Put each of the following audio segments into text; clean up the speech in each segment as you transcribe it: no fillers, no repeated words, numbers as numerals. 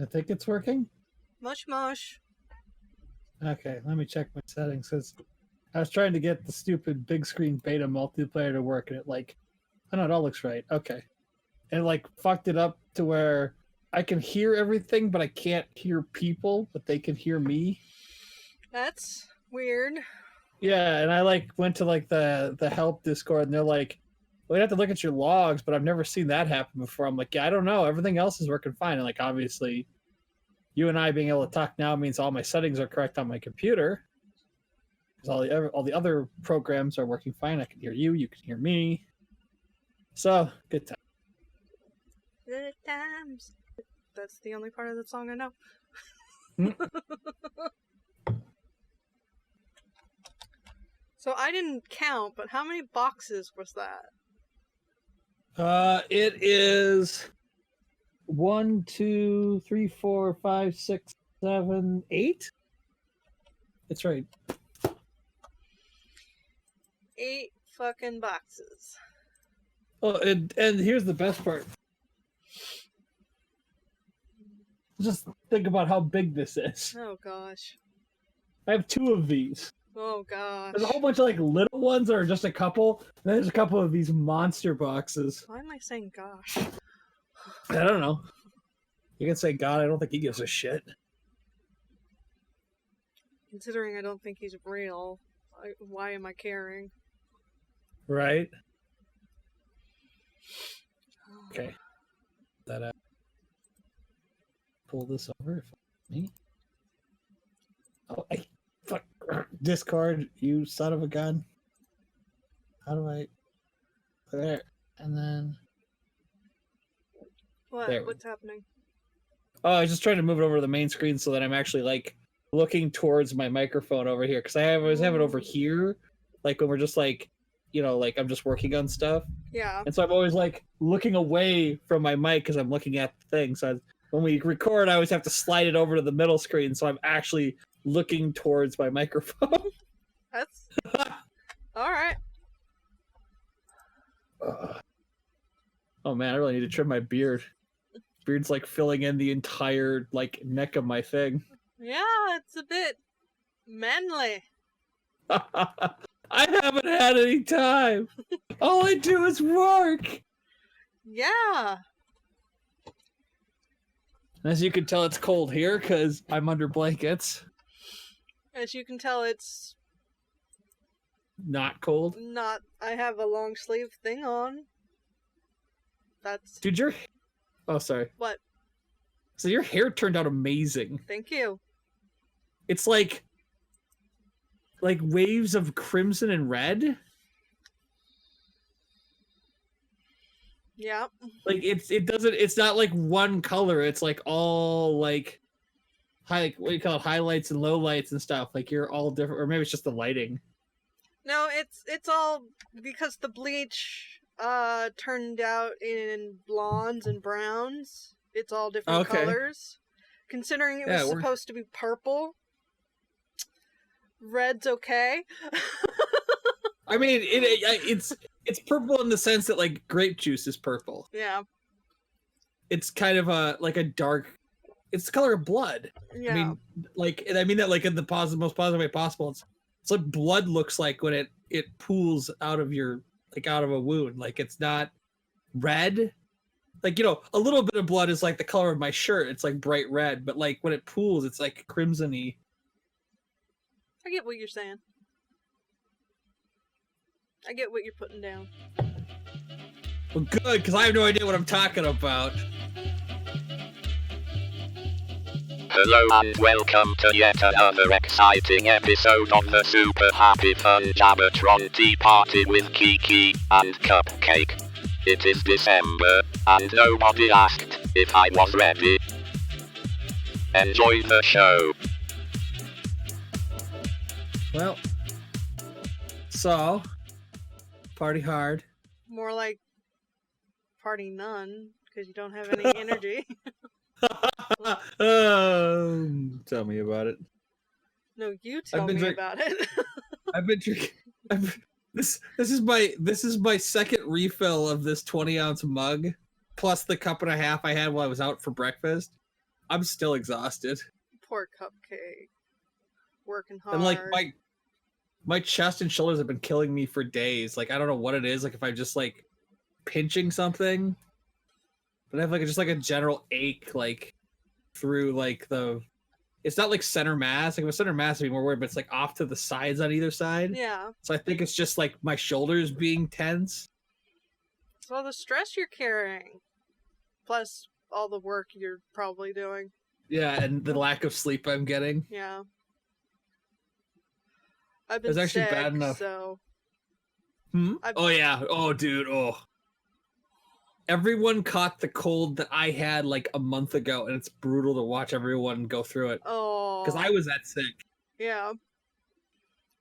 I think it's working. Mush mush. Okay, let me check my settings because I was trying to get the stupid big screen beta multiplayer to work, and oh no, it all looks right. Okay, and fucked it up to where I can hear everything, but I can't hear people, but they can hear me. That's weird. Yeah, and I went to the help Discord, and they're like, "Well, you have to look at your logs," but I've never seen that happen before. I'm like, "Yeah, I don't know. Everything else is working fine." And obviously, you and I being able to talk now means all my settings are correct on my computer. Because all the other programs are working fine. I can hear you. You can hear me. So good time. Good times. That's the only part of the song I know. So I didn't count, but how many boxes was that? It is 1, 2, 3, 4, 5, 6, 7, 8. That's right. 8 fucking boxes. Oh, and here's the best part. Just think about how big this is. Oh gosh. I have 2 of these. Oh gosh. There's a whole bunch of little ones that are just a couple. Then there's a couple of these monster boxes. Why am I saying gosh? I don't know. You can say God, I don't think he gives a shit. Considering I don't think he's real, why am I caring? Right? Okay. That pull this over for me. Oh, fuck. Discord, you son of a gun. How do I... There. And then... What? There. What's happening? Oh, I was just trying to move it over to the main screen so that I'm actually, looking towards my microphone over here. Because I always have it over here. When we're just, I'm just working on stuff. Yeah. And so I'm always, looking away from my mic because I'm looking at the thing. So when we record, I always have to slide it over to the middle screen. So I'm actually looking towards my microphone. That's... Alright. Oh, man, I really need to trim my beard. Beard's, filling in the entire, neck of my thing. Yeah, it's a bit manly. I haven't had any time. All I do is work. Yeah. As you can tell, it's cold here because I'm under blankets. As you can tell, it's not cold. Not. I have a long sleeve thing on. That's... Dude, oh, sorry. What? So your hair turned out amazing. Thank you. It's like waves of crimson and red. Yeah. It's not one color. It's all what do you call it, highlights and lowlights and stuff. You're all different, or maybe it's just the lighting. No, it's all because the bleach turned out in blondes and browns. It's all different colors. Considering it was supposed to be purple. Red's okay. I mean, it's purple in the sense that grape juice is purple. Yeah. It's kind of a dark. It's the color of blood. Yeah. I mean, and I mean that in the most positive way possible. It's like blood looks like when it pools out of your out of a wound. It's not red. A little bit of blood is the color of my shirt. It's bright red, but when it pools, it's crimson-y. I get what you're saying. I get what you're putting down. Well, good, because I have no idea what I'm talking about. Hello and welcome to yet another exciting episode of the super happy fun Jabbertron Tea Party with Kiki and Cupcake. It is December, and nobody asked if I was ready. Enjoy the show. Well, so, party hard. More like party none, because you don't have any energy. Tell me about it. No, you tell me about it. I've been drinking. This is my second refill of this 20-ounce mug, plus the cup and a half I had while I was out for breakfast. I'm still exhausted. Poor Cupcake. Working hard. And like my chest and shoulders have been killing me for days. Like I don't know what it is. Like if I'm just like pinching something, but I have like just like a general ache like through like the. It's not like center mass. Like if it's center mass, I'd be more worried, but it's like off to the sides on either side. Yeah. So I think it's just like my shoulders being tense. It's all the stress you're carrying, plus all the work you're probably doing. Yeah, and the lack of sleep I'm getting. Yeah. I've been It's actually sick, bad enough. So. Oh yeah. Oh dude. Oh. Everyone caught the cold that I had like a month ago, and it's brutal to watch everyone go through it. Oh. Because I was that sick. Yeah.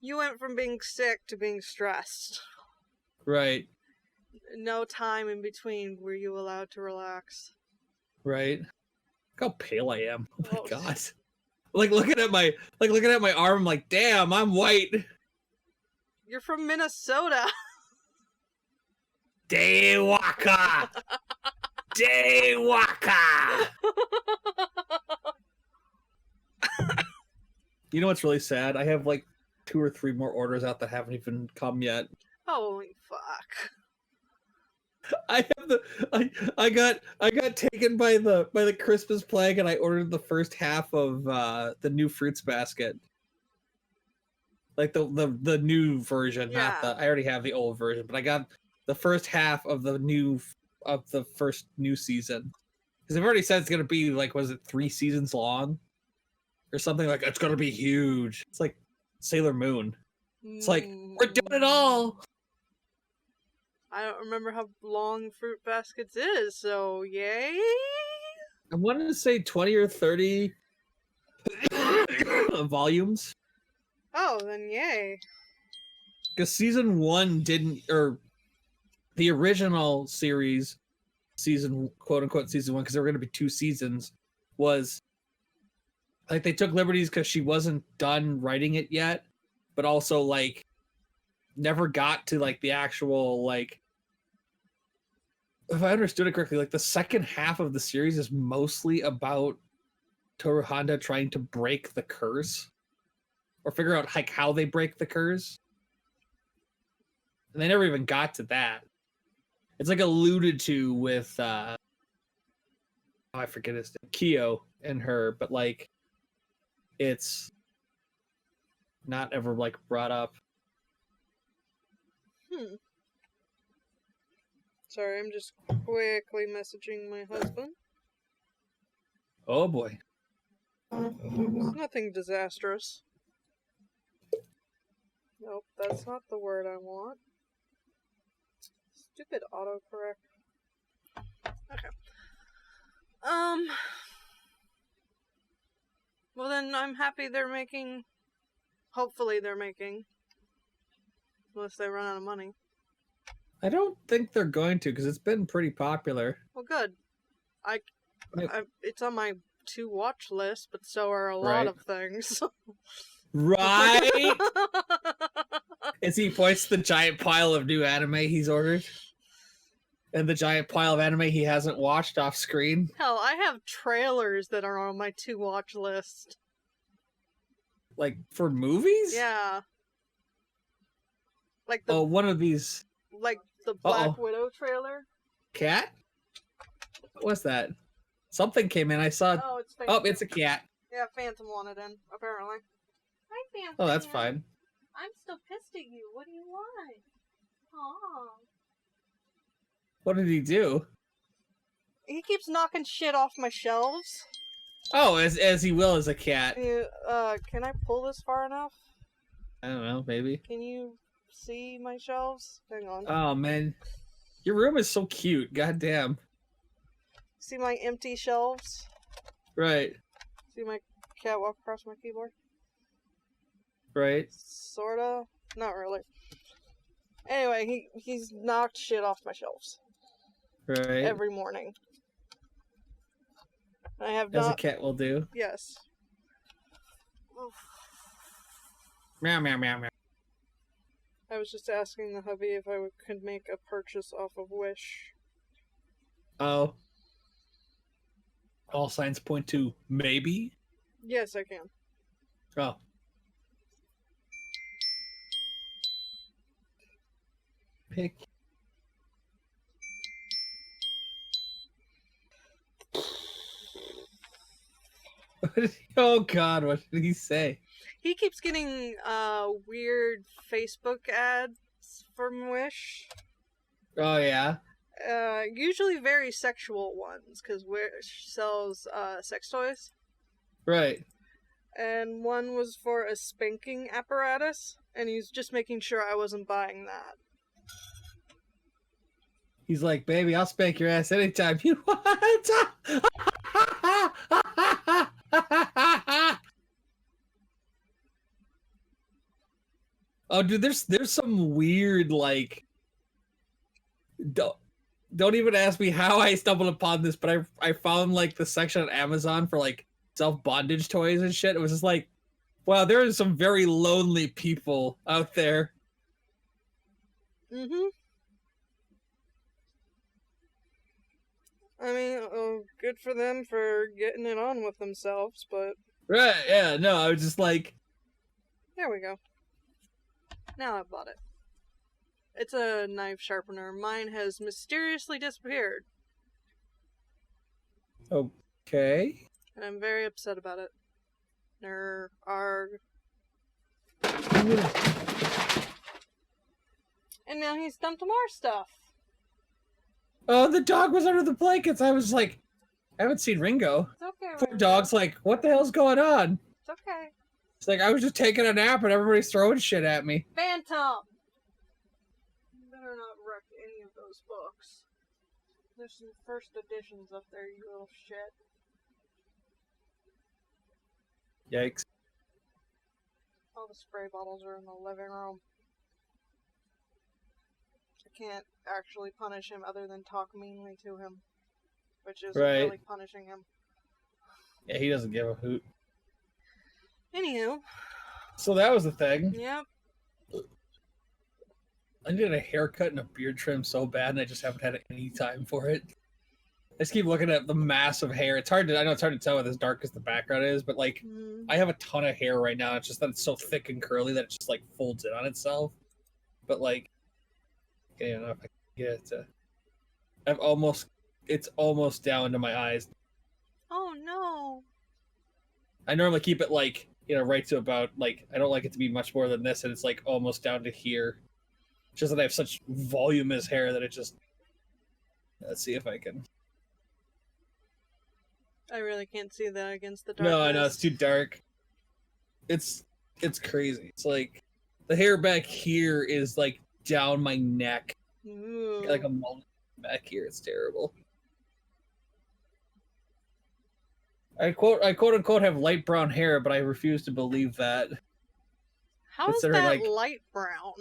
You went from being sick to being stressed. Right. No time in between were you allowed to relax. Right. Look how pale I am. Oh my Oh. god. Like looking at my arm, I'm like, damn, I'm white. You're from Minnesota. Daywaka! Daywaka! You know what's really sad? I have like 2 or 3 more orders out that haven't even come yet. Holy fuck. I got taken by the Christmas plague, and I ordered the first half of the new fruits basket. Like the new version, not Yeah. I already have the old version, but I got the first half of the first new season. Because they've already said it's gonna be like, was it 3 seasons long? Or something like it's gonna be huge. It's like Sailor Moon. It's like, we're doing it all. I don't remember how long Fruit Baskets is, so yay? I wanted to say 20 or 30 volumes. Oh, then yay. Because season 1 didn't, or the original series, season, quote unquote, season 1, because there were going to be 2 seasons, was like they took liberties because she wasn't done writing it yet, but also like never got to like the actual, like, if I understood it correctly, like the second half of the series is mostly about Toru Honda trying to break the curse or figure out like how they break the curse. And they never even got to that. It's like alluded to with I forget his name, Kyo and her, but like it's not ever like brought up. Sorry, I'm just quickly messaging my husband. Oh boy. Nothing disastrous. Nope, that's not the word I want. Stupid autocorrect. Okay. Well then, I'm happy they're making... Hopefully they're making. Unless they run out of money. I don't think they're going to, because it's been pretty popular. Well, good. It's on my to-watch list, but so are a lot of things. Right? As he points to the giant pile of new anime he's ordered. And the giant pile of anime he hasn't watched off screen. Hell, I have trailers that are on my to-watch list. Like, for movies? Yeah. Like Oh, one of these... Like the Black Widow trailer. Cat? What's that? Something came in. I saw... Oh, it's Phantom. Oh, it's a cat. Yeah, Phantom wanted in, apparently. Hi, Phantom. Oh, that's fine. I'm still pissed at you. What do you want? Aw. What did he do? He keeps knocking shit off my shelves. Oh, as he will as a cat. Can I pull this far enough? I don't know, maybe. Can you see my shelves? Hang on. Oh, man. Your room is so cute. Goddamn. See my empty shelves? Right. See my cat walk across my keyboard? Right. Sorta. Not really. Anyway, he's knocked shit off my shelves. Right. Every morning. I have As a cat will do. Yes. Meow, meow, meow, meow. I was just asking the hubby if I could make a purchase off of Wish. Oh. All signs point to maybe? Yes, I can. Oh. Pick. Oh God, what did he say? He keeps getting weird Facebook ads from Wish. Oh yeah? Usually very sexual ones, because Wish sells sex toys. Right. And one was for a spanking apparatus, and he's just making sure I wasn't buying that. He's like, baby, I'll spank your ass anytime you want. Oh, dude, there's some weird, like, don't even ask me how I stumbled upon this, but I found, like, the section on Amazon for, like, self-bondage toys and shit. It was just like, wow, there are some very lonely people out there. Mm-hmm. I mean, good for them for getting it on with themselves, but... Right, yeah, no, I was just like... There we go. Now I've bought it. It's a knife sharpener. Mine has mysteriously disappeared. Okay. And I'm very upset about it. Arg. And now he's dumped more stuff. Oh, the dog was under the blankets. I was like, I haven't seen Ringo. It's okay, Poor Ringo. dog's like, what the hell's going on? It's okay. It's like, I was just taking a nap and everybody's throwing shit at me. Phantom! You better not wreck any of those books. There's some first editions up there, you little shit. Yikes. All the spray bottles are in the living room. I can't actually punish him other than talk meanly to him. Which is really punishing him. Yeah, he doesn't give a hoot. Anywho. So that was the thing. Yep. I needed a haircut and a beard trim so bad, and I just haven't had any time for it. I just keep looking at the massive hair. I know it's hard to tell with as dark as the background is, but like, I have a ton of hair right now. It's just that it's so thick and curly that it just like folds in on itself. But like, I don't know if I can get it to... It's almost down to my eyes. Oh no. I normally keep it like, right to about, like, I don't like it to be much more than this, and it's like almost down to here. Just that I have such voluminous hair that it just... Let's see if I can... I really can't see that against the darkness. No, I know, it's too dark. It's crazy. It's like, the hair back here is like down my neck. Ooh. Like a mullet back here. It's terrible. I quote unquote have light brown hair, but I refuse to believe that. How is that like, light brown?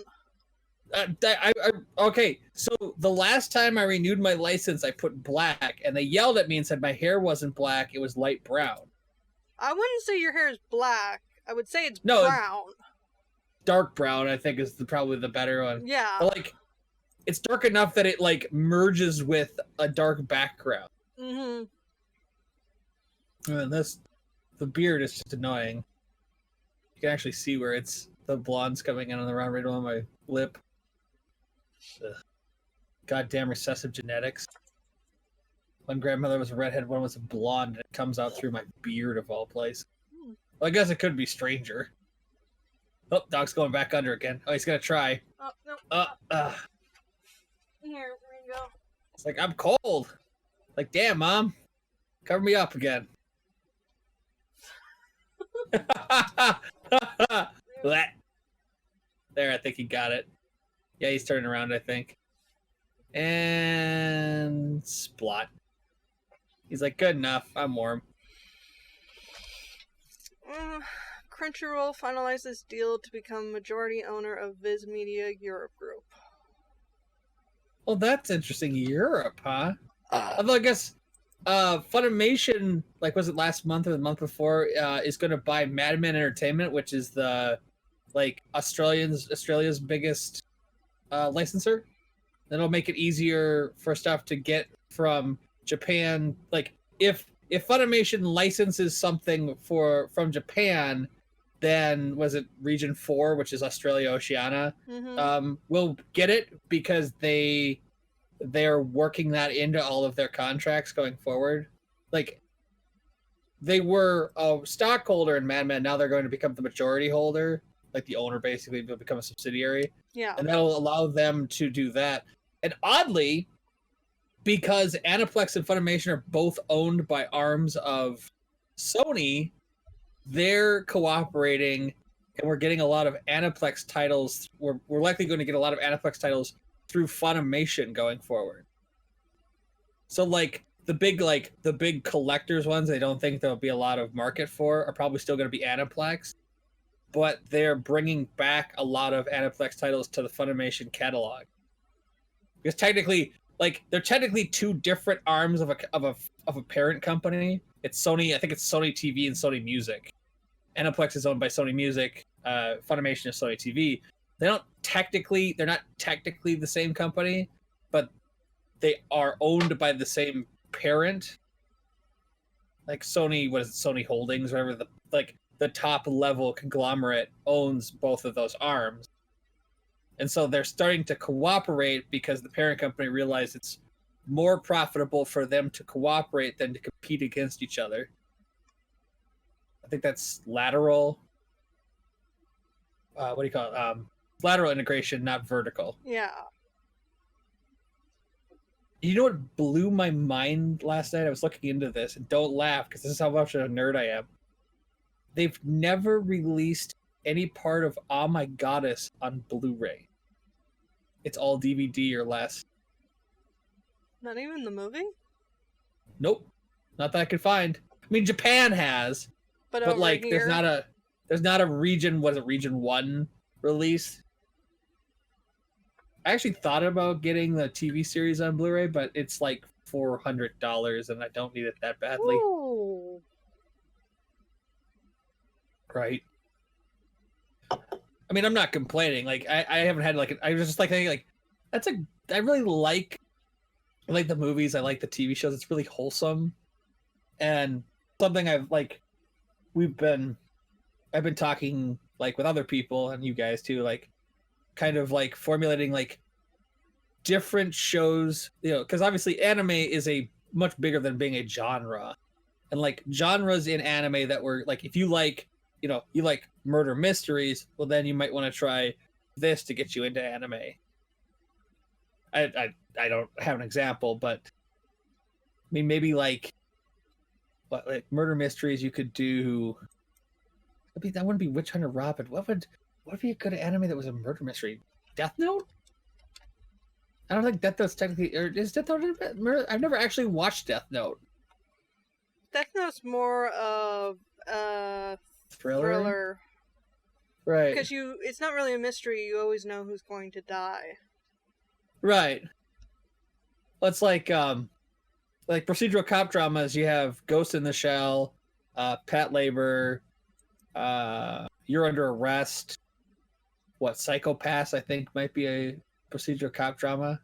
Okay, so the last time I renewed my license, I put black, and they yelled at me and said my hair wasn't black, it was light brown. I wouldn't say your hair is black. I would say it's brown. Dark brown, I think, is probably the better one. Yeah. But, like, it's dark enough that it, like, merges with a dark background. Mm-hmm. And the beard is just annoying. You can actually see where the blonde's coming in on the round right on my lip. Goddamn recessive genetics. One grandmother was a redhead, one was a blonde, and it comes out through my beard of all places. Well, I guess it could be stranger. Oh, dog's going back under again. Oh, he's gonna try. Oh, no. Here, Ringo. It's like, I'm cold. Like, damn, Mom. Cover me up again. There, I think he got it. Yeah, he's turning around, I think. And splot. He's like, good enough. I'm warm. Crunchyroll finalizes deal to become majority owner of Viz Media Europe Group. Well, that's interesting. Europe, huh? Although I guess Funimation, like, was it last month or the month before, is going to buy Madman Entertainment, which is the Australia's biggest licensor. That'll make it easier for stuff to get from Japan. Like, if if Funimation licenses something from Japan, then was it Region 4, which is Australia, Oceania, will get it because they're working that into all of their contracts going forward. Like, they were a stockholder in Mad Men, now they're going to become the majority holder. Like, the owner basically will become a subsidiary. Yeah. And that'll allow them to do that. And oddly, because Aniplex and Funimation are both owned by arms of Sony, they're cooperating, and we're getting a lot of Aniplex titles. We're likely going to get a lot of Aniplex titles through Funimation going forward. So, like, the big collectors ones, I don't think there'll be a lot of market for, are probably still going to be Aniplex. But they're bringing back a lot of Aniplex titles to the Funimation catalog. Because technically, like, they're technically two different arms of a parent company. It's Sony. I think it's Sony TV and Sony Music. Aniplex is owned by Sony Music. Funimation is Sony TV. They're not technically the same company, but they are owned by the same parent. Like Sony, what is it, Sony Holdings, whatever, the top level conglomerate owns both of those arms. And so they're starting to cooperate because the parent company realized it's more profitable for them to cooperate than to compete against each other. I think that's lateral. What do you call it? Lateral integration, not vertical. Yeah. You know what blew my mind last night? I was looking into this, and don't laugh because this is how much of a nerd I am. They've never released any part of Oh My Goddess on Blu-ray. It's all DVD or less. Not even the movie? Nope. Not that I could find. I mean, Japan has, but like here? there's not a region 1 release. I actually thought about getting the TV series on Blu-ray, but it's like $400 and I don't need it that badly. Ooh. Right. I mean, I'm not complaining. Like, I haven't had I was just like thinking like I really like the movies. I like the TV shows. It's really wholesome, and something I've been talking like with other people and you guys too, like kind of like formulating like different shows, you know, because obviously anime is a much bigger than being a genre, and like genres in anime that were like, if you like, you know, you like murder mysteries, well then you might want to try this to get you into anime. I don't have an example, but I mean, maybe like murder mysteries you could do. That wouldn't be Witch Hunter Robin. What would be a good anime that was a murder mystery? Death Note? I don't think Death Note's technically, or is Death Note murder? I've never actually watched Death Note. Death Note's more of thriller. Right. Because it's not really a mystery. You always know who's going to die. Right. Well, it's like procedural cop dramas. You have Ghost in the Shell, Pat Labor, You're Under Arrest. What, Psychopaths, I think, might be a procedural cop drama.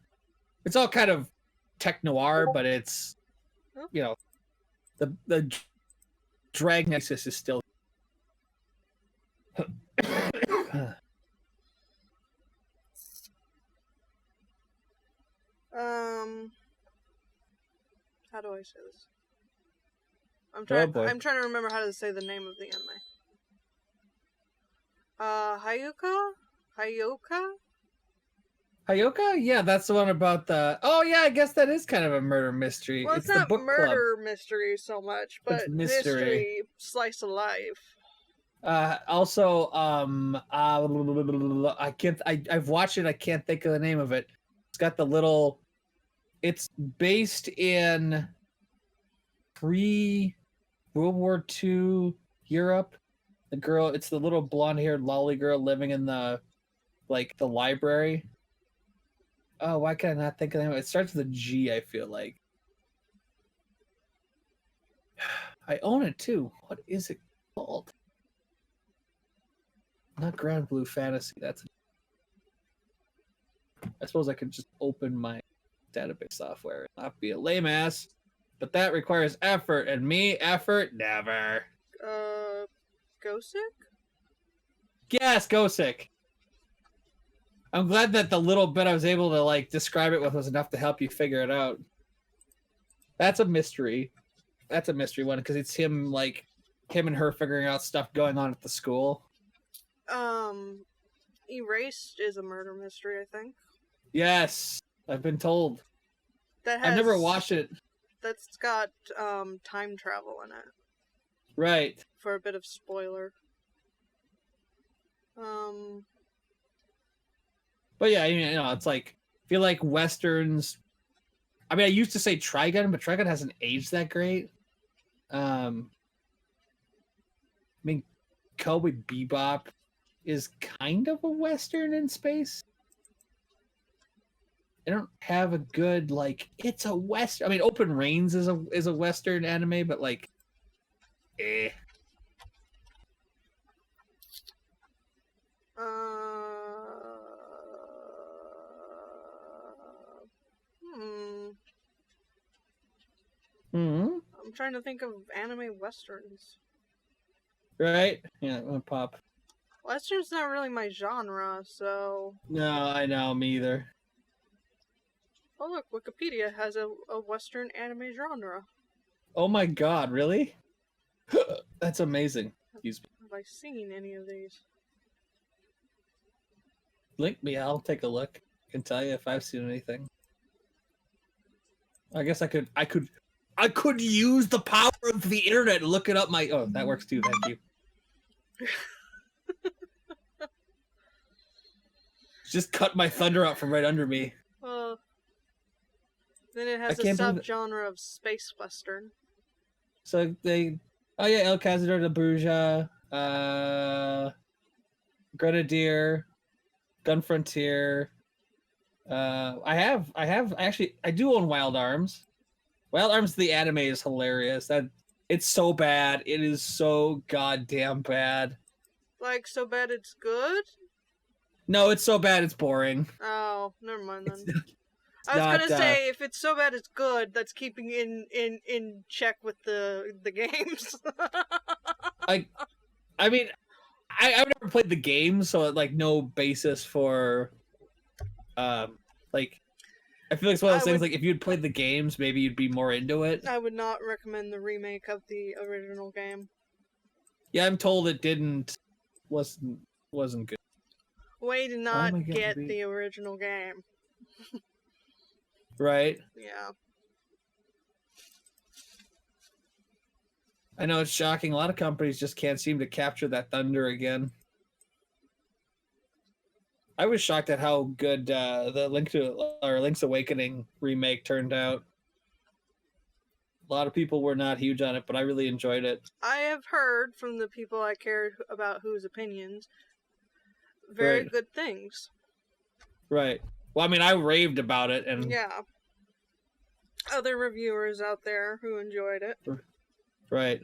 It's all kind of tech noir, but it's, you know, the Dragnesis is still. How do I say this? I'm trying to remember how to say the name of the anime. Hayoka? Yeah, that's the one about the... Oh, yeah, I guess that is kind of a murder mystery. Well, it's not the book murder club. Mystery so much, but it's mystery. Slice of life. Also, I've watched it, I can't think of the name of it. It's got the little... It's based in pre-World War II Europe. The girl, it's the little blonde-haired lolly girl living in the library. Oh, why can I not think of the name? It starts with a G, I feel like. I own it too. What is it called? Not Grand Blue Fantasy. That's. I suppose I could just open my database software and not be a lame ass but that requires effort, and me, effort, never. Gosick? Yes, Gosick. I'm glad that the little bit I was able to like describe it with was enough to help you figure it out. That's a mystery. That's a mystery one because it's him and her figuring out stuff going on at the school. Erased is a murder mystery, I think. Yes, I've been told. I've never watched it. That's got time travel in it. Right. For a bit of spoiler. But yeah, you know, it's like I feel like westerns. I mean, I used to say Trigun, but Trigun hasn't aged that great. I mean, Cowboy Bebop is kind of a western in space. I don't have a good it's a western. I mean, Open Reigns is a western anime, but I'm trying to think of anime westerns. Right? Yeah, I'm gonna pop. Western's not really my genre, so... No, I know, me either. Oh look, Wikipedia has a western anime genre. Oh my god, really? That's amazing. Have I seen any of these? Link me, I'll take a look. I can tell you if I've seen anything. I guess I could use the power of the internet and look it up. Oh, that works too. Thank you. Just cut my thunder out from right under me. Then it has a subgenre of space western. So El Cazador de Bruja, Grenadier, Gun Frontier. I do own Wild Arms. Wild Arms, the anime is hilarious. It's so bad. It is so goddamn bad. Like, so bad it's good? No, it's so bad it's boring. Oh, never mind then. I was gonna say, if it's so bad it's good, that's keeping in check with the games. I mean, I've never played the game, so no basis for I feel like it's one of those things, if you'd played the games, maybe you'd be more into it. I would not recommend the remake of the original game. Yeah, I'm told it wasn't good. Way to not get the original game. Right? Yeah. I know it's shocking. A lot of companies just can't seem to capture that thunder again. I was shocked at how good the Link's Awakening remake turned out. A lot of people were not huge on it, but I really enjoyed it. I have heard from the people I care about whose opinions very good things. Right. Well, I mean, I raved about it, and yeah, other reviewers out there who enjoyed it. Right.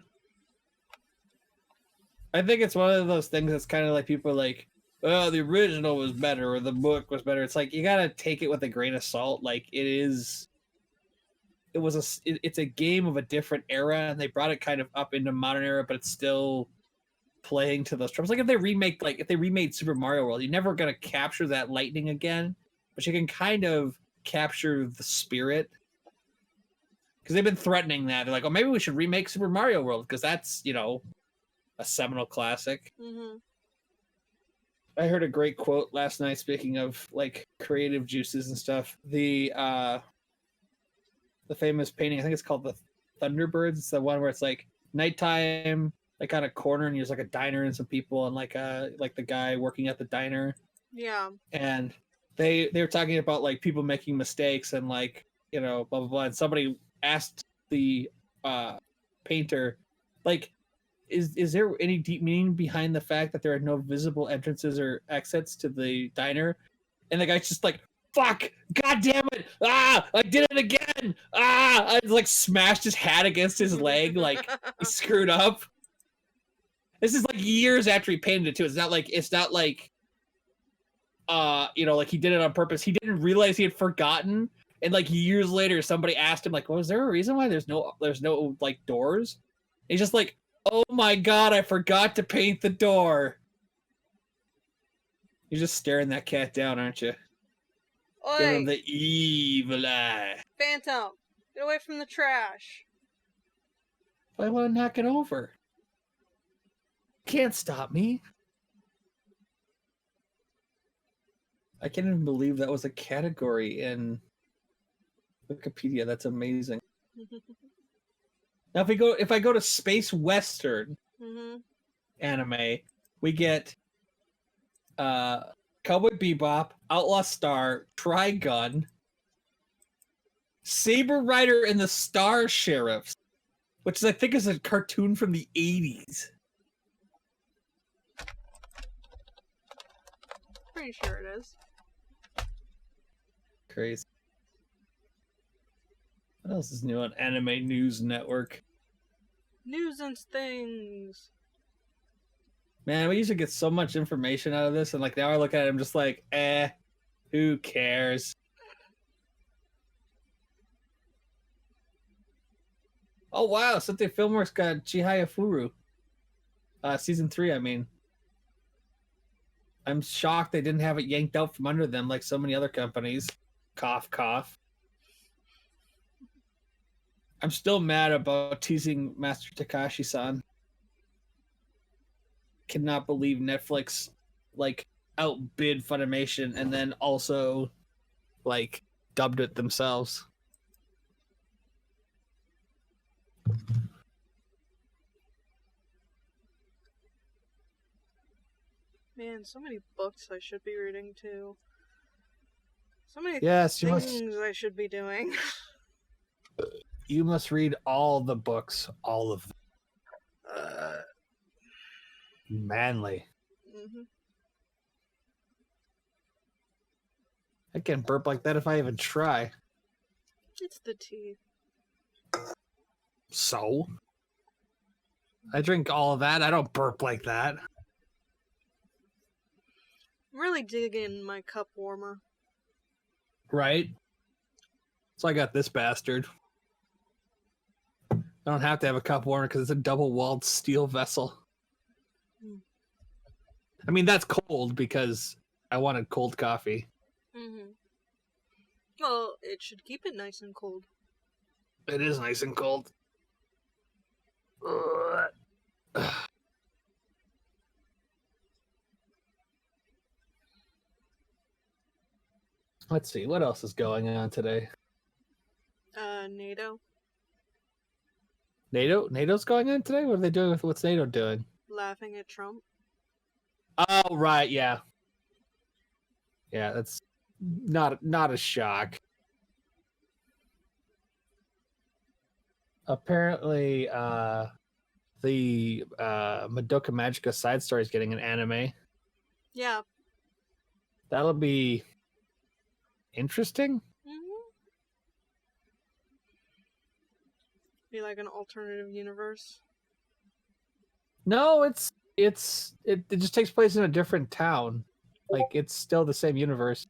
I think it's one of those things that's kind of like people are like, oh, the original was better or the book was better. It's like you gotta take it with a grain of salt. It's a game of a different era, and they brought it kind of up into modern era, but it's still playing to those tropes. Like if they remade Super Mario World, you're never gonna capture that lightning again, but you can kind of capture the spirit. Because they've been threatening that. They're like, oh, maybe we should remake Super Mario World because that's, a seminal classic. Mm-hmm. I heard a great quote last night, speaking of creative juices and stuff. The famous painting, I think it's called the Thunderbirds. It's the one where it's nighttime, on a corner, and there's a diner and some people and the guy working at the diner. Yeah. And they were talking about people making mistakes and blah blah blah. And somebody asked the painter, is there any deep meaning behind the fact that there are no visible entrances or exits to the diner? And the guy's just fuck, god damn it, I did it again, I smashed his hat against his leg, he screwed up. This is years after he painted it too. It's not he did it on purpose. He didn't realize he had forgotten, And like years later, somebody asked him, like, "Was there a reason why there's no like doors?" And he's just like, "Oh my god, I forgot to paint the door." You're just staring that cat down, aren't you? Oi! Give him the evil eye. Phantom, get away from the trash. I want to knock it over. Can't stop me. I can't even believe that was a category in Wikipedia. That's amazing. Now, if I go to Space Western anime, we get Cowboy Bebop, Outlaw Star, Trigun, Saber Rider and the Star Sheriffs, which I think is a cartoon from the 80s. Pretty sure it is. Crazy. What else is new on Anime News Network? News and things. Man, we usually get so much information out of this, and like now I look at it, I'm just like, who cares? Oh wow, Sunday Filmworks got Chihaya Furu. Season 3, I mean. I'm shocked they didn't have it yanked out from under them like so many other companies. Cough, cough. I'm still mad about teasing Master Takashi-san. Cannot believe Netflix like outbid Funimation and then also like dubbed it themselves. Man, so many books I should be reading too. So many things I should be doing. You must read all the books, all of them. Manly. I can't burp like that if I even try. It's the tea. So? I drink all of that. I don't burp like that. I'm really digging my cup warmer. Right? So I got this bastard. I don't have to have a cup warmer because it's a double-walled steel vessel. I mean, that's cold because I wanted cold coffee. Well, it should keep it nice and cold. It is nice and cold. Let's see, what else is going on today? NATO. NATO's going on today? What are they doing with what's NATO doing? Laughing at Trump. Oh, right, yeah. Yeah, that's not a shock. Apparently, the Madoka Magica side story is getting an anime. Yeah. That'll be interesting. Be like an alternative universe. No, it just takes place in a different town. Like it's still the same universe.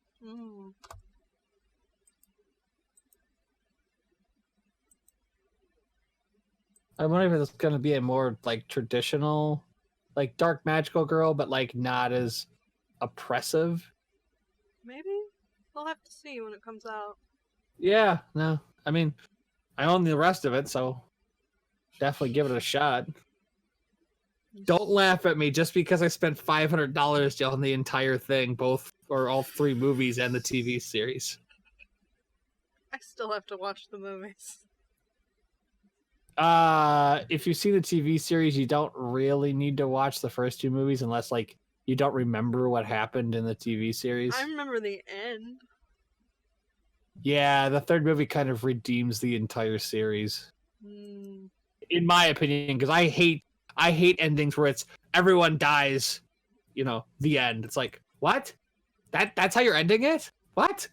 I wonder if it's gonna be a more like traditional, like dark magical girl, but like not as oppressive. Maybe we'll have to see when it comes out. Yeah, no, I mean, I own the rest of it, so definitely give it a shot. Don't laugh at me just because I spent $500 on the entire thing, both or all 3 movies and the TV series. I still have to watch the movies. If you see the TV series, you don't really need to watch the first 2 movies unless like you don't remember what happened in the TV series. I remember the end. Yeah, the 3rd movie kind of redeems the entire series. In my opinion, because I hate endings where it's everyone dies, the end. It's like, what? That's how you're ending it? What?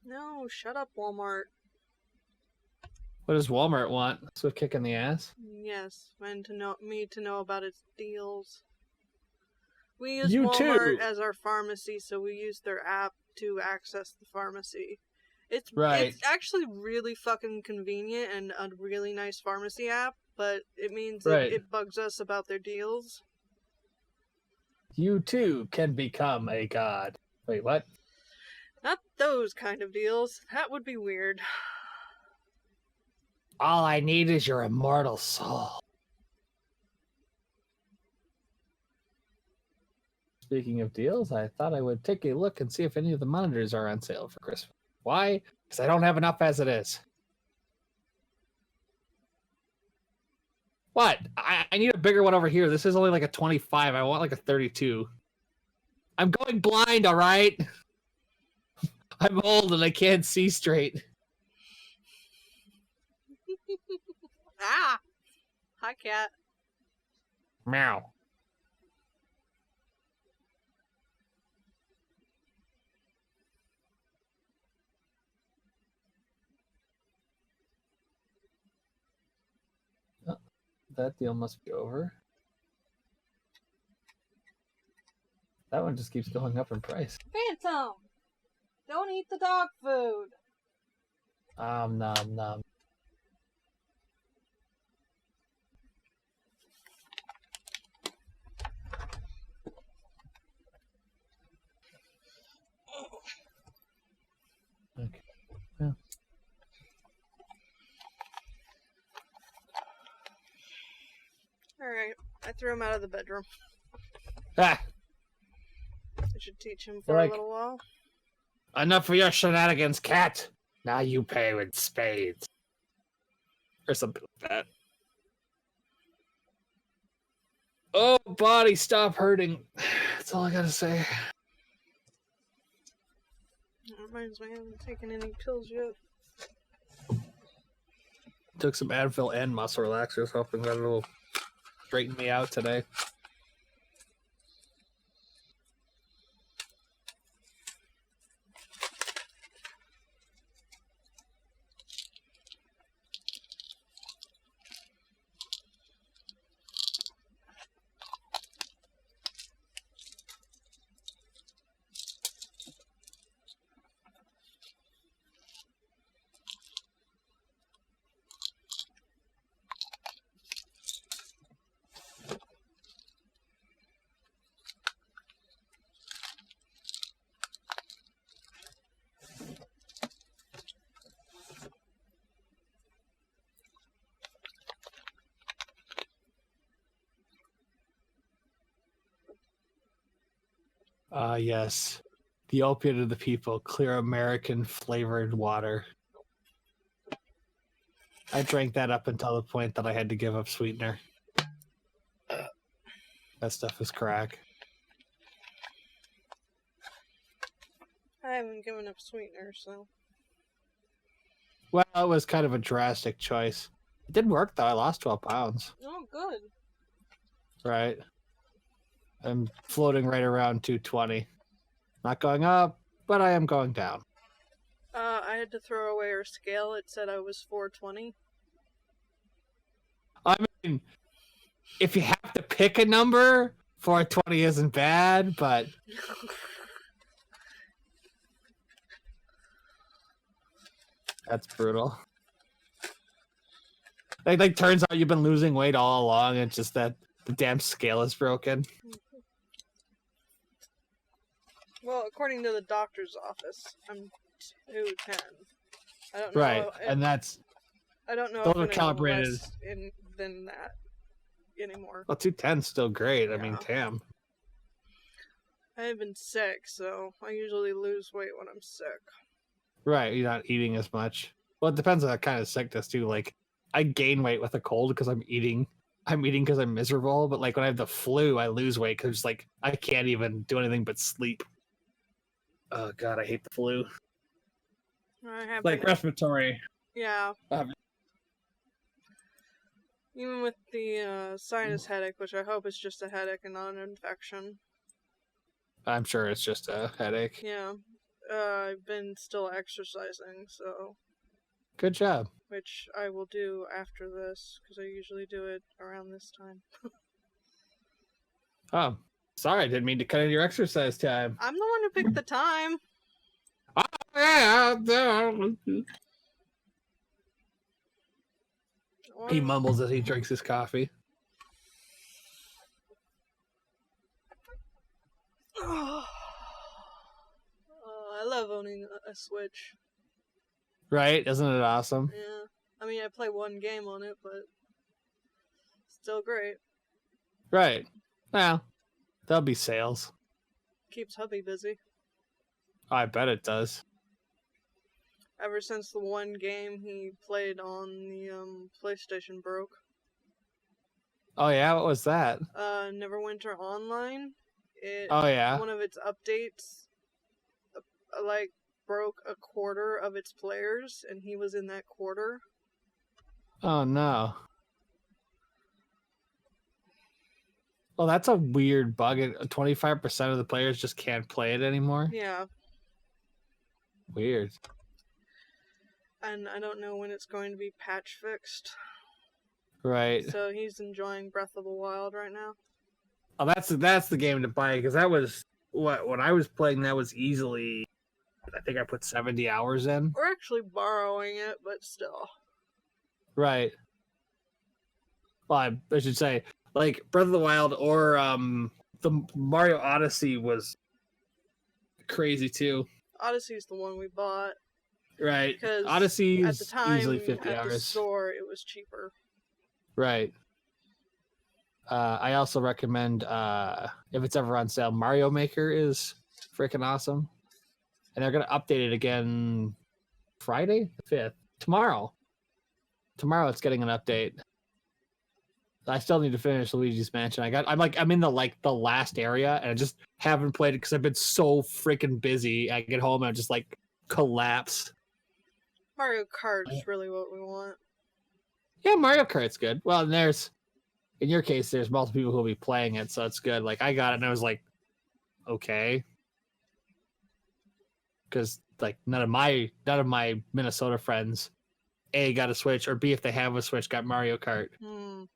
No, shut up, Walmart. What does Walmart want? Swift kick in the ass? Yes, and me to know about its deals. We use You Walmart too. as our pharmacy, so we use their app to access the pharmacy. It's actually really fucking convenient and a really nice pharmacy app, but it means it bugs us about their deals. You too can become a god. Wait, what? Not those kind of deals. That would be weird. All I need is your immortal soul. Speaking of deals, I thought I would take a look and see if any of the monitors are on sale for Christmas. Why? Because I don't have enough as it is. What? I need a bigger one over here. This is only like a 25. I want like a 32. I'm going blind, all right? I'm old and I can't see straight. Ah! Hi, cat. Meow. Oh, that deal must be over. That one just keeps going up in price. Phantom! Don't eat the dog food! Nom nom. Okay. Yeah. Alright, I threw him out of the bedroom. Ah! I should teach him for a little while. Enough for your shenanigans, cat! Now you pay with spades. Or something like that. Oh, body, stop hurting. That's all I gotta say. That reminds me, I haven't taken any pills yet. Took some Advil and muscle relaxers, hoping that it'll straighten me out today. Yes. The opiate of the people, clear American flavored water. I drank that up until the point that I had to give up sweetener. That stuff is crack. I haven't given up sweetener, so... Well, it was kind of a drastic choice. It did work, though. I lost 12 pounds. Oh, good. Right. I'm floating right around 220. Not going up, but I am going down. I had to throw away our scale. It said I was 420. I mean, if you have to pick a number, 420 isn't bad, but... That's brutal. Like, turns out you've been losing weight all along, and it's just that the damn scale is broken. Well, according to the doctor's office, I'm 210. I don't know. Right, and that's... I don't know those if are it's calibrated less than that anymore. Well, 210's still great. Yeah. I mean, damn. I have been sick, so I usually lose weight when I'm sick. Right, you're not eating as much. Well, it depends on the kind of sickness, too. Like, I gain weight with a cold because I'm eating. I'm eating because I'm miserable, but, like, when I have the flu, I lose weight because, like, I can't even do anything but sleep. Oh, God, I hate the flu. I have like, respiratory. Yeah. Even with the sinus headache, which I hope is just a headache and not an infection. I'm sure it's just a headache. Yeah. I've been still exercising, so... Good job. Which I will do after this, because I usually do it around this time. Oh, sorry, I didn't mean to cut into your exercise time. I'm the one who picked the time. Oh, yeah. He mumbles as he drinks his coffee. I love owning a Switch. Right? Isn't it awesome? Yeah. I mean, I play one game on it, but still great. Right. Well, there'll be sales. Keeps hubby busy. I bet it does. Ever since the one game he played on the PlayStation broke. Oh yeah, what was that? Neverwinter Online. Oh yeah. One of its updates, like, broke a quarter of its players, and he was in that quarter. Oh no. Well, that's a weird bug. 25% of the players just can't play it anymore. Yeah. Weird. And I don't know when it's going to be patch fixed. Right. So he's enjoying Breath of the Wild right now. Oh, that's the game to buy, because that was when I was playing. That was easily, I think I put 70 hours in. We're actually borrowing it, but still. Right. Well, I should say, like, Breath of the Wild or the Mario Odyssey was crazy too. Odyssey's the one we bought. Right. Because Odyssey at is the time, easily 50 at hours. the store, it was cheaper. Right. I also recommend, if it's ever on sale, Mario Maker is freaking awesome. And they're going to update it again Friday, the 5th. Tomorrow it's getting an update. I still need to finish Luigi's Mansion. I'm in the last area, and I just haven't played it because I've been so freaking busy. I get home and I just collapse. Mario Kart is really what we want. Yeah, Mario Kart's good. Well, and in your case, there's multiple people who will be playing it, so it's good. Like, I got it, and I was like, okay. Because, none of my Minnesota friends, A, got a Switch, or B, if they have a Switch, got Mario Kart. No,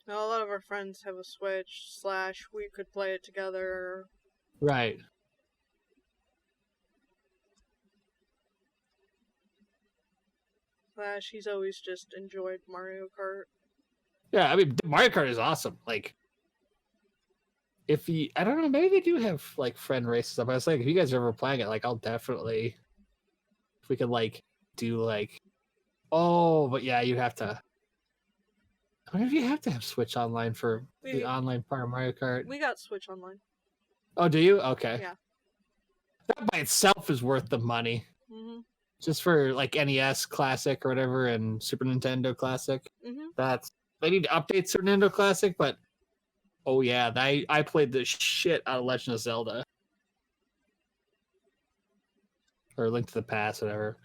a lot of our friends have a Switch, / we could play it together. Right. / he's always just enjoyed Mario Kart. Yeah, I mean, Mario Kart is awesome. Like, I don't know, maybe they do have, friend races stuff. I was like, if you guys are ever playing it, I'll definitely, if we could, do, but yeah, you'd have to, I mean, if you have to have Switch Online for the online part of Mario Kart. We got Switch Online. Oh, do you? Okay. Yeah. That by itself is worth the money. Mm-hmm. Just for, NES Classic or whatever and Super Nintendo Classic. Mm-hmm. They need to update Super Nintendo Classic, but oh yeah, I played the shit out of Legend of Zelda. Or Link to the Past, whatever.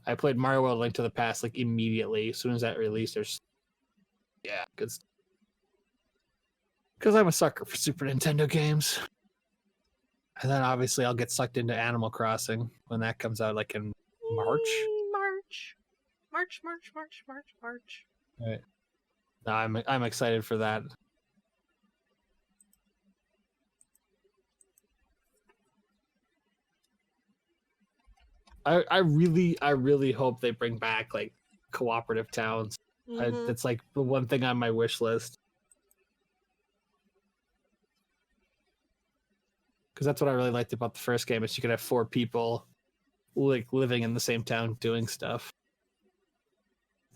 I played Mario World Link to the Past immediately. As soon as that released, yeah, good stuff. Because I'm a sucker for Super Nintendo games. And then obviously I'll get sucked into Animal Crossing when that comes out in March. March. Right. No, I'm excited for that. I really hope they bring back cooperative towns. Mm-hmm. That's the one thing on my wish list. Because that's what I really liked about the first game, is you could have 4 people living in the same town doing stuff.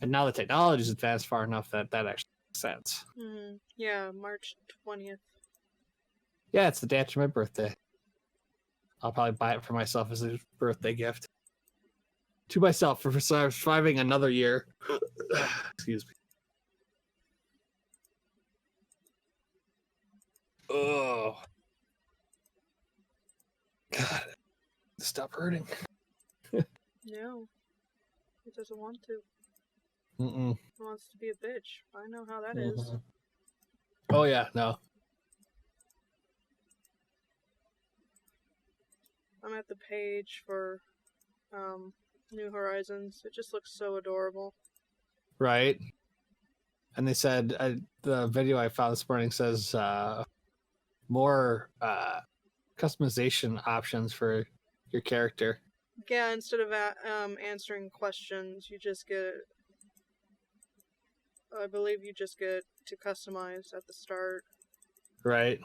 And now the technology's advanced far enough that actually makes sense. Mm-hmm. Yeah, March 20th. Yeah, it's the day after my birthday. I'll probably buy it for myself as a birthday gift. To myself for surviving another year. Excuse me. Oh. God. Stop hurting. No. It doesn't want to. Mm-mm. It wants to be a bitch. I know how that is. Oh, yeah, no. I'm at the page for New Horizons. It just looks so adorable. Right. And they said, the video I found this morning says more customization options for your character. Yeah, instead of answering questions, you just get... I believe you just get to customize at the start. Right.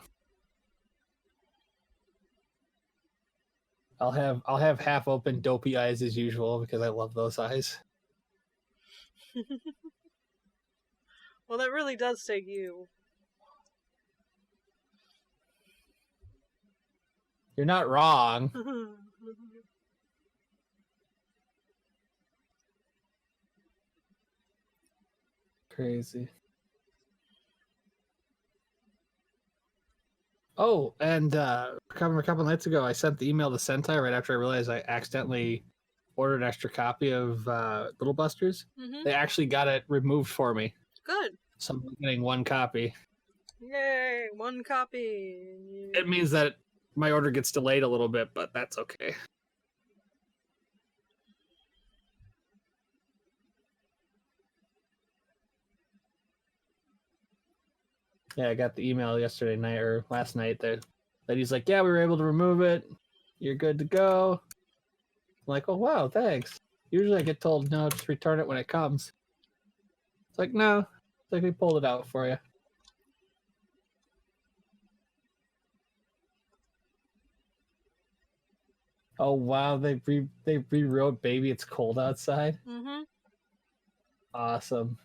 I'll have half open dopey eyes as usual because I love those eyes. Well, that really does say you. You're not wrong. Crazy. Oh, and a couple nights ago, I sent the email to Sentai right after I realized I accidentally ordered an extra copy of Little Busters. Mm-hmm. They actually got it removed for me. Good. So I'm getting one copy. Yay, one copy. It means that my order gets delayed a little bit, but that's okay. Yeah, I got the email yesterday night or last night that he's like, yeah, we were able to remove it. You're good to go. I'm like, oh, wow, thanks. Usually I get told, no, just return it when it comes. It's like, no. It's like we pulled it out for you. Oh, wow, they rewrote Baby It's Cold Outside? Mm-hmm. Awesome.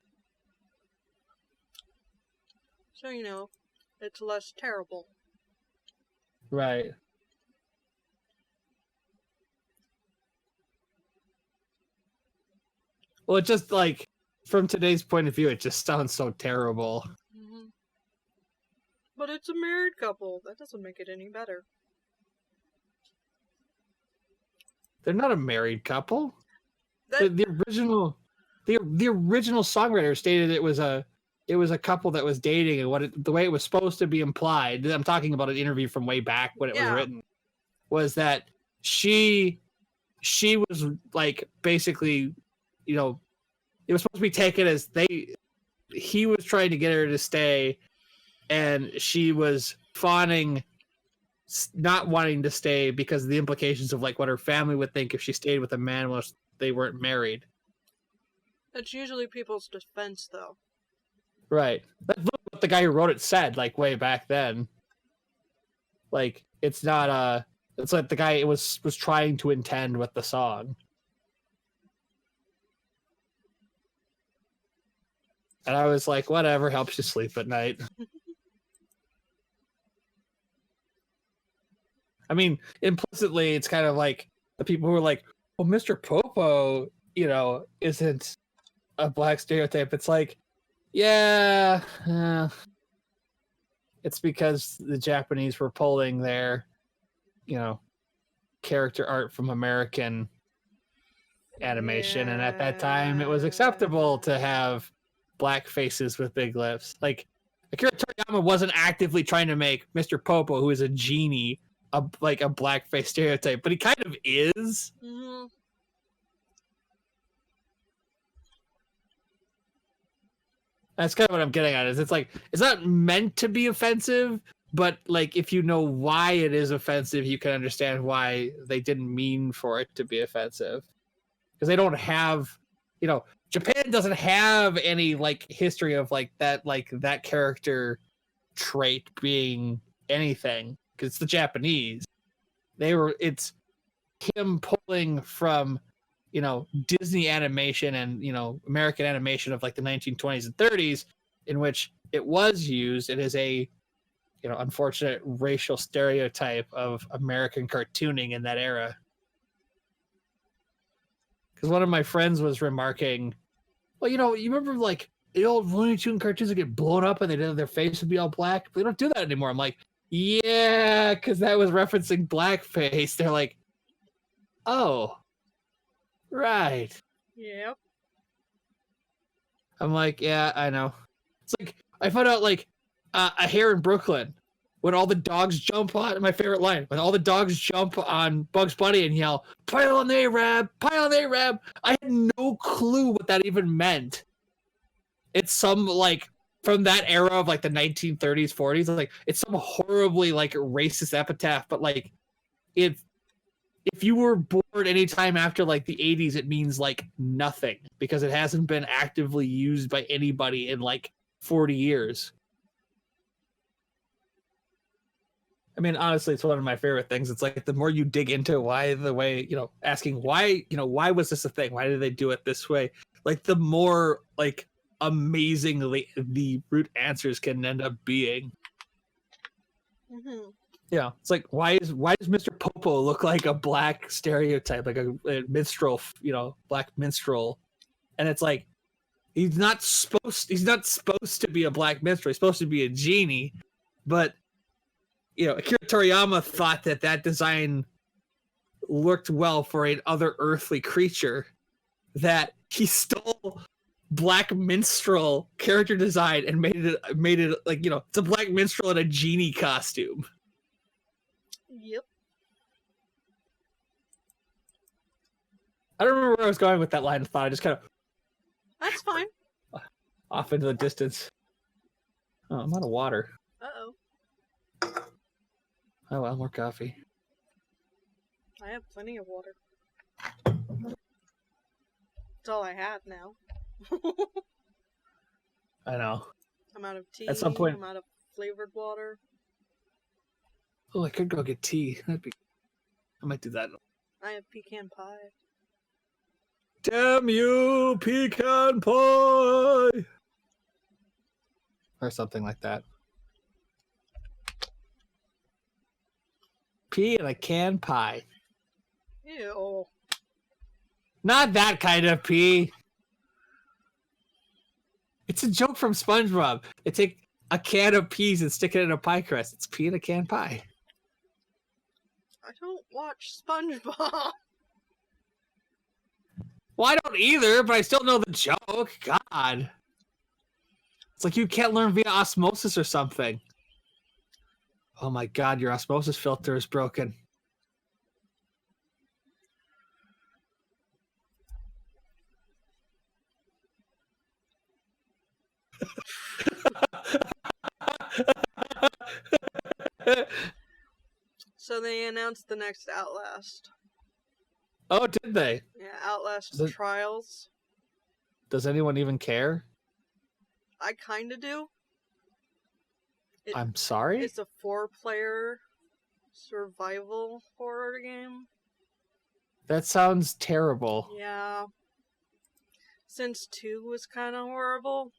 So, you know, it's less terrible. Right. Well, it just, like, from today's point of view, it just sounds so terrible. Mm-hmm. But it's a married couple. That doesn't make it any better. They're not a married couple. The original songwriter stated it was a couple that was dating, and the way it was supposed to be implied. I'm talking about an interview from way back when it was written. Was that she was like basically, you know, it was supposed to be taken as he was trying to get her to stay, and she was fawning, not wanting to stay because of the implications of like what her family would think if she stayed with a man while they weren't married. That's usually people's defense, though. Right. That's what the guy who wrote it said, like way back then. Like it's not it's like the guy was trying to intend with the song. And I was like, whatever, helps you sleep at night. I mean, implicitly, it's kind of like the people who are like, well, Mr. Popo, you know, isn't a black stereotype. It's like, yeah, it's because the Japanese were pulling their, you know, character art from American animation. And at that time, it was acceptable to have black faces with big lips. Like, Akira Toriyama wasn't actively trying to make Mr. Popo, who is a genie, a blackface stereotype, but he kind of is. Mm-hmm. That's kind of what I'm getting at. Is it's like it's not meant to be offensive, but like if you know why it is offensive, you can understand why they didn't mean for it to be offensive. Because they don't have, you know, Japan doesn't have any like history of like that character trait being anything. Because it's the Japanese. It's him pulling from, you know, Disney animation and, you know, American animation of like the 1920s and 30s, in which it was used. It is a, you know, unfortunate racial stereotype of American cartooning in that era. Because one of my friends was remarking, well, you know, you remember like the old Looney Tunes cartoons that get blown up and their face would be all black? But they don't do that anymore. I'm like, yeah, because that was referencing blackface. They're like, oh, right. Yep. I'm like, yeah, I know. It's like I found out like a hair in Brooklyn. when all the dogs jump on, my favorite line, when all the dogs jump on Bugs Bunny and yell, "Pile on Arab, pile on Arab." I had no clue what that even meant. It's some, like, from that era of, like, the 1930s, 40s, like, it's some horribly, like, racist epitaph, but, like, if you were born anytime after, like, the 80s, it means, like, nothing, because it hasn't been actively used by anybody in, like, 40 years. I mean, honestly, it's one of my favorite things. It's like the more you dig into why the way, asking why was this a thing? Why did they do it this way? Like, the more, like, amazingly the root answers can end up being. Mm-hmm. Yeah, it's like, why does Mr. Popo look like a black stereotype, like a minstrel, black minstrel? And it's like, he's not supposed to be a black minstrel. He's supposed to be a genie, but Akira Toriyama thought that design worked well for an other earthly creature, that he stole black minstrel character design and made it like, it's a black minstrel in a genie costume. Yep. I don't remember where I was going with that line of thought. I just kind of... That's fine. Off into the distance. Oh, I'm out of water. Uh-oh. Oh, well, more coffee. I have plenty of water. That's all I have now. I know. I'm out of tea. At some point... I'm out of flavored water. Oh, I could go get tea. I might do that. I have pecan pie. Damn you, pecan pie! Or something like that. Pea in a can pie. Ew. Not that kind of pea. It's a joke from SpongeBob. They take a can of peas and stick it in a pie crust. It's pea in a can pie. I don't watch SpongeBob. Well, I don't either, but I still know the joke. God. It's like you can't learn via osmosis or something. Oh my God, your osmosis filter is broken. So they announced the next Outlast. Oh, did they? Yeah, Outlast Trials. Does anyone even care? I kinda do. I'm sorry? It's a 4-player survival horror game. That sounds terrible. Yeah. Since 2 was kind of horrible.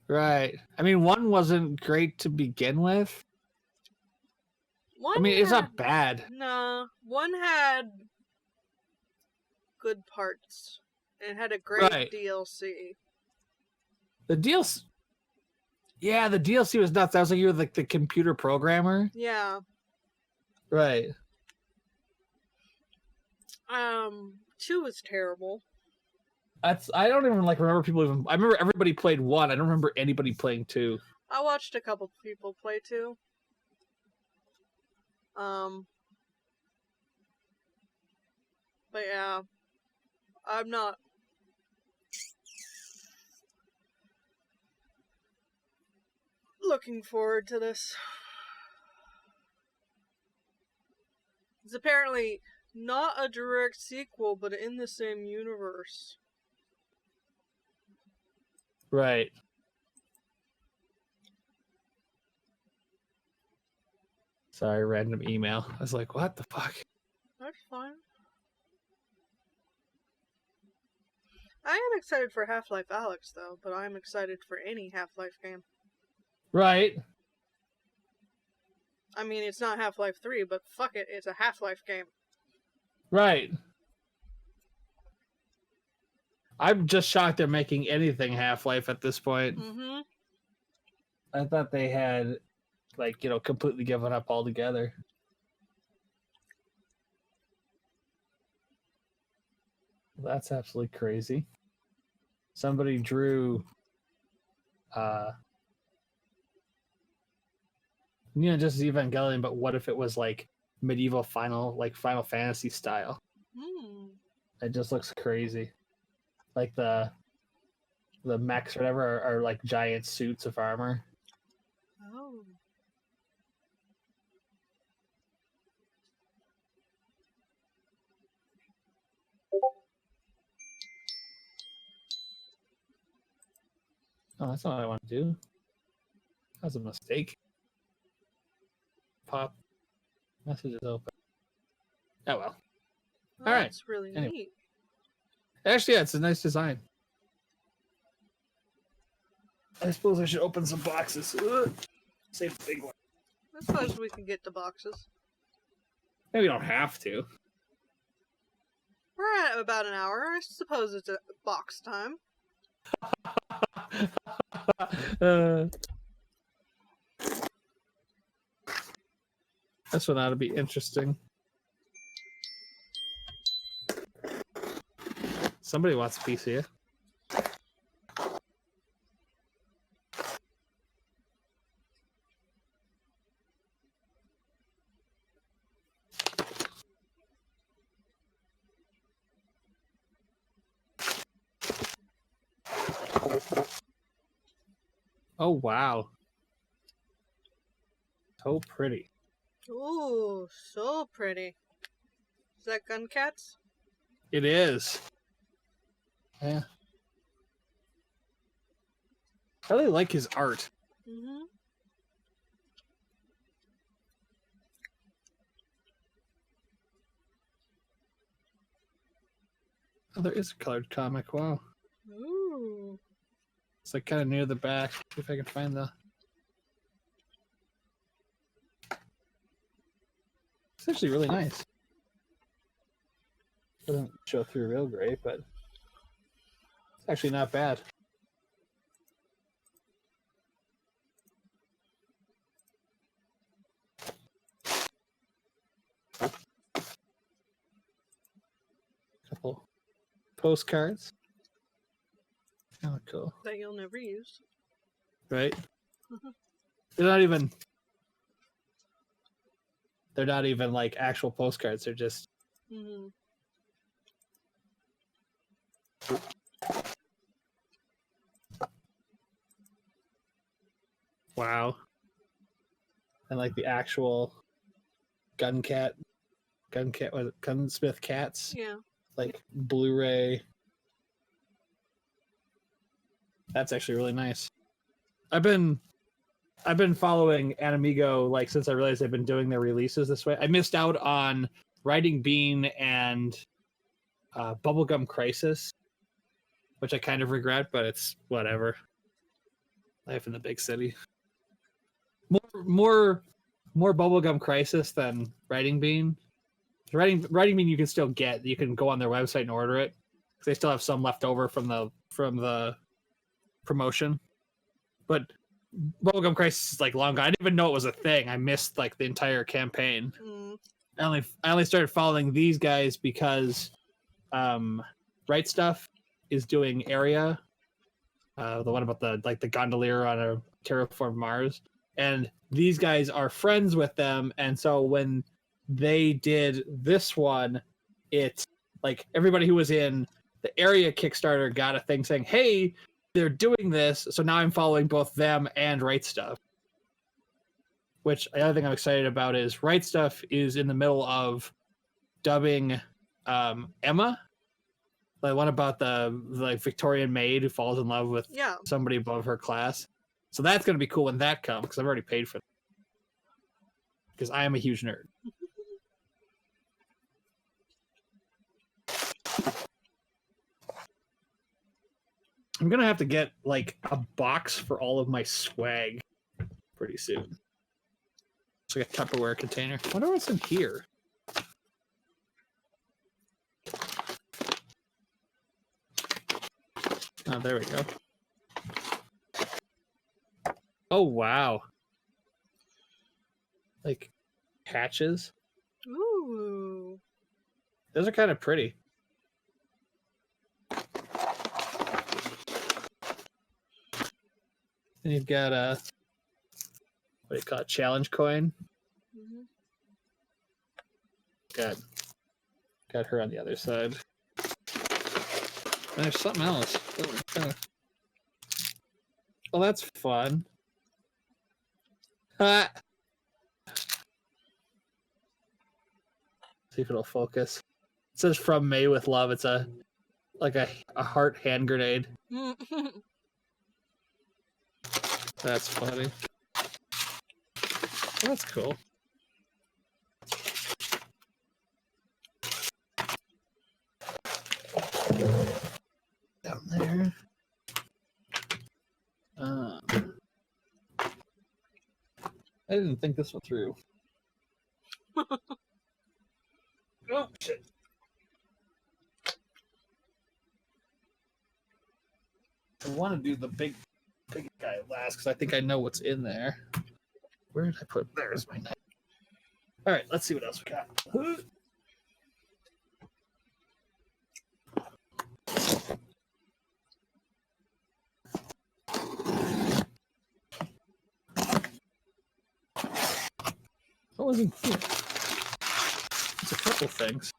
Right. I mean, 1 wasn't great to begin with. It's not bad. No. 1 had good parts. It had a great DLC. The DLC... Yeah, the DLC was nuts. That was like you were like the computer programmer. Yeah. Right. 2 was terrible. I don't even remember people even... I remember everybody played 1. I don't remember anybody playing 2. I watched a couple people play 2. But yeah, I'm not looking forward to this. It's apparently not a direct sequel, but in the same universe. Right. Sorry, random email. I was like, what the fuck? That's fine. I am excited for Half-Life Alyx, though, but I'm excited for any Half-Life game. Right. I mean, it's not Half-Life 3, but fuck it, it's a Half-Life game. Right. I'm just shocked they're making anything Half-Life at this point. Mm-hmm. I thought they had, completely given up altogether. That's absolutely crazy. Somebody drew just as Evangelion, but what if it was like medieval Final Fantasy style? It just looks crazy. Like the mechs or whatever are like giant suits of armor. Oh. Oh, that's not what I want to do. That was a mistake. Pop. Message is open. Oh, well. All right. That's really neat. Actually, yeah, it's a nice design. I suppose I should open some boxes. Save the big one. I suppose we can get the boxes. Maybe we don't have to. We're at about an hour. I suppose it's a box time. This one ought to be interesting. Somebody wants a piece of you. Oh, wow. So pretty. Ooh, so pretty. Is that Gun Cats? It is. Yeah. I really like his art. Mm-hmm. Oh, there is a colored comic. Wow. Ooh. It's like kind of near the back. See if I can find the... It's actually really nice. Doesn't show through real great, but it's actually not bad. Couple postcards. Oh, cool. That you'll never use. Right? They're not even like actual postcards. They're just... Mm-hmm. Wow. And like the actual Gunsmith cats. Yeah. Like Blu-ray. That's actually really nice. I've been following Animigo like since I realized they've been doing their releases this way. I missed out on Riding Bean and Bubblegum Crisis, which I kind of regret, but it's whatever. Life in the big city. More Bubblegum Crisis than Riding Bean. Riding Bean you can still get. You can go on their website and order it. They still have some left over from the promotion. But Bubblegum Crisis is like long gone. I didn't even know it was a thing. I missed like the entire campaign. I only started following these guys because Right Stuff is doing Area, the one about the gondolier on a terraformed Mars, and these guys are friends with them, and so when they did this one, it's like everybody who was in the Area Kickstarter got a thing saying, "Hey, they're doing this," so now I'm following both them and Right Stuff. Which the other thing I'm excited about is Right Stuff is in the middle of dubbing Emma. The one about the Victorian maid who falls in love with somebody above her class. So that's going to be cool when that comes, because I've already paid for it. Because I am a huge nerd. I'm going to have to get like a box for all of my swag pretty soon. It's like a Tupperware container. I wonder what's in here. Oh, there we go. Oh, wow. Like patches. Ooh. Those are kind of pretty. And you've got what do you call it? Challenge coin. Mm-hmm. Got her on the other side. And there's something else. Oh, that's fun. Ha! See if it'll focus. It says "From May with Love." It's a heart hand grenade. That's funny. That's cool. Down there. I didn't think this one through. Oh, shit. I want to do the big guy last because I think I know what's in there. Where did I put? There's my knife. All right, let's see what else we got. What was in here? It's a couple things.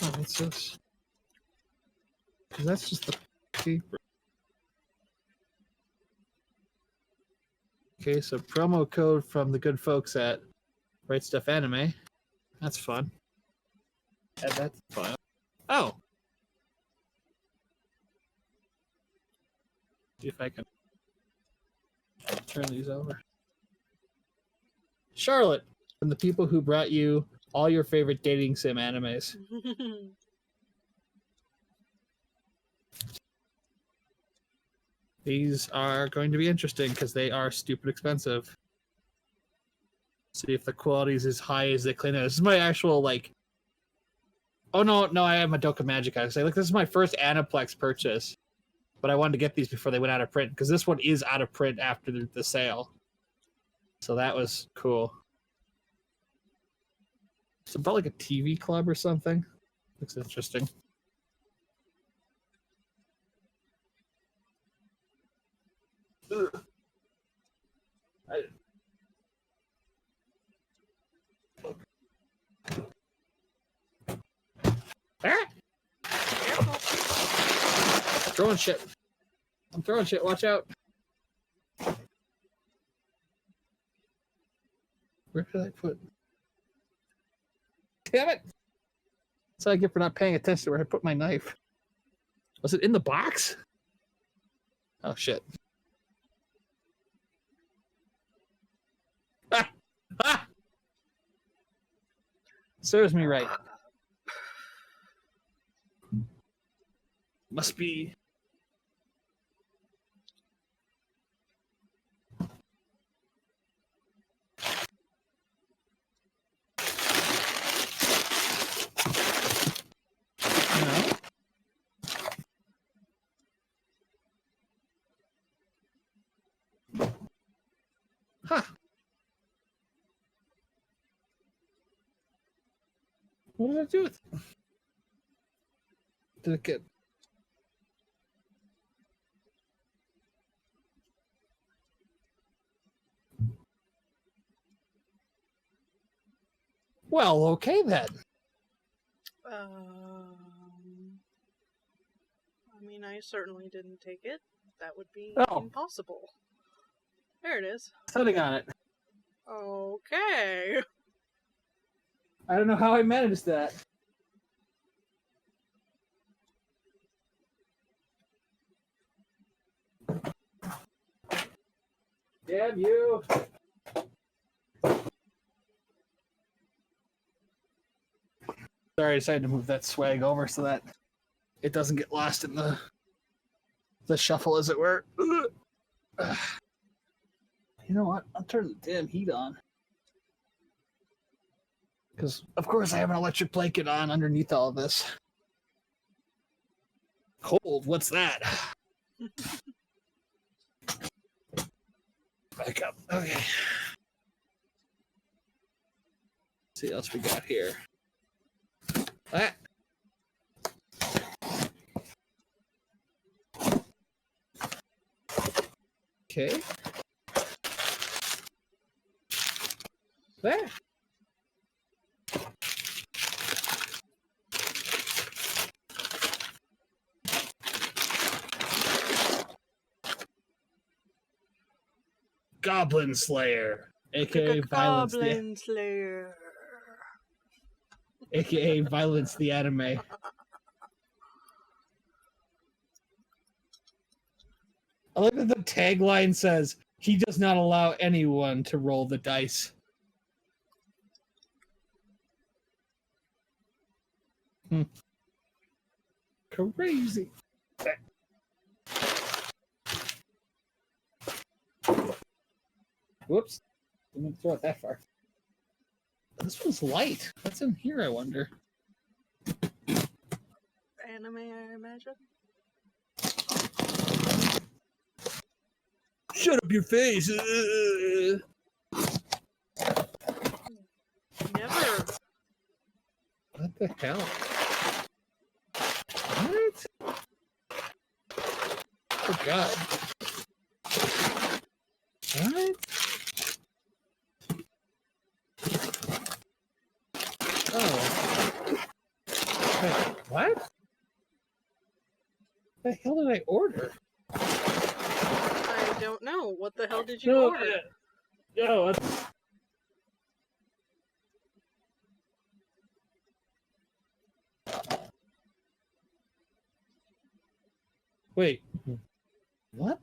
Oh, what's this? Because that's just the paper. Okay, so promo code from the good folks at Right Stuff Anime. That's fun. Add that to the file. Oh! See if I can turn these over. Charlotte, from the people who brought you all your favorite dating sim animes. These are going to be interesting because they are stupid expensive. See if the quality is as high as they claim. This is my actual, like... Oh, no, I have Madoka Magica. I say, look, this is my first Aniplex purchase. But I wanted to get these before they went out of print, because this one is out of print after the sale. So that was cool. It's about like a TV club or something. Looks interesting. Ugh. Throwing shit. I'm throwing shit. Watch out. Where did I put? Damn it! That's what I get for not paying attention to where I put my knife. Was it in the box? Oh shit. Ah! Ah! Serves me right. Must be. No. Huh. What did I do with it? Did it get... Well, okay then. I mean, I certainly didn't take it. That would be Oh. impossible. There it is. Sitting on it. Okay. I don't know how I managed that. Damn you. Sorry, I decided to move that swag over so that it doesn't get lost in the shuffle, as it were. You know what? I'll turn the damn heat on. Because, of course, I have an electric blanket on underneath all of this. Cold, what's that? Back up. Okay. Let's see what else we got here. Ah. Okay. There. Goblin Slayer, aka Violence. Goblin Slayer. AKA Violence the Anime. I like that the tagline says, he does not allow anyone to roll the dice. Crazy. Whoops. Didn't throw it that far. This one's light. What's in here, I wonder? Anime, I imagine. Shut up your face! Never. What the hell? What? Oh god. What? Oh. Wait, what? The hell did I order? I don't know. What the hell did you order? No, it's... Wait. What?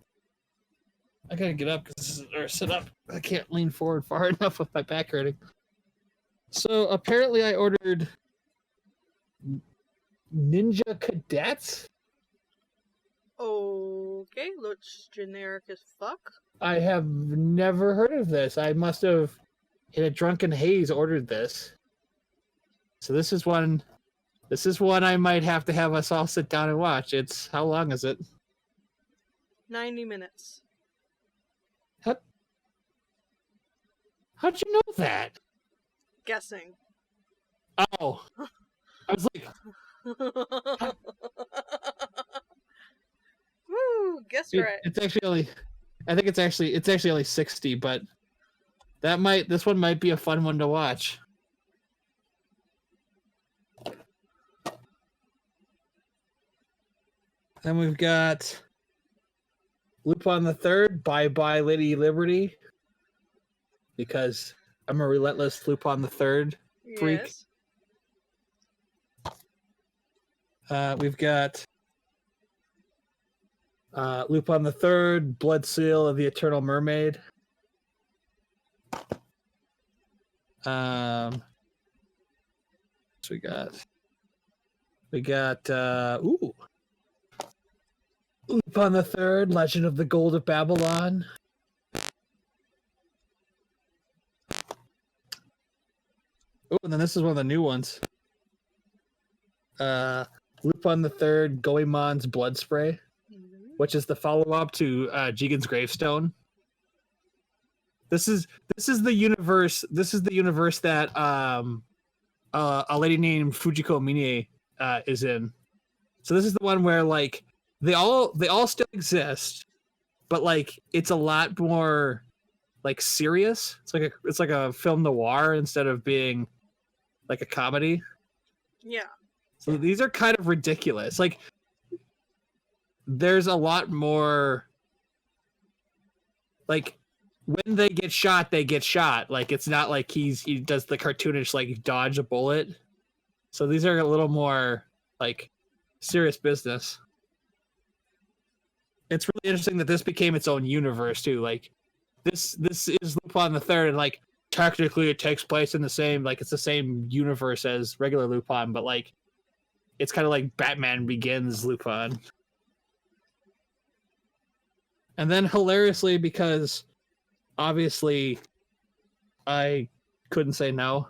I gotta get up or sit up. I can't lean forward far enough with my back hurting. So apparently I ordered Ninja Cadets. Okay, looks generic as fuck. I have never heard of this. I must have, in a drunken haze, ordered this. So this is one I might have to have us all sit down and watch. It's, how long is it? 90 minutes. How'd you know that? Guessing. Oh. I was like... Woo, guess right. It's actually only... I think it's actually only 60, but this one might be a fun one to watch. Then we've got Lupin the Third, Bye Bye Lady Liberty. Because I'm a relentless Lupin the Third freak. Yes. We've got Lupin the Third, Blood Seal of the Eternal Mermaid. So we got Lupin the Third, Legend of the Gold of Babylon. Oh, and then this is one of the new ones. Lupin the Third, Goemon's Blood Spray, which is the follow-up to Jigen's Gravestone. This is the universe. This is the universe that a lady named Fujiko Mine is in. So this is the one where like they all still exist, but like it's a lot more like serious. It's like a film noir instead of being like a comedy. Yeah. So these are kind of ridiculous. Like there's a lot more like when they get shot, they get shot. Like it's not like he does the cartoonish like dodge a bullet. So these are a little more like serious business. It's really interesting that this became its own universe too. Like this is Lupin the Third, and like technically it takes place in the same, like it's the same universe as regular Lupin, but like it's kind of like Batman Begins Lupin. And then hilariously, because obviously I couldn't say no,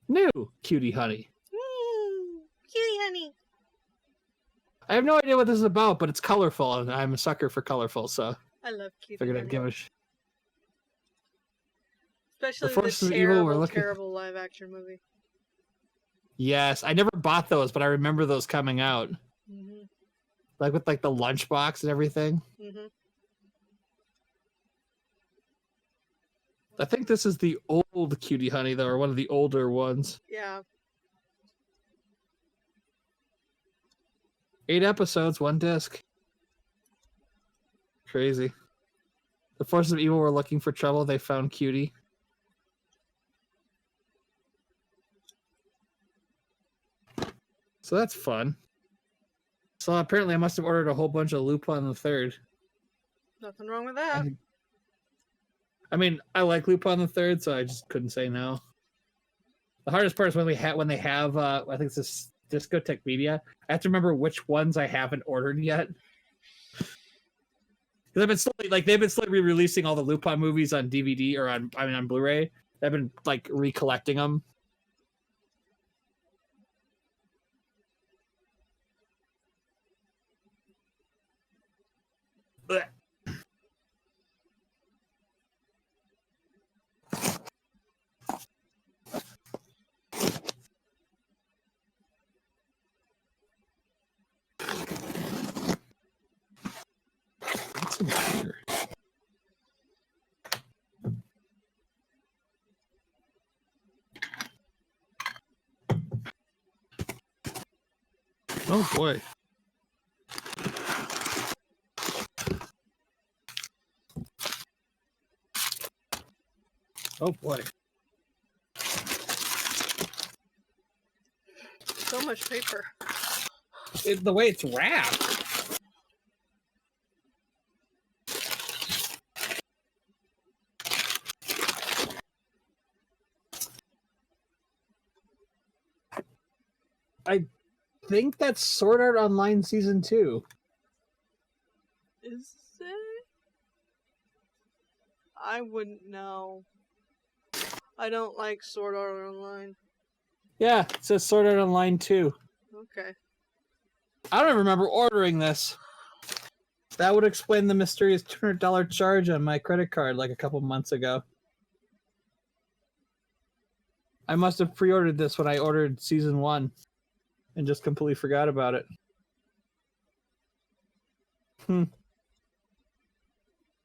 new Cutie Honey. Cutie Honey. I have no idea what this is about, but it's colorful, and I'm a sucker for colorful, so I love Cutie figured Honey. I'd give it Especially the terrible live-action movie. Yes, I never bought those, but I remember those coming out. Mm-hmm. Like with like the lunchbox and everything. Mm-hmm. I think this is the old Cutie Honey, though, or one of the older ones. Yeah. 8 episodes, 1 disc. Crazy. The forces of evil were looking for trouble. They found Cutie. So that's fun. So apparently I must have ordered a whole bunch of Lupin the Third. Nothing wrong with that. I mean, I like Lupin the Third, so I just couldn't say no. The hardest part is when they have I think it's this Discotheque Media. I have to remember which ones I haven't ordered yet. Because they've been slowly re-releasing all the Lupin movies on DVD or on Blu-ray. I've been like recollecting them. Blech. What's in here? Oh boy. Oh boy. So much paper. The way it's wrapped. I think that's Sword Art Online Season 2. Is it? I wouldn't know. I don't like Sword Art Online. Yeah, it says Sword Art Online 2. Okay. I don't remember ordering this. That would explain the mysterious $200 charge on my credit card like a couple months ago. I must have pre-ordered this when I ordered Season 1 and just completely forgot about it.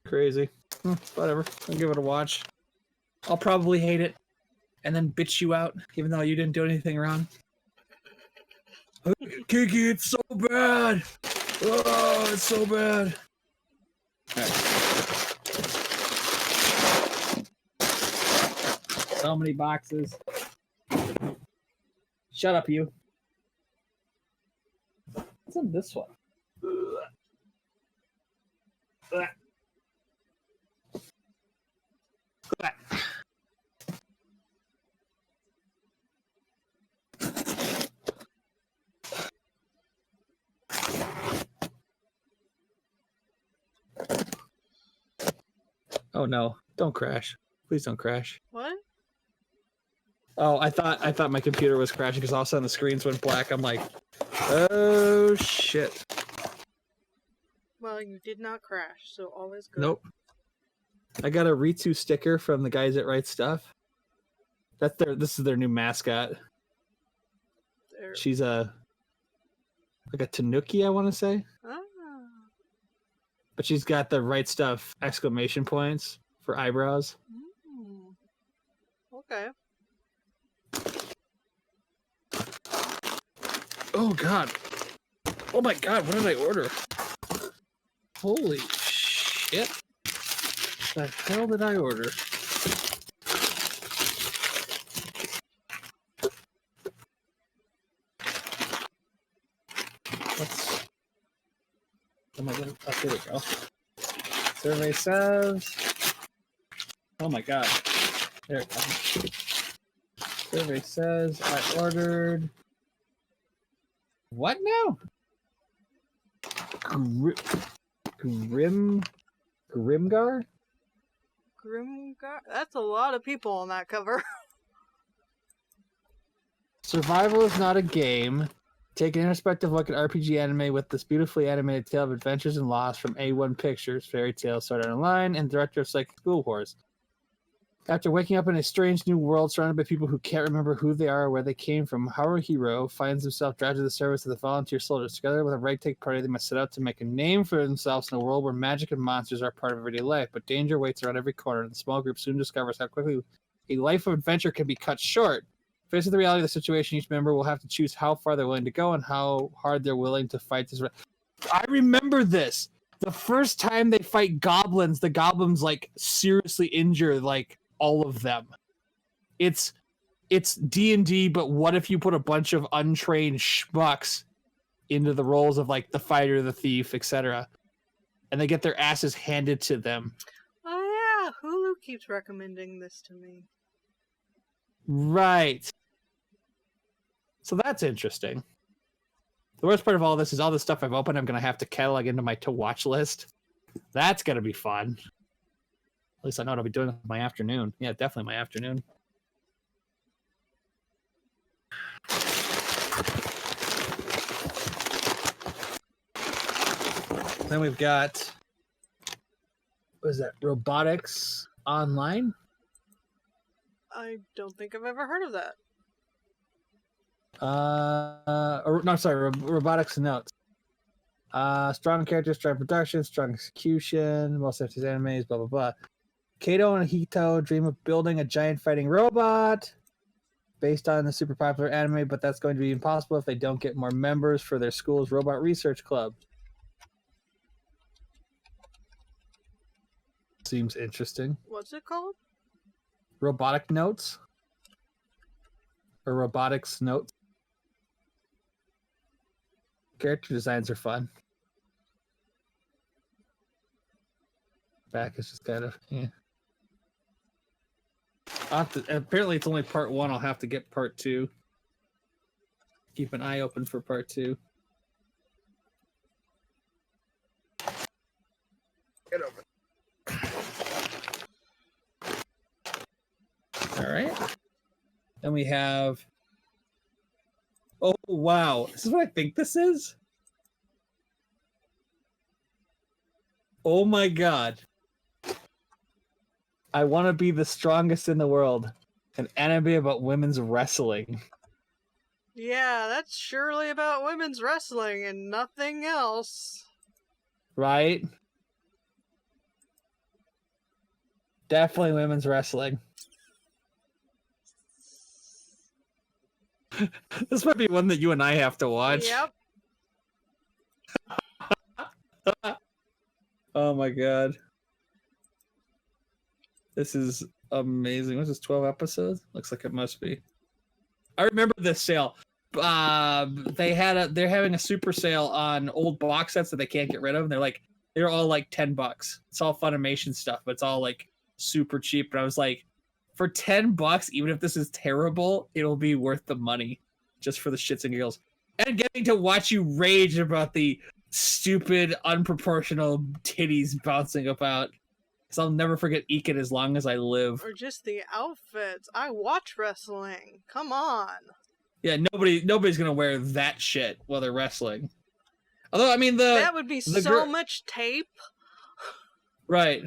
Crazy. Whatever. I'll give it a watch. I'll probably hate it and then bitch you out, even though you didn't do anything wrong. Kiki, it's so bad. Oh, it's so bad. Right. So many boxes. Shut up, you. What's in this one? Oh no, don't crash. Please don't crash. What? Oh, I thought my computer was crashing because all of a sudden the screens went black. I'm like, oh shit. Well, you did not crash, so all is good. Nope. I got a Ritsu sticker from the guys that write stuff. This is their new mascot. She's like a tanuki, I want to say. Ah. But she's got the right stuff exclamation points for eyebrows. Okay. Oh god. Oh my god, what did I order? Holy shit. What the hell did I order? Oh my god, oh, here we go. Survey says... Oh my god. There it comes. Survey says I ordered... What now? Grimgar? Grimgar? That's a lot of people on that cover. Survival is not a game. Take an introspective look at RPG anime with this beautifully animated tale of adventures and loss from A1 Pictures, Fairy Tale, Sword Art Online, and director of Psychic School Wars. After waking up in a strange new world surrounded by people who can't remember who they are or where they came from, our hero finds himself dragged to the service of the volunteer soldiers. Together with a ragtag party, they must set out to make a name for themselves in a world where magic and monsters are part of everyday life. But danger waits around every corner, and the small group soon discovers how quickly a life of adventure can be cut short. Faced with the reality of the situation, each member will have to choose how far they're willing to go and how hard they're willing to fight this. I remember this. The first time they fight goblins, the goblins like seriously injure like all of them. It's D&D, but what if you put a bunch of untrained schmucks into the roles of like the fighter, the thief, etc., and they get their asses handed to them? Oh yeah, Hulu keeps recommending this to me. Right. So that's interesting. The worst part of all this is all the stuff I've opened, I'm going to have to catalog into my to-watch list. That's going to be fun. At least I know what I'll be doing with my afternoon. Yeah, definitely my afternoon. Then we've got, what is that, Robotics Online? I don't think I've ever heard of that. Robotics Notes. Strong characters, strong production, strong execution, most of his animes, blah, blah, blah. Kato and Hito dream of building a giant fighting robot based on the super popular anime, but that's going to be impossible if they don't get more members for their school's robot research club. Seems interesting. What's it called? Robotic Notes? Or Robotics Notes? Character designs are fun. Back is just kind of, yeah. Apparently it's only part 1. I'll have to get part 2. Keep an eye open for part 2. Get over. All right. Then we have... Oh, wow. This is what I think this is? Oh my god. I want to be the strongest in the world. An anime about women's wrestling. Yeah, that's surely about women's wrestling and nothing else. Right? Definitely women's wrestling. This might be one that you and I have to watch. Yep. Oh my god. This is amazing. What's this, 12 episodes? Looks like it must be. I remember this sale. They're having a super sale on old box sets that they can't get rid of. They're all like $10. It's all Funimation stuff, but it's all like super cheap. And I was like, for $10, even if this is terrible, it'll be worth the money just for the shits and giggles. And getting to watch you rage about the stupid, unproportional titties bouncing about. Because I'll never forget Ekin as long as I live. Or just the outfits. I watch wrestling. Come on. Yeah, nobody's gonna wear that shit while they're wrestling. Although, I mean, that would be so much tape. Right.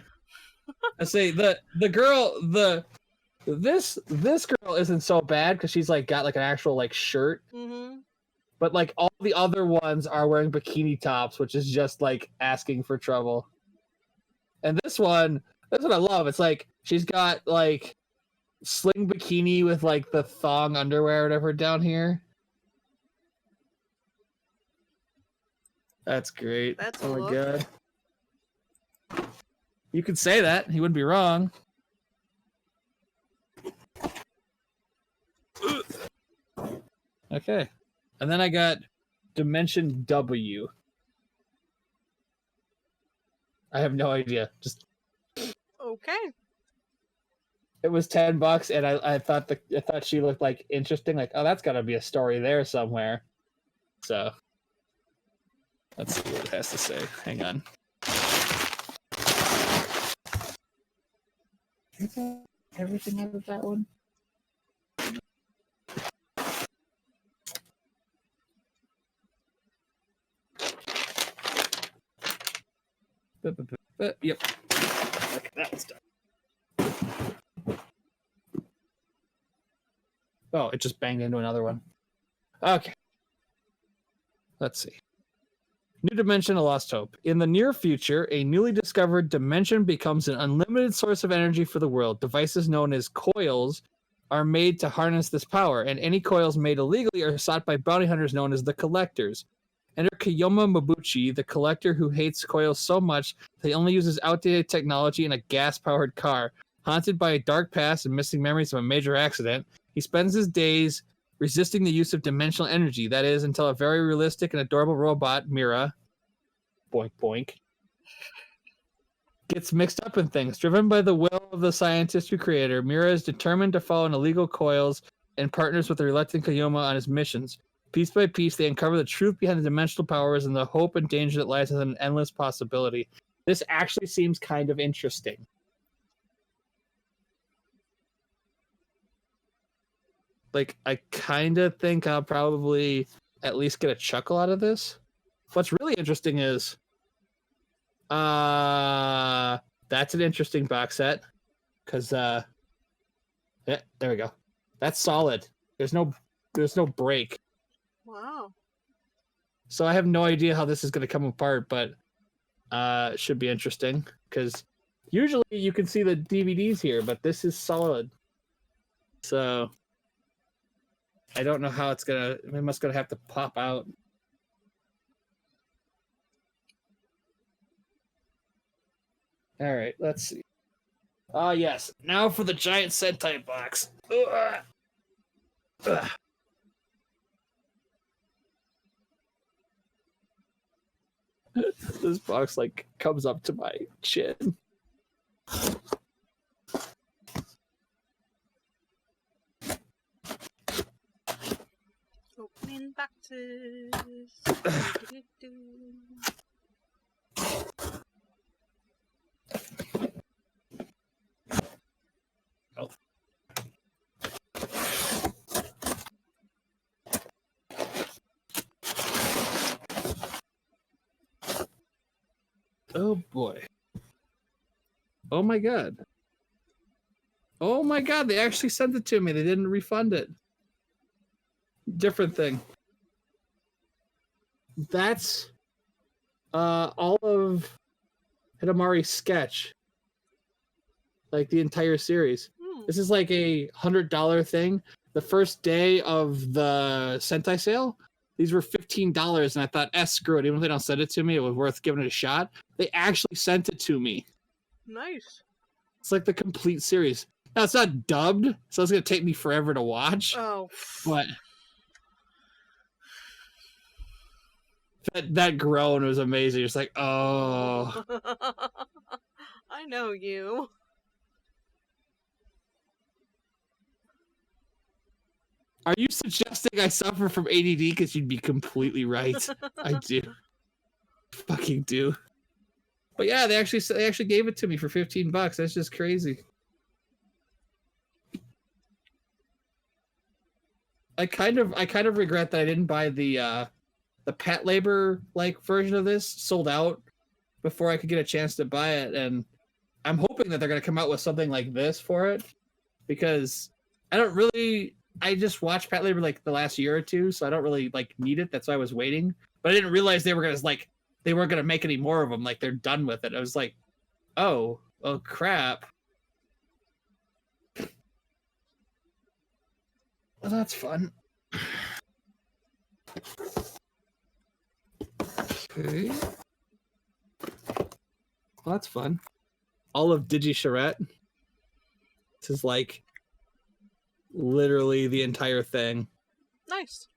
I say this girl isn't so bad because she's like got like an actual like shirt. Mm-hmm. But like all the other ones are wearing bikini tops, which is just like asking for trouble. And this one, that's what I love. It's like she's got like sling bikini with like the thong underwear or whatever down here. That's great. That's oh my god. You could say that. He wouldn't be wrong. Okay. And then I got Dimension W. I have no idea. Just okay. It was $10, and I thought she looked like interesting. Like, oh, that's got to be a story there somewhere. So let's see what it has to say. Hang on. Is that everything out of that one? Yep. Okay, that was done. Oh, it just banged into another one. Okay. Let's see. New dimension, a lost hope. In the near future, a newly discovered dimension becomes an unlimited source of energy for the world. Devices known as coils are made to harness this power, and any coils made illegally are sought by bounty hunters known as the Collectors. Enter Kiyoma Mabuchi, the collector who hates coils so much that he only uses outdated technology in a gas-powered car. Haunted by a dark past and missing memories of a major accident, he spends his days resisting the use of dimensional energy. That is, until a very realistic and adorable robot, Mira, boink boink, gets mixed up in things. Driven by the will of the scientist who created her, Mira is determined to follow in illegal coils and partners with the reluctant Kiyoma on his missions. Piece by piece, they uncover the truth behind the dimensional powers and the hope and danger that lies within an endless possibility. This actually seems kind of interesting. Like, I kind of think I'll probably at least get a chuckle out of this. What's really interesting is, that's an interesting box set. Because, yeah, there we go. That's solid. There's no break. Wow. So I have no idea how this is going to come apart, but it should be interesting. Because usually you can see the DVDs here, but this is solid. So I don't know how it's gonna have to pop out. All right, let's see. Ah, yes. Now for the giant Sentai box. Ugh. Ugh. This box like comes up to my chin. Opening boxes. Oh. Oh boy. Oh my god. Oh my god, they actually sent it to me. They didn't refund it. Different thing. That's all of Hidamari's sketch. Like the entire series. This is like a $100 thing. The first day of the Sentai sale, these were $15, and I thought, screw it. Even if they don't send it to me, it was worth giving it a shot. They actually sent it to me. Nice. It's like the complete series. Now, it's not dubbed, so it's going to take me forever to watch. Oh. But that groan was amazing. It's like, oh. I know you. Are you suggesting I suffer from ADD? Because you'd be completely right. I do. Fucking do. But yeah, they actually gave it to me for $15. That's just crazy. I kind of regret that I didn't buy the Pat Labor like version of this. Sold out before I could get a chance to buy it, and I'm hoping that they're gonna come out with something like this for it, because I just watched Pat Labor like the last year or two, so I don't really like need it. That's why I was waiting. But I didn't realize they weren't gonna make any more of them. Like, they're done with it. I was like, oh crap. Well, that's fun. Okay. Well, that's fun. All of Digi Charette. This is like literally the entire thing. Nice.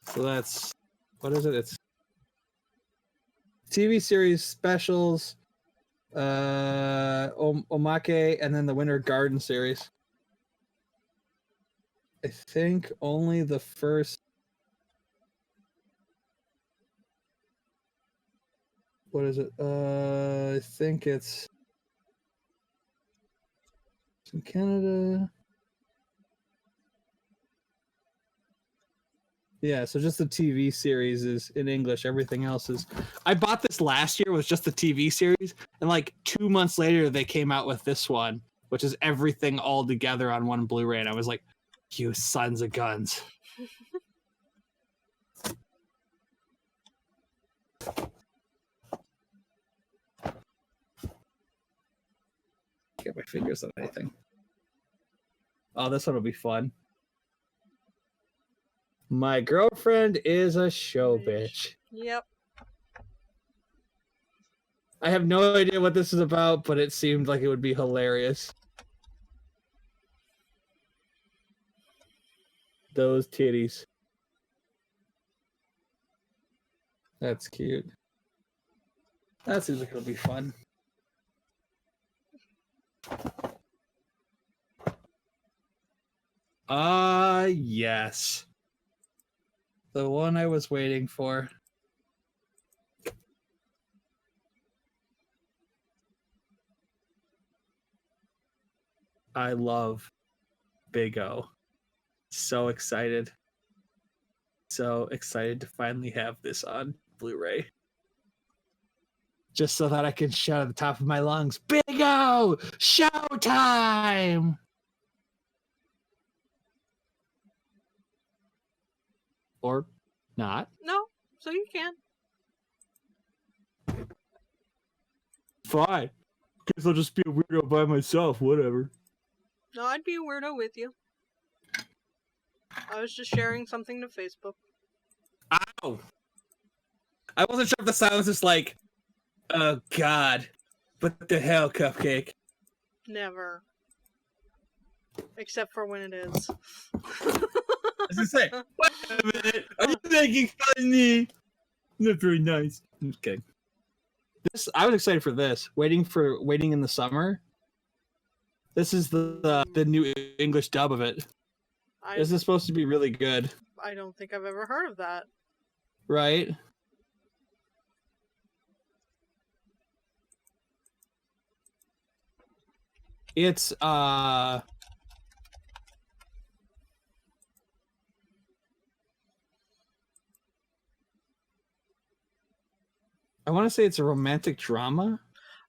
So that's, what is it? It's TV series specials, Omake, and then the Winter Garden series. I think only the first. What is it? I think it's in Canada. Yeah, so just the TV series is in English. Everything else is. I bought this last year, was just the TV series, and like 2 months later they came out with this one, which is everything all together on one Blu-ray, and I was like, You sons of guns. Get my fingers on anything. Oh, this one will be fun. My girlfriend is a show bitch. Yep. I have no idea what this is about, but it seemed like it would be hilarious. Those titties. That's cute. That seems like it'll be fun. Yes. The one I was waiting for. I love Big O. So excited. So excited to finally have this on Blu-ray. Just so that I can shout at the top of my lungs, Big O! Showtime! Or not. No, so you can. Fine. Guess I'll just be a weirdo by myself, whatever. No, I'd be a weirdo with you. I was just sharing something to Facebook. Ow! I wasn't sure if the silence is like, oh god, what the hell, Cupcake? Never. Except for when it is. I was gonna say, wait a minute, are you making fun of me? Not very nice. Okay. I was excited for this. Waiting in the summer. This is the new English dub of it. This is supposed to be really good. I don't think I've ever heard of that. Right? It's I want to say it's a romantic drama.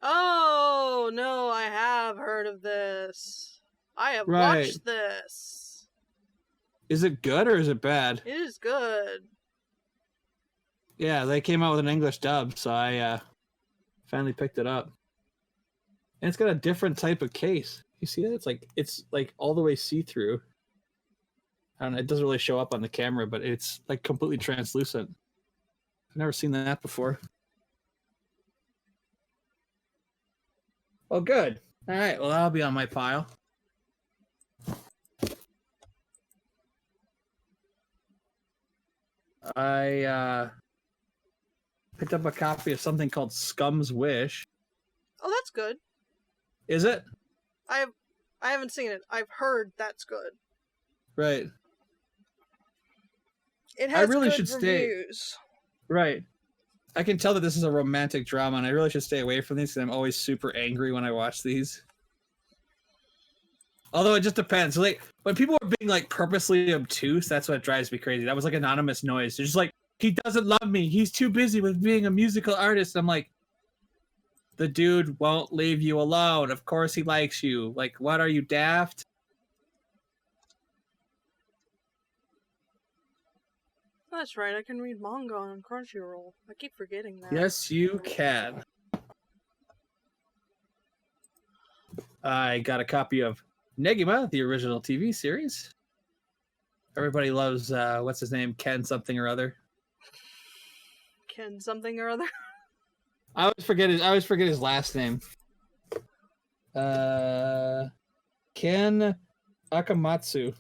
Oh, no, I have heard of this. I have watched this. Is it good or is it bad? It is good. Yeah, they came out with an English dub, so I finally picked it up. And it's got a different type of case. You see that? It's like all the way see-through. I don't know, it doesn't really show up on the camera, but it's like completely translucent. I've never seen that before. Oh, good. All right, well, that'll be on my pile. I picked up a copy of something called Scum's Wish. Oh, that's good. Is it? I haven't seen it. I've heard that's good. Right. It has I really good should reviews. Stay. Right. I can tell that this is a romantic drama, and I really should stay away from these because I'm always super angry when I watch these. Although it just depends. Like when people are being like purposely obtuse, that's what drives me crazy. That was like anonymous noise. They're just like, he doesn't love me. He's too busy with being a musical artist. I'm like, the dude won't leave you alone. Of course he likes you. Like, what, are you daft? That's right, I can read manga on Crunchyroll. I keep forgetting that. Yes, you can. I got a copy of Negima, the original TV series. Everybody loves, what's his name? Ken something or other. Ken something or other? I always forget his last name. Ken Akamatsu.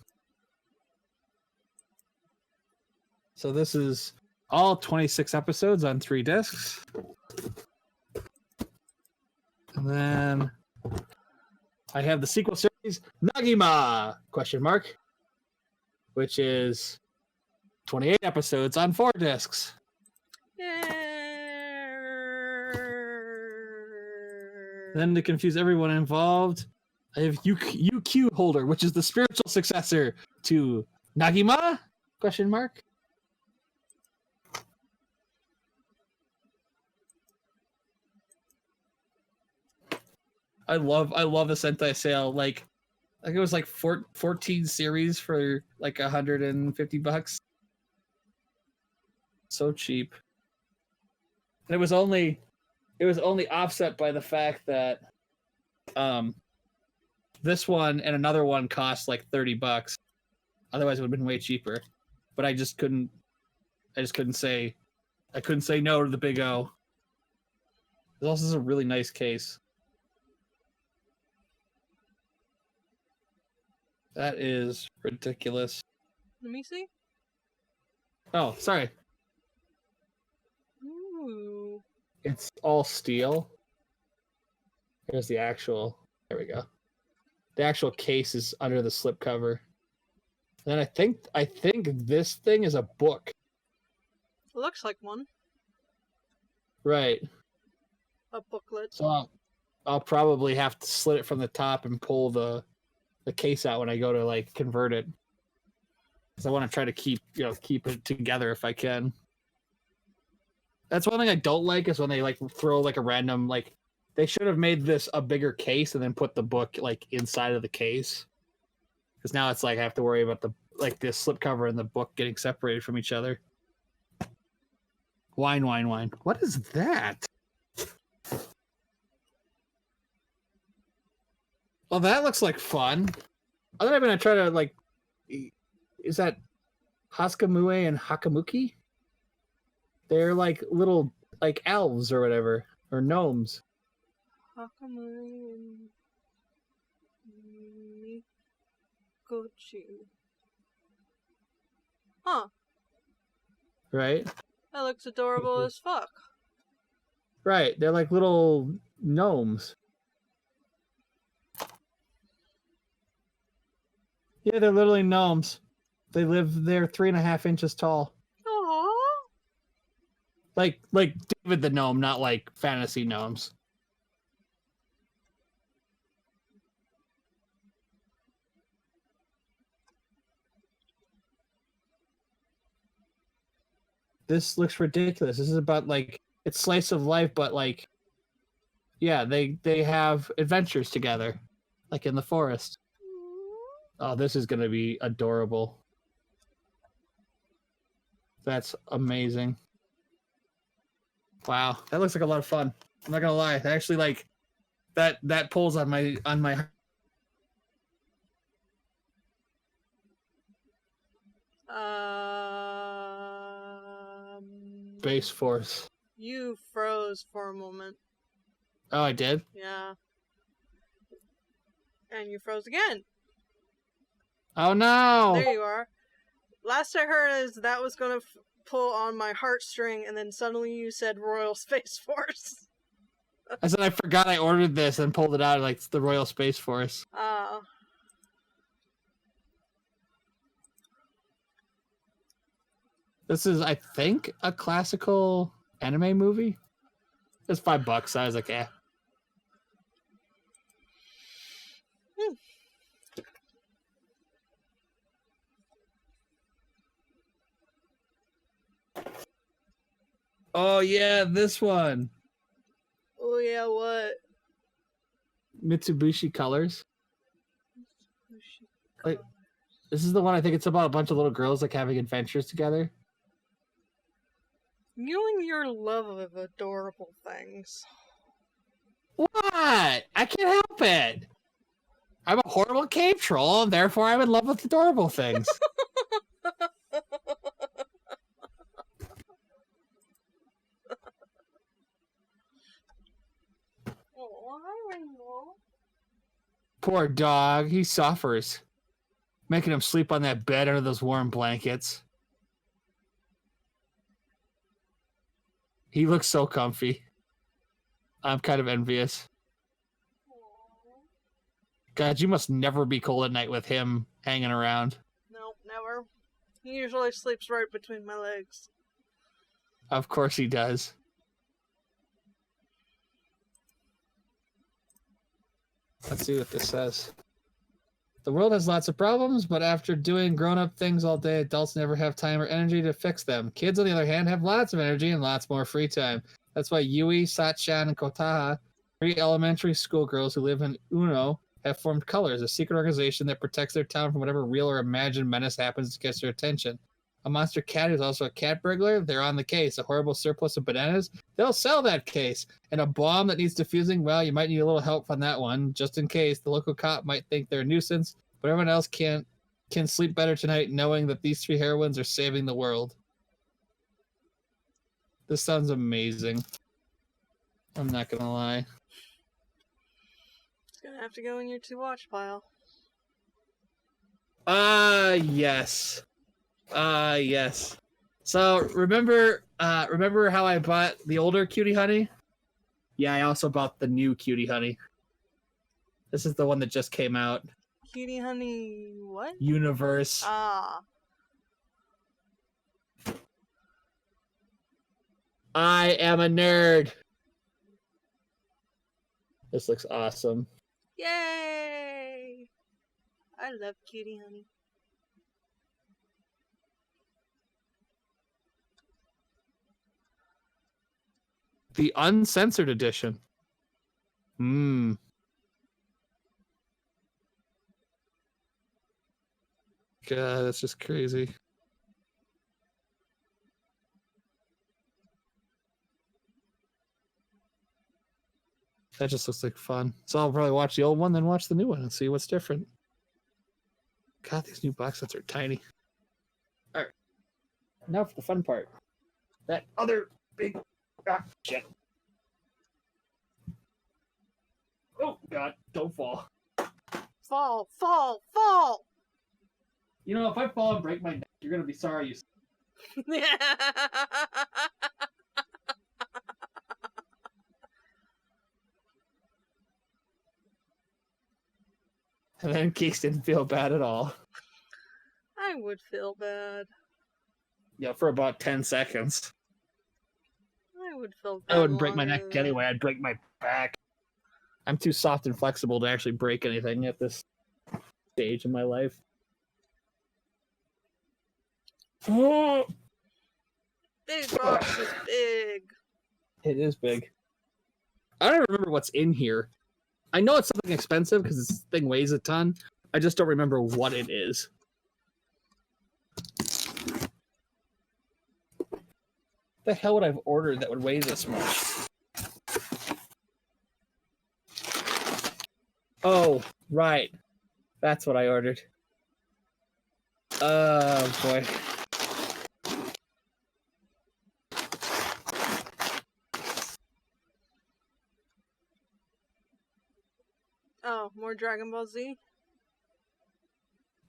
So this is all 26 episodes on 3 discs. And then I have the sequel series, Nagima, ? Which is 28 episodes on 4 discs. Then to confuse everyone involved, I have UQ Holder, which is the spiritual successor to Nagima? ? I love the Sentai sale. Like, Like it was like 14 series for like $150. So cheap. And it was only offset by the fact that this one and another one cost like $30. Otherwise it would have been way cheaper. But I couldn't say no to the big O. This also is a really nice case. That is ridiculous. Let me see. Oh, sorry. Ooh. It's all steel. Here's the actual. There we go. The actual case is under the slipcover. And I think this thing is a book. It looks like one. Right. A booklet. So I'll probably have to slit it from the top and pull the case out when I go to like convert it. Because I want to try to keep it together if I can. That's one thing I don't like is when they like throw like a random like they should have made this a bigger case and then put the book like inside of the case. Because now it's like I have to worry about the slipcover and the book getting separated from each other. Wine. What is that? Well, that looks like fun. I'm gonna try to like. Is that Haskamuye and Hakamuki? They're like little like elves or whatever or gnomes. Hakamuye and Mikochi. Huh. Right. That looks adorable as fuck. Right. They're like little gnomes. Yeah, they're literally gnomes. They're 3.5 inches tall. Aww. Like David the gnome, not like fantasy gnomes. This looks ridiculous. This is about like it's slice of life, but like yeah, they have adventures together, like in the forest. Oh, this is gonna be adorable. That's amazing. Wow, that looks like a lot of fun. I'm not gonna lie. I actually like that pulls on my Space Force. You froze for a moment. Oh, I did? Yeah. And you froze again. Oh no! There you are. Last I heard is that was going to pull on my heartstring, and then suddenly you said Royal Space Force. I said I forgot I ordered this and pulled it out like it's the Royal Space Force. Oh. This is, I think, a classical anime movie. It's $5. I was like, eh. Oh yeah, this one. Oh yeah, what? Mitsubishi Colors. Like, this is the one I think it's about a bunch of little girls like having adventures together. You and your love of adorable things. What? I can't help it. I'm a horrible cave troll, and therefore I'm in love with adorable things. Poor dog. He suffers. Making him sleep on that bed under those warm blankets. He looks so comfy. I'm kind of envious. God, you must never be cold at night with him hanging around. No, never. He usually sleeps right between my legs. Of course he does. Let's see what this says. The world has lots of problems, but after doing grown-up things all day, adults never have time or energy to fix them. Kids, on the other hand, have lots of energy and lots more free time. That's why Yui, Satchan, and Kotaha, 3 elementary school girls who live in Uno, have formed Colors, a secret organization that protects their town from whatever real or imagined menace happens to catch their attention. A monster cat is also a cat burglar. They're on the case. A horrible surplus of bananas. They'll sell that case. And a bomb that needs defusing, well, you might need a little help on that one, just in case. The local cop might think they're a nuisance, but everyone else can sleep better tonight knowing that these 3 heroines are saving the world. This sounds amazing. I'm not going to lie. It's going to have to go in your to-watch pile. Yes. Yes. So remember how I bought the older Cutie Honey? Yeah, I also bought the new Cutie Honey. This is the one that just came out. Cutie Honey what? Universe. I am a nerd. This looks awesome. Yay! I love Cutie Honey. The uncensored edition. God, that's just crazy. That just looks like fun. So I'll probably watch the old one, then watch the new one and see what's different. God, these new box sets are tiny. All right. Now for the fun part. That other big... Ah, shit. Oh, God. Don't fall. Fall, fall, fall! You know, if I fall and break my neck, you're going to be sorry you... And then Keeks didn't feel bad at all. I would feel bad. Yeah, for about 10 seconds. I would feel bad. I wouldn't break my neck anyway. I'd break my back. I'm too soft and flexible to actually break anything at this stage in my life. Oh! Big box is big. It is big. I don't remember what's in here. I know it's something expensive because this thing weighs a ton. I just don't remember what it is. The hell would I have ordered that would weigh this much? Oh, right. That's what I ordered. Oh, boy. Oh, more Dragon Ball Z?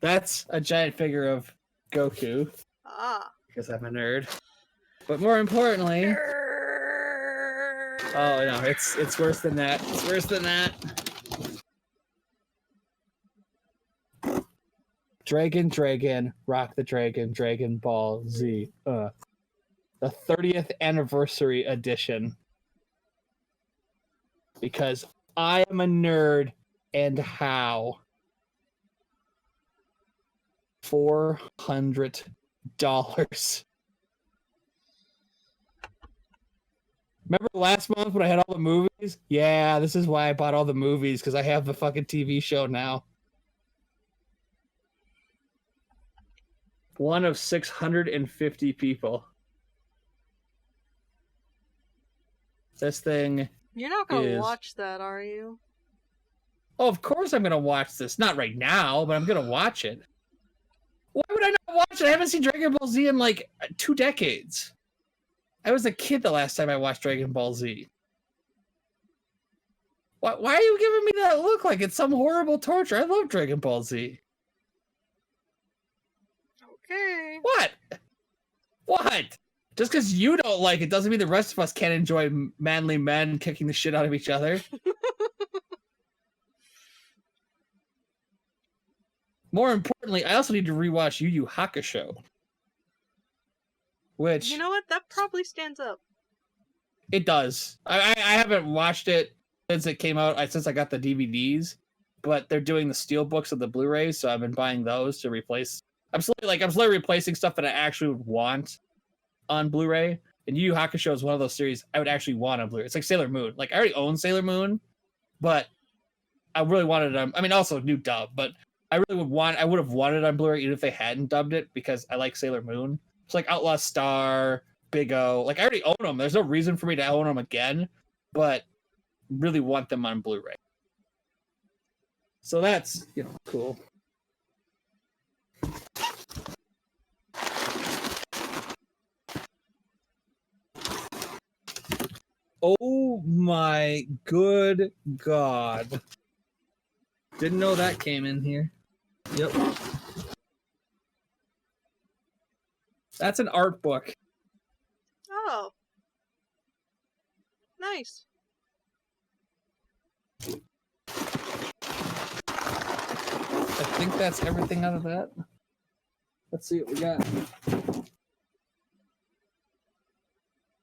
That's a giant figure of Goku. Ah. Because I'm a nerd. But more importantly... Oh, no, it's worse than that. It's worse than that. Dragon, Rock the Dragon Ball Z. The 30th anniversary edition. Because I am a nerd, and how? $400. Remember last month when I had all the movies? Yeah, this is why I bought all the movies, because I have the fucking TV show now. One of 650 people. This thing... You're not going to watch that, are you? Oh, of course I'm going to watch this. Not right now, but I'm going to watch it. Why would I not watch it? I haven't seen Dragon Ball Z in like 2 decades. I was a kid the last time I watched Dragon Ball Z. Why are you giving me that look like it's some horrible torture? I love Dragon Ball Z. Okay. What? Just because you don't like it doesn't mean the rest of us can't enjoy manly men kicking the shit out of each other. More importantly, I also need to rewatch Yu Yu Hakusho. Which... You know what? That probably stands up. It does. I haven't watched it since it came out, since I got the DVDs. But they're doing the steelbooks of the Blu-rays, so I've been buying those to replace... I'm slowly replacing stuff that I actually would want on Blu-ray. And Yu Yu Hakusho is one of those series I would actually want on Blu-ray. It's like Sailor Moon. Like, I already own Sailor Moon, but I really wanted it. I mean, also new dub, but I would have wanted it on Blu-ray even if they hadn't dubbed it because I like Sailor Moon. It's like Outlaw Star, Big O. Like I already own them. There's no reason for me to own them again, but really want them on Blu-ray. So that's, cool. Oh my good God. Didn't know that came in here. Yep. That's an art book. Oh. Nice. I think that's everything out of that. Let's see what we got.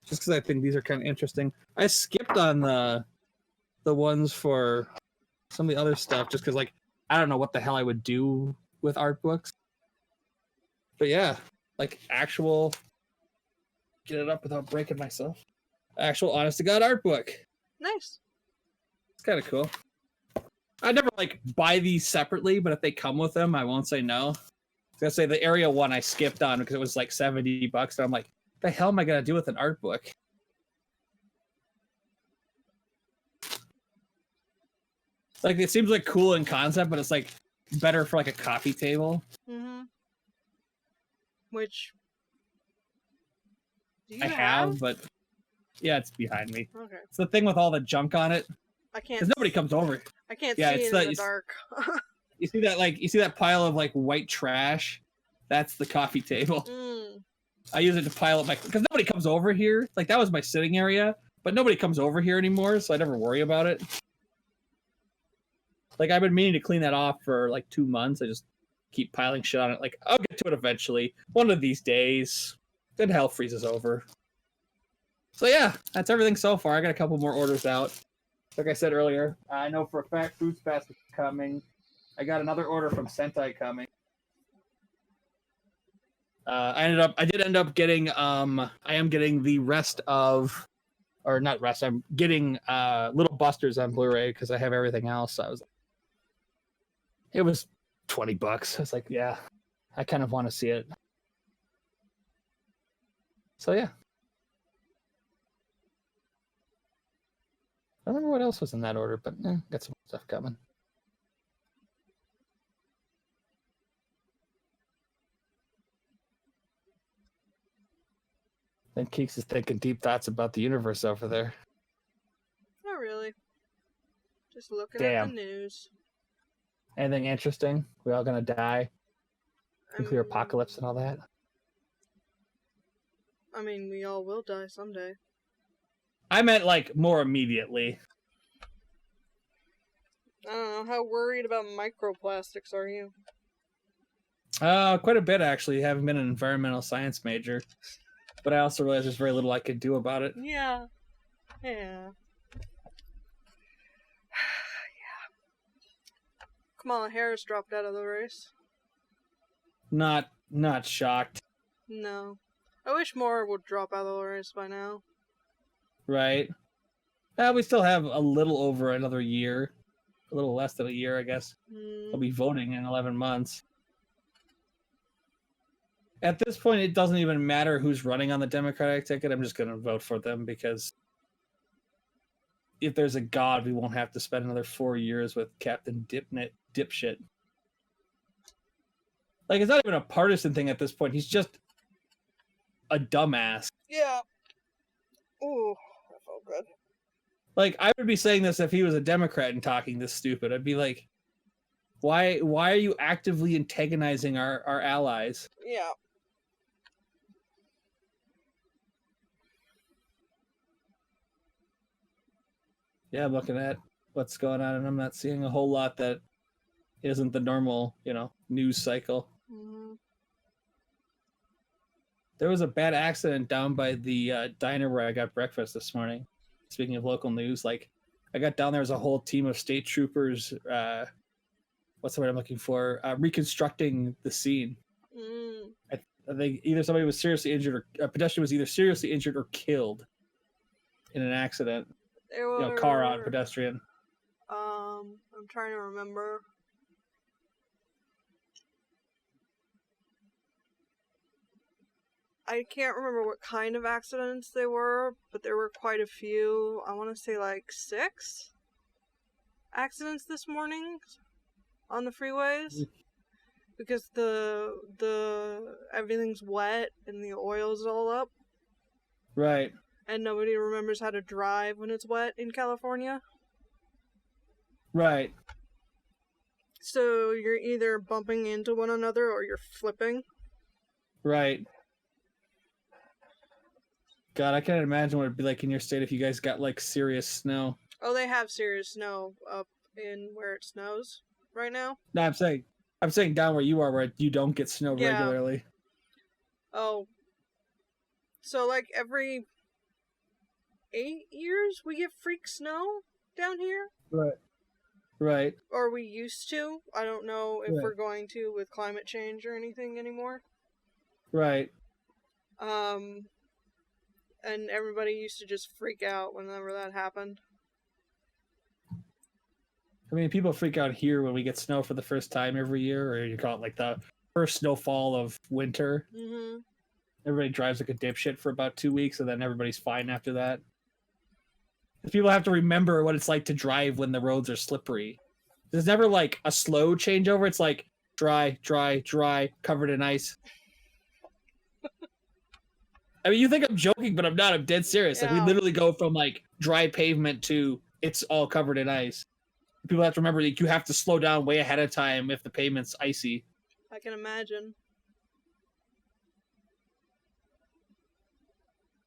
Just because I think these are kind of interesting. I skipped on the ones for some of the other stuff just because, like, I don't know what the hell I would do with art books. But yeah, like actual, get it up without breaking myself. Actual honest to God art book. Nice. It's kind of cool. I never like buy these separately, but if they come with them, I won't say no. I was gonna say the Area 1 I skipped on because it was like $70, and I'm like, the hell am I gonna do with an art book? Like it seems like cool in concept, but it's like better for like a coffee table. Mm-hmm. Which do you I have, but yeah, it's behind me. Okay. It's the thing with all the junk on it. I can't. Because nobody comes over. I can't see it in the dark. You see that pile of like white trash? That's the coffee table. Mm. I use it to pile up because nobody comes over here. Like that was my sitting area, but nobody comes over here anymore, so I never worry about it. Like I've been meaning to clean that off for like 2 months. I just keep piling shit on it. Like I'll get to it eventually, one of these days. Then hell freezes over. So yeah, that's everything so far. I got a couple more orders out. Like I said earlier, I know for a fact Fruits Basket is coming. I got another order from Sentai coming. I did end up getting I am getting the rest of, or not rest, I'm getting Little Busters on Blu-ray because I have everything else. So it was $20. I was like, yeah, I kind of want to see it. So yeah. I don't remember what else was in that order, but got some stuff coming. Then Keeks is thinking deep thoughts about the universe over there. Not really. Just looking at the news. Anything interesting? We all gonna die? Nuclear apocalypse and all that? I mean, we all will die someday. I meant like more immediately. I don't know. How worried about microplastics are you? Quite a bit actually. Having been an environmental science major. But I also realize there's very little I could do about it. Yeah. Yeah. Kamala Harris dropped out of the race. Not shocked. No. I wish more would drop out of the race by now. Right. We still have a little over another year. A little less than a year, I guess. I'll be voting in 11 months. At this point, it doesn't even matter who's running on the Democratic ticket. I'm just going to vote for them because if there's a God, we won't have to spend another 4 years with Captain Dipshit. Like, it's not even a partisan thing at this point. He's just a dumbass. Yeah. Ooh, that felt good. Like, I would be saying this if he was a Democrat and talking this stupid. I'd be like, why are you actively antagonizing our allies? Yeah. Yeah, I'm looking at what's going on, and I'm not seeing a whole lot that isn't the normal, news cycle. Mm-hmm. There was a bad accident down by the diner where I got breakfast this morning. Speaking of local news, like I got down there as a whole team of state troopers. What's the word I'm looking for? Reconstructing the scene. I think either somebody was seriously injured, or a pedestrian was either seriously injured or killed in an accident. Car on pedestrian. I'm trying to remember. I can't remember what kind of accidents they were, but there were quite a few. I want to say like 6 accidents this morning on the freeways because the everything's wet and the oil's all up. Right. And nobody remembers how to drive when it's wet in California. Right. So you're either bumping into one another or you're flipping. Right. God, I can't imagine what it'd be like in your state if you guys got like serious snow. Oh, they have serious snow up in where it snows right now. No, I'm saying down where you are, where you don't get snow regularly. Oh, so like every 8 years we get freak snow down here. Right. Right. Or we used to. I don't know if we're going to with climate change or anything anymore. Right. And everybody used to just freak out whenever that happened. I mean, people freak out here when we get snow for the first time every year, or you call it like the first snowfall of winter. Mm-hmm. Everybody drives like a dipshit for about 2 weeks, and then everybody's fine after that. People have to remember what it's like to drive when the roads are slippery. There's never like a slow changeover. It's like dry, dry, dry, covered in ice. I mean, you think I'm joking, but I'm not. I'm dead serious. Yeah. Like, we literally go from like dry pavement to it's all covered in ice. People have to remember that you have to slow down way ahead of time if the pavement's icy. I can imagine.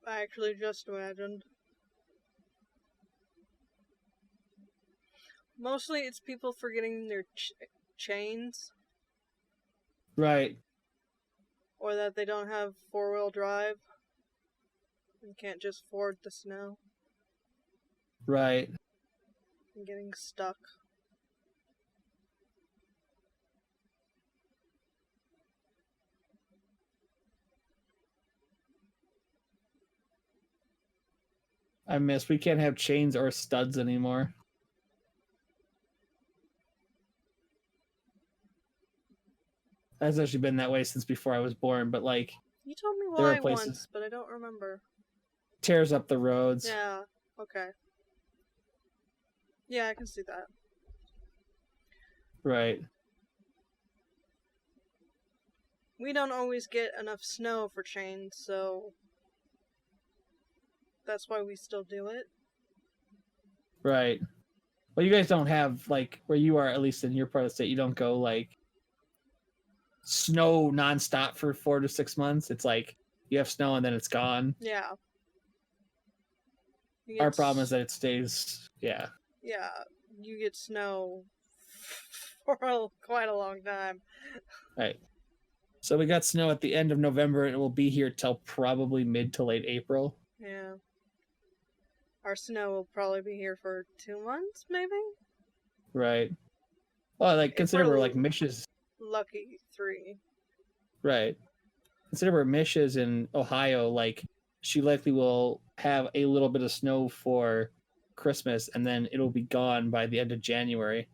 I actually just imagined. Mostly it's people forgetting their chains. Right. Or that they don't have 4-wheel drive. And can't just ford the snow. Right. And getting stuck. We can't have chains or studs anymore. That's actually been that way since before I was born, but like... You told me why once, but I don't remember. Tears up the roads. Yeah, okay. Yeah, I can see that. Right. We don't always get enough snow for chains, so... That's why we still do it. Right. Well, you guys don't have, like, where you are, at least in your part of the state, you don't go, like, snow nonstop for 4 to 6 months. It's like, you have snow and then it's gone. Yeah. Our problem is that it stays, yeah. Yeah, you get snow for quite a long time. Right. So we got snow at the end of November, and it will be here till probably mid to late April. Yeah. Our snow will probably be here for 2 months, maybe? Right. Well, like, consider we're like Mish is... Lucky 3. Right. Consider where Mish is in Ohio, like, she likely will have a little bit of snow for Christmas, and then it'll be gone by the end of January.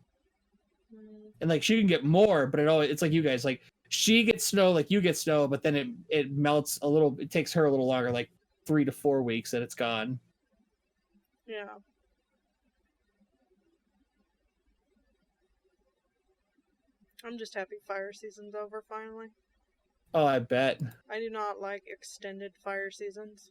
And, like, she can get more, but it's like you guys, like, she gets snow like you get snow, but then it melts a little, it takes her a little longer, like 3 to 4 weeks that it's gone. Yeah. I'm just happy fire season's over finally. Oh, I bet. I do not like extended fire seasons.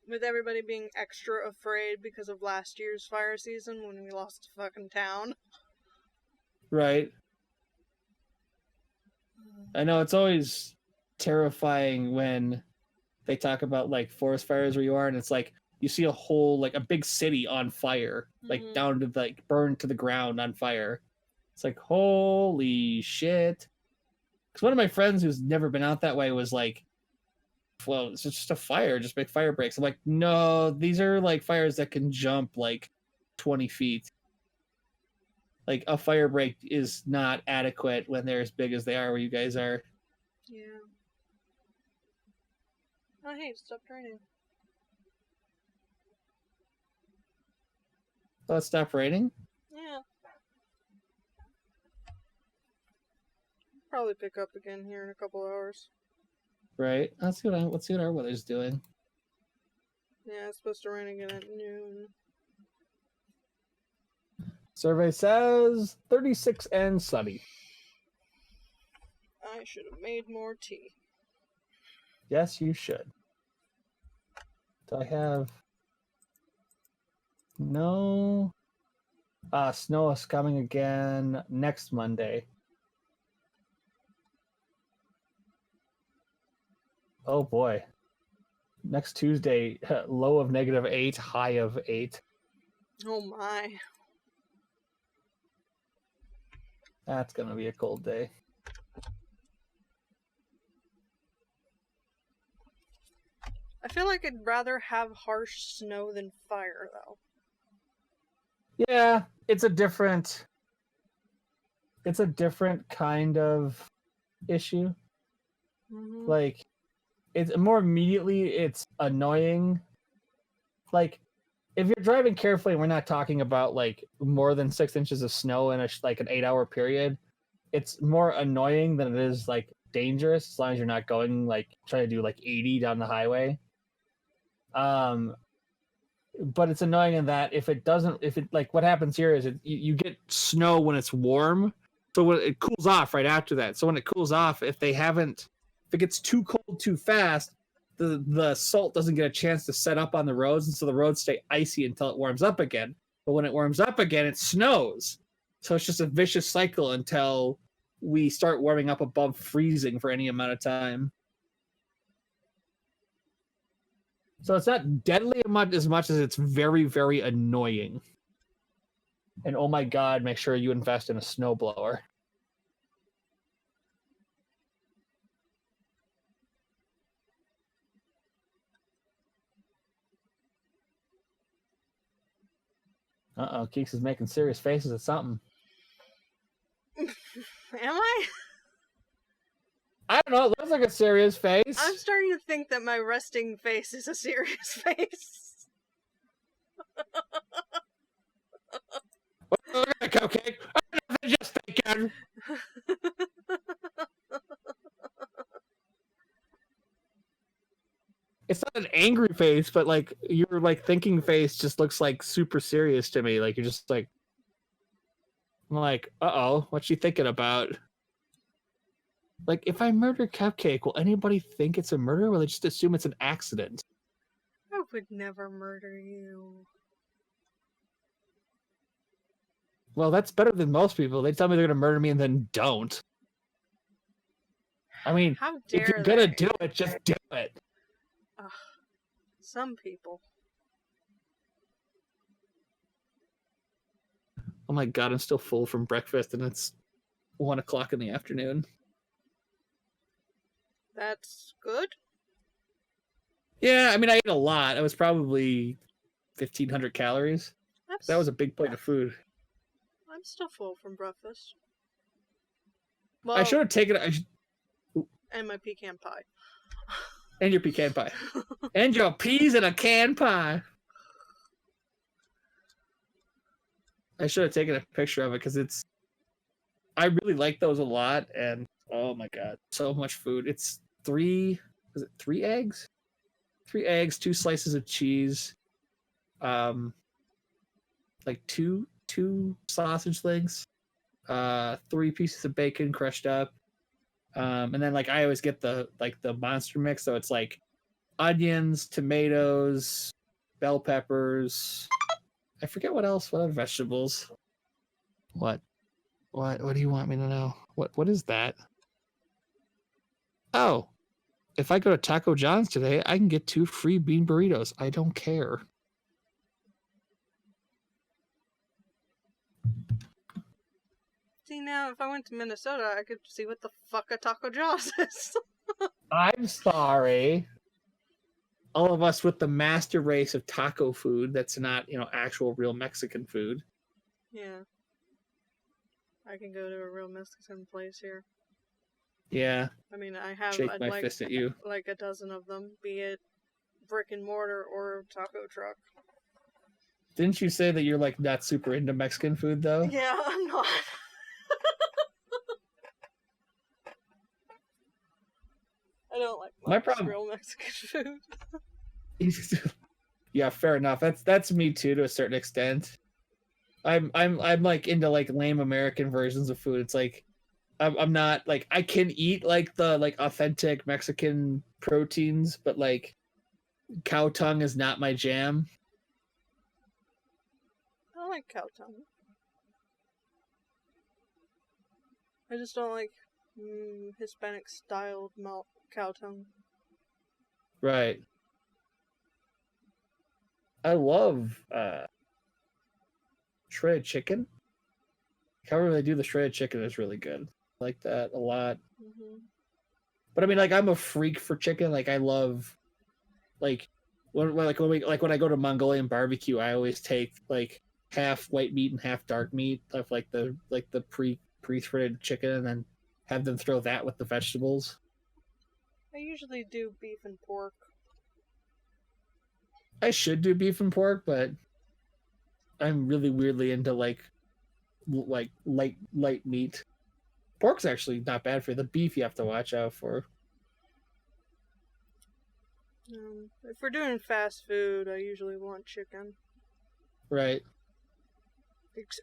With everybody being extra afraid because of last year's fire season when we lost a fucking town. Right. I know, it's always terrifying when they talk about, like, forest fires where you are, and it's like, you see a whole, like, a big city on fire, like, down to, like, burned to the ground on fire. It's like, holy shit. Because one of my friends who's never been out that way was like, well, it's just a fire, just make fire breaks. I'm like, no, these are, like, fires that can jump, like, 20 feet. Like, a fire break is not adequate when they're as big as they are where you guys are. Yeah. Oh, hey, it stopped raining. Oh, it stopped raining? Yeah. Probably pick up again here in a couple hours. Right. Let's see what our weather's doing. Yeah, it's supposed to rain again at noon. Survey says 36 and sunny. I should have made more tea. Yes, you should. Do I have... No. Snow is coming again next Monday. Oh boy. Next Tuesday, low of -8, high of 8. Oh my. That's going to be a cold day. I feel like I'd rather have harsh snow than fire, though. Yeah, it's a different kind of issue. Mm-hmm. Like, it's more immediately, it's annoying. Like, if you're driving carefully, we're not talking about like more than 6 inches of snow in like an 8-hour period. It's more annoying than it is like dangerous, as long as you're not going like trying to do like 80 down the highway. But it's annoying in that if it like what happens here is you get snow when it's warm, so when it cools off right after that. So when it cools off, if it gets too cold too fast, the salt doesn't get a chance to set up on the roads, and so the roads stay icy until it warms up again. But when it warms up again, it snows. So it's just a vicious cycle until we start warming up above freezing for any amount of time. So it's not deadly as much as it's very, very annoying. And oh my god, make sure you invest in a snowblower. Uh-oh, Keeks is making serious faces at something. Am I? I don't know, it looks like a serious face. I'm starting to think that my resting face is a serious face. Look at the Cupcake. I'm just thinking. It's not an angry face, but like your like thinking face just looks like super serious to me. Like you're just like, I'm like, uh-oh, what's she thinking about? Like, if I murder Cupcake, will anybody think it's a murder, or will they just assume it's an accident? I would never murder you. Well, that's better than most people. They tell me they're going to murder me and then don't. I mean, if you're going to do it, just do it. Ugh, some people. Oh my god, I'm still full from breakfast, and it's 1 o'clock in the afternoon. That's good. Yeah, I mean, I ate a lot. It was probably 1,500 calories. That was a big plate of food. I'm still full from breakfast. Well, I should have taken it. And my pecan pie. And your pecan pie. And your peas in a can pie. I should have taken a picture of it because I really like those a lot, and oh my god, so much food. It's 3 eggs? 3 eggs, 2 slices of cheese, like two sausage links, 3 pieces of bacon crushed up, and then like I always get the monster mix, so it's like onions, tomatoes, bell peppers. I forget what else. What other vegetables? What do you want me to know? What is that? Oh, if I go to Taco John's today, I can get 2 free bean burritos. I don't care. See, now, if I went to Minnesota, I could see what the fuck a Taco John's is. I'm sorry. All of us with the master race of taco food that's not, actual real Mexican food. Yeah. I can go to a real Mexican place here. Yeah. I mean, I have Shake my fist at you. Like a dozen of them, be it brick and mortar or taco truck. Didn't you say that you're like not super into Mexican food though? Yeah, I'm not. I don't like my problem. Real Mexican food. Yeah, fair enough. That's me too to a certain extent. I'm like into like lame American versions of food. It's like I'm not like I can eat like the like authentic Mexican proteins, but like cow tongue is not my jam. I like cow tongue. I just don't like Hispanic styled cow tongue. Right. I love shredded chicken. However they do the shredded chicken is really good. I like that a lot. Mm-hmm. But I mean, like, I'm a freak for chicken. Like, I love, like, when I go to Mongolian barbecue, I always take like half white meat and half dark meat of like the pre-threaded chicken, and then have them throw that with the vegetables. I usually do beef and pork. I should do beef and pork, but I'm really weirdly into like light meat. Pork's actually not bad for you. The beef you have to watch out for. If we're doing fast food, I usually want chicken. Right.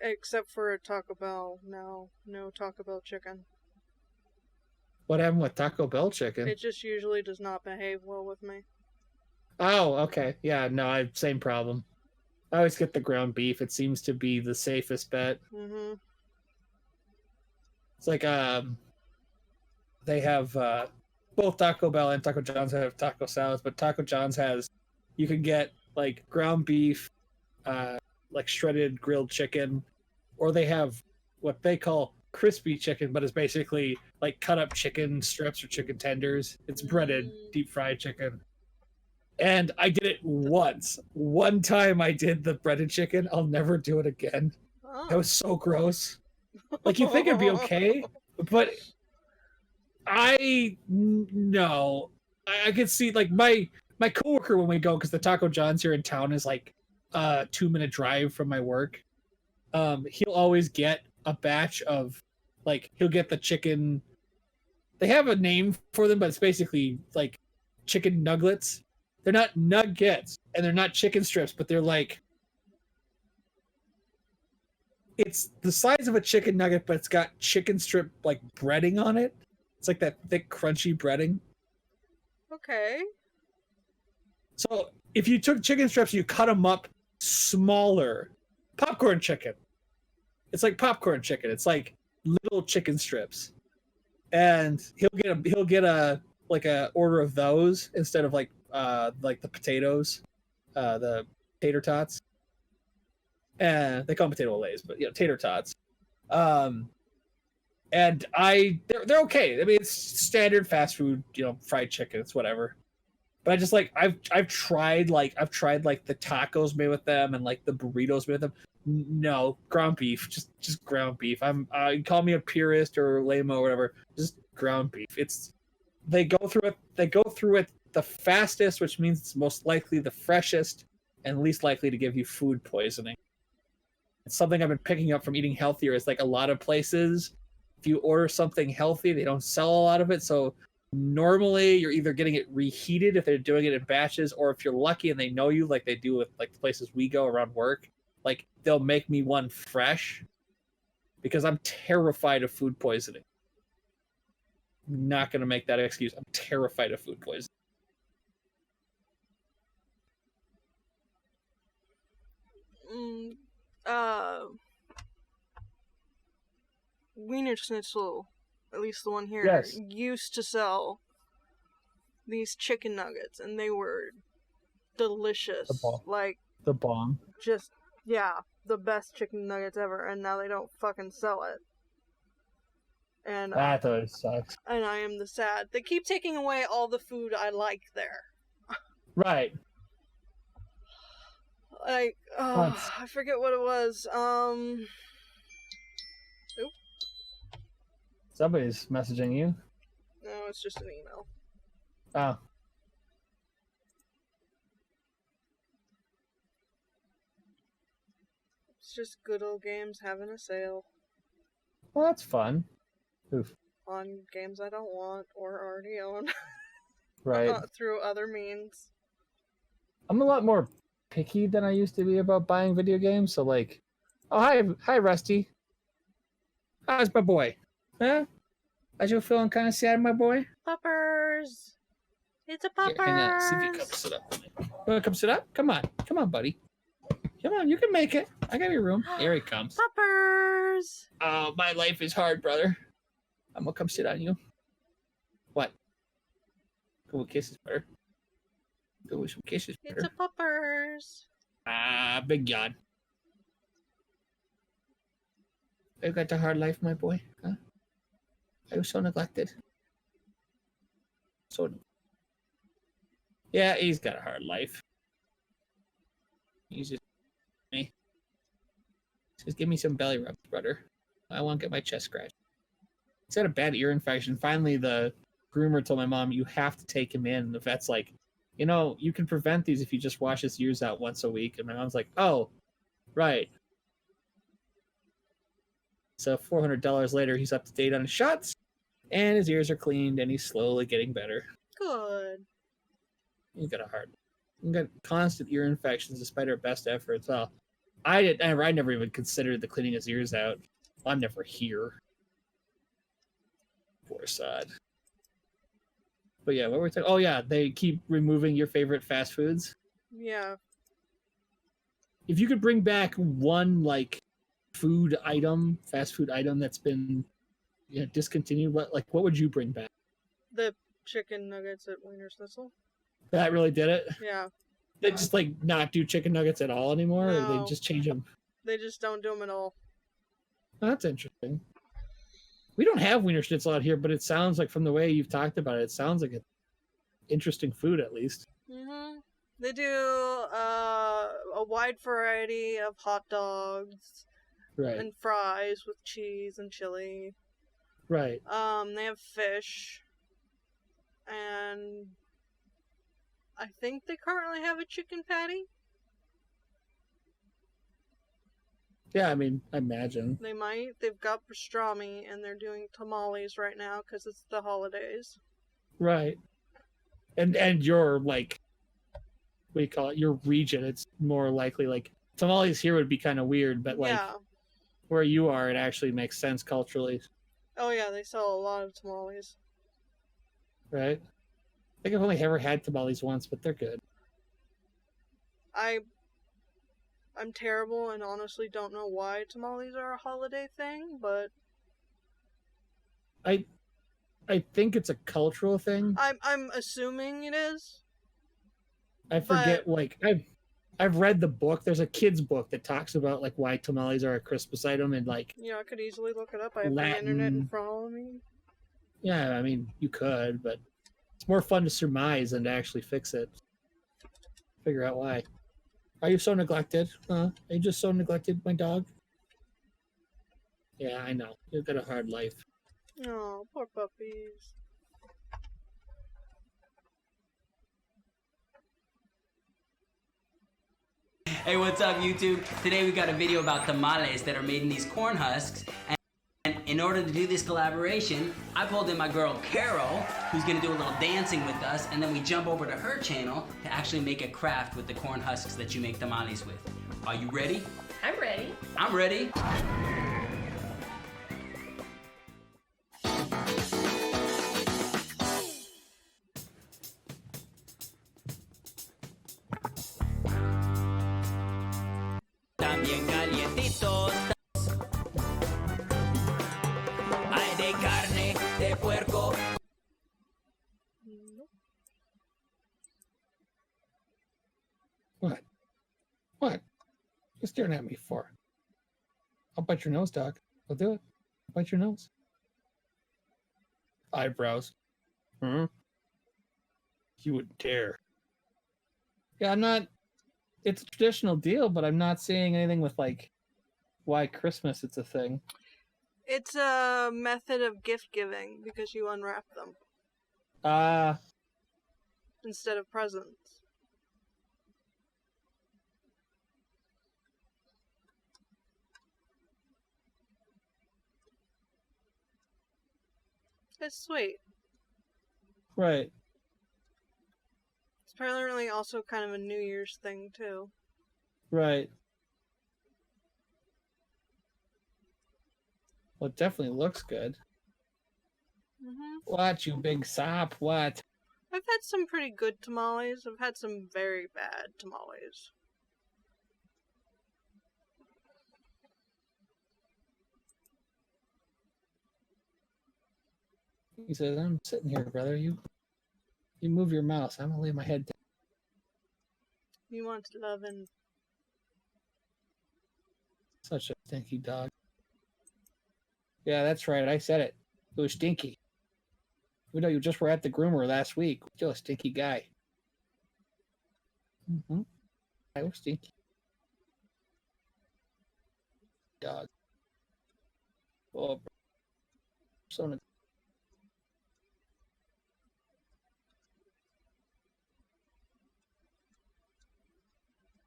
Except for a Taco Bell. No Taco Bell chicken. What happened with Taco Bell chicken? It just usually does not behave well with me. Oh, okay. Yeah, no, same problem. I always get the ground beef. It seems to be the safest bet. Mm-hmm. It's like they have both Taco Bell and Taco John's have taco salads, but Taco John's has, you can get like ground beef, like shredded grilled chicken, or they have what they call crispy chicken, but it's basically like cut up chicken strips or chicken tenders. It's breaded, deep fried chicken. And I did it once. One time I did the breaded chicken. I'll never do it again. Oh. That was so gross. Like, you think it'd be okay, but no. I could see, like, my coworker when we go, because the Taco John's here in town is like a 2-minute drive from my work. He'll always get a batch of, like, he'll get the chicken. They have a name for them, but it's basically like chicken nuggets. They're not nuggets, and they're not chicken strips, but they're like, it's the size of a chicken nugget, but it's got chicken strip like breading on it. It's like that thick, crunchy breading. Okay. So if you took chicken strips, you cut them up smaller, popcorn chicken. It's like popcorn chicken. It's like little chicken strips, and he'll get a order of those instead of like the potatoes, the tater tots. They call them potato lays, but tater tots. And they're okay. I mean, it's standard fast food, fried chicken, it's whatever. But I just like I've tried the tacos made with them and like the burritos made with them. No, ground beef, just ground beef. Call me a purist or lame or whatever. Just ground beef. They go through it the fastest, which means it's most likely the freshest and least likely to give you food poisoning. It's something I've been picking up from eating healthier. It's like a lot of places, if you order something healthy, they don't sell a lot of it. So normally you're either getting it reheated if they're doing it in batches, or if you're lucky and they know you, like they do with like the places we go around work, like they'll make me one fresh because I'm terrified of food poisoning. I'm not going to make that excuse. I'm terrified of food poisoning. Wiener Schnitzel, at least the one here, yes, used to sell these chicken nuggets, and they were delicious. Like the bomb. Just, yeah, the best chicken nuggets ever, and now they don't fucking sell it. And that always sucks. And I am the sad. They keep taking away all the food I like there. Right. Like, I forget what it was. Oop. Somebody's messaging you. No, it's just an email. Oh. just good old games having a sale. Well, that's fun. Oof. On games I don't want or already own. Right. Through other means. I'm a lot more picky than I used to be about buying video games. So like, oh hi Rusty. How's my boy? Huh? Are you feeling kind of sad, my boy? Puppers. It's a puppers. Hang on, see if he comes sit up. Wanna come sit up? Come on, buddy. Come on, you can make it. I got your room. Here he comes. Puppers. Oh, my life is hard, brother. I'm gonna come sit on you. What? Go with kisses, brother. Go with some kisses, brother. It's a puppers. Big yawn. You got the hard life, my boy, huh? I was so neglected. Yeah, he's got a hard life. He's just me. Just give me some belly rubs, brother. I want to get my chest scratched. He's got a bad ear infection. Finally, the groomer told my mom, you have to take him in. And the vet's like, you can prevent these if you just wash his ears out once a week. And my mom's like, oh, right. So $400 later, he's up to date on his shots, and his ears are cleaned, and he's slowly getting better. Good. He's got a heart. He's got constant ear infections despite our best efforts. Well, I never even considered the cleaning his ears out. I'm never here. Poor sod. But yeah, what were we talking? Oh yeah, they keep removing your favorite fast foods. Yeah. If you could bring back one fast food item that's been discontinued, what would you bring back? The chicken nuggets at Wiener Schnitzel. That really did it? Yeah. They just not do chicken nuggets at all anymore, No. or they just change them? They just don't do them at all. Oh, that's interesting. We don't have Wiener Schnitzel out here, but it sounds like, from the way you've talked about it, it sounds like an interesting food at least. Mm-hmm. They do a wide variety of hot dogs. Right. And fries with cheese and chili. Right. They have fish. And I think they currently have a chicken patty. Yeah, I mean, I imagine. They might. They've got pastrami, and they're doing tamales right now because it's the holidays. Right. And your, what do you call it? Your region, it's more likely, tamales here would be kind of weird, but, yeah. Where you are, it actually makes sense culturally. Oh, yeah, they sell a lot of tamales. Right? I think I've only ever had tamales once, but they're good. I'm terrible and honestly don't know why tamales are a holiday thing, but I think it's a cultural thing. I'm assuming it is. I forget, I've read the book. There's a kid's book that talks about why tamales are a Christmas item and I could easily look it up. I have Latin... the internet in front of me. Yeah, I mean, you could, but it's more fun to surmise than to actually fix it. Figure out why. Are you so neglected? Are you just so neglected, my dog? Yeah, I know. You've got a hard life. Oh, poor puppies. Hey, what's up, YouTube? Today we got a video about tamales that are made in these corn husks. And in order to do this collaboration, I pulled in my girl Carol, who's gonna do a little dancing with us, and then we jump over to her channel to actually make a craft with the corn husks that you make tamales with. Are you ready? I'm ready. I'm ready. También calientitos. Hay de carne de puerco. What? What? You're staring at me for? I'll bite your nose, Doc. I'll do it. I'll bite your nose. Eyebrows. You wouldn't dare. Yeah, I'm not... It's a traditional deal, but I'm not seeing anything with, why Christmas it's a thing. It's a method of gift giving because you unwrap them. Instead of presents. It's sweet. Right. It's apparently also kind of a New Year's thing, too. Right. Well, it definitely looks good. Mm-hmm. What, you big sop? What? I've had some pretty good tamales. I've had some very bad tamales. He says, I'm sitting here, brother. You move your mouse. I'm going to lay my head down. You want lovin'. Such a stinky dog. Yeah, that's right. I said it. It was stinky. We know you just were at the groomer last week. Still a stinky guy. Mm-hmm. I was stinky. Dog. Oh, so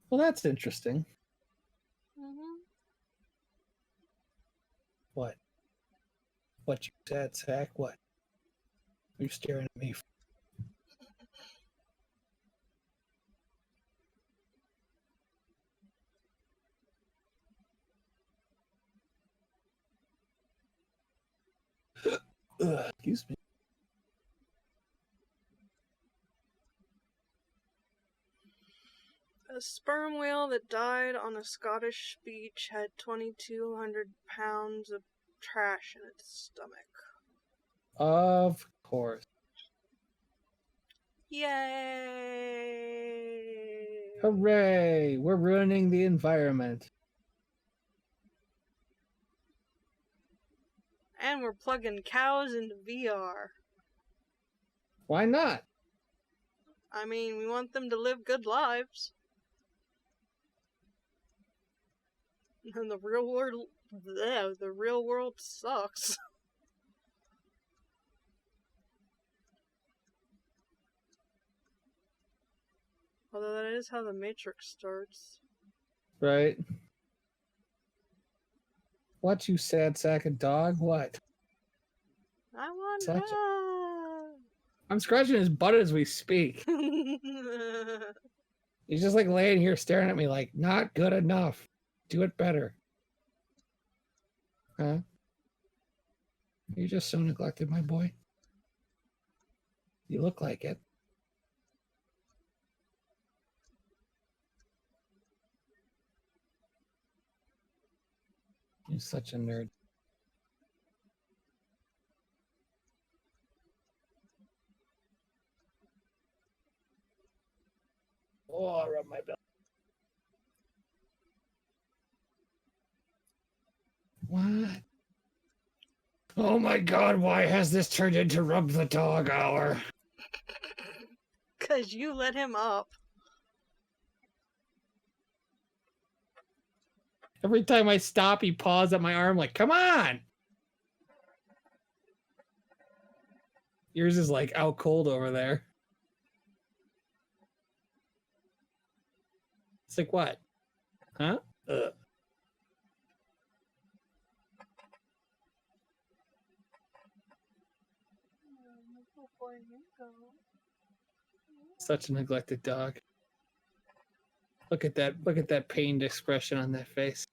well, that's interesting. Mm-hmm. What? What you said, Zach? What? Are you staring at me? Excuse me. A sperm whale that died on a Scottish beach had 2,200 pounds of trash in its stomach. Of course. Yay! Hooray! We're ruining the environment. And we're plugging cows into VR. Why not? I mean, we want them to live good lives. And the real world sucks. Although that is how the Matrix starts. Right. What, you sad sack of dog? What? I want love. I'm scratching his butt as we speak. He's just like laying here staring at me like, not good enough. Do it better. Huh? You're just so neglected, my boy. You look like it. You're such a nerd. Oh, I rub my belly. What? Oh my god, why has this turned into rub the dog hour? 'Cause you let him up. Every time I stop, he paws at my arm like, come on! Yours is like out cold over there. It's like, what? Huh? Ugh. Such a neglected dog. Look at that pained expression on that face.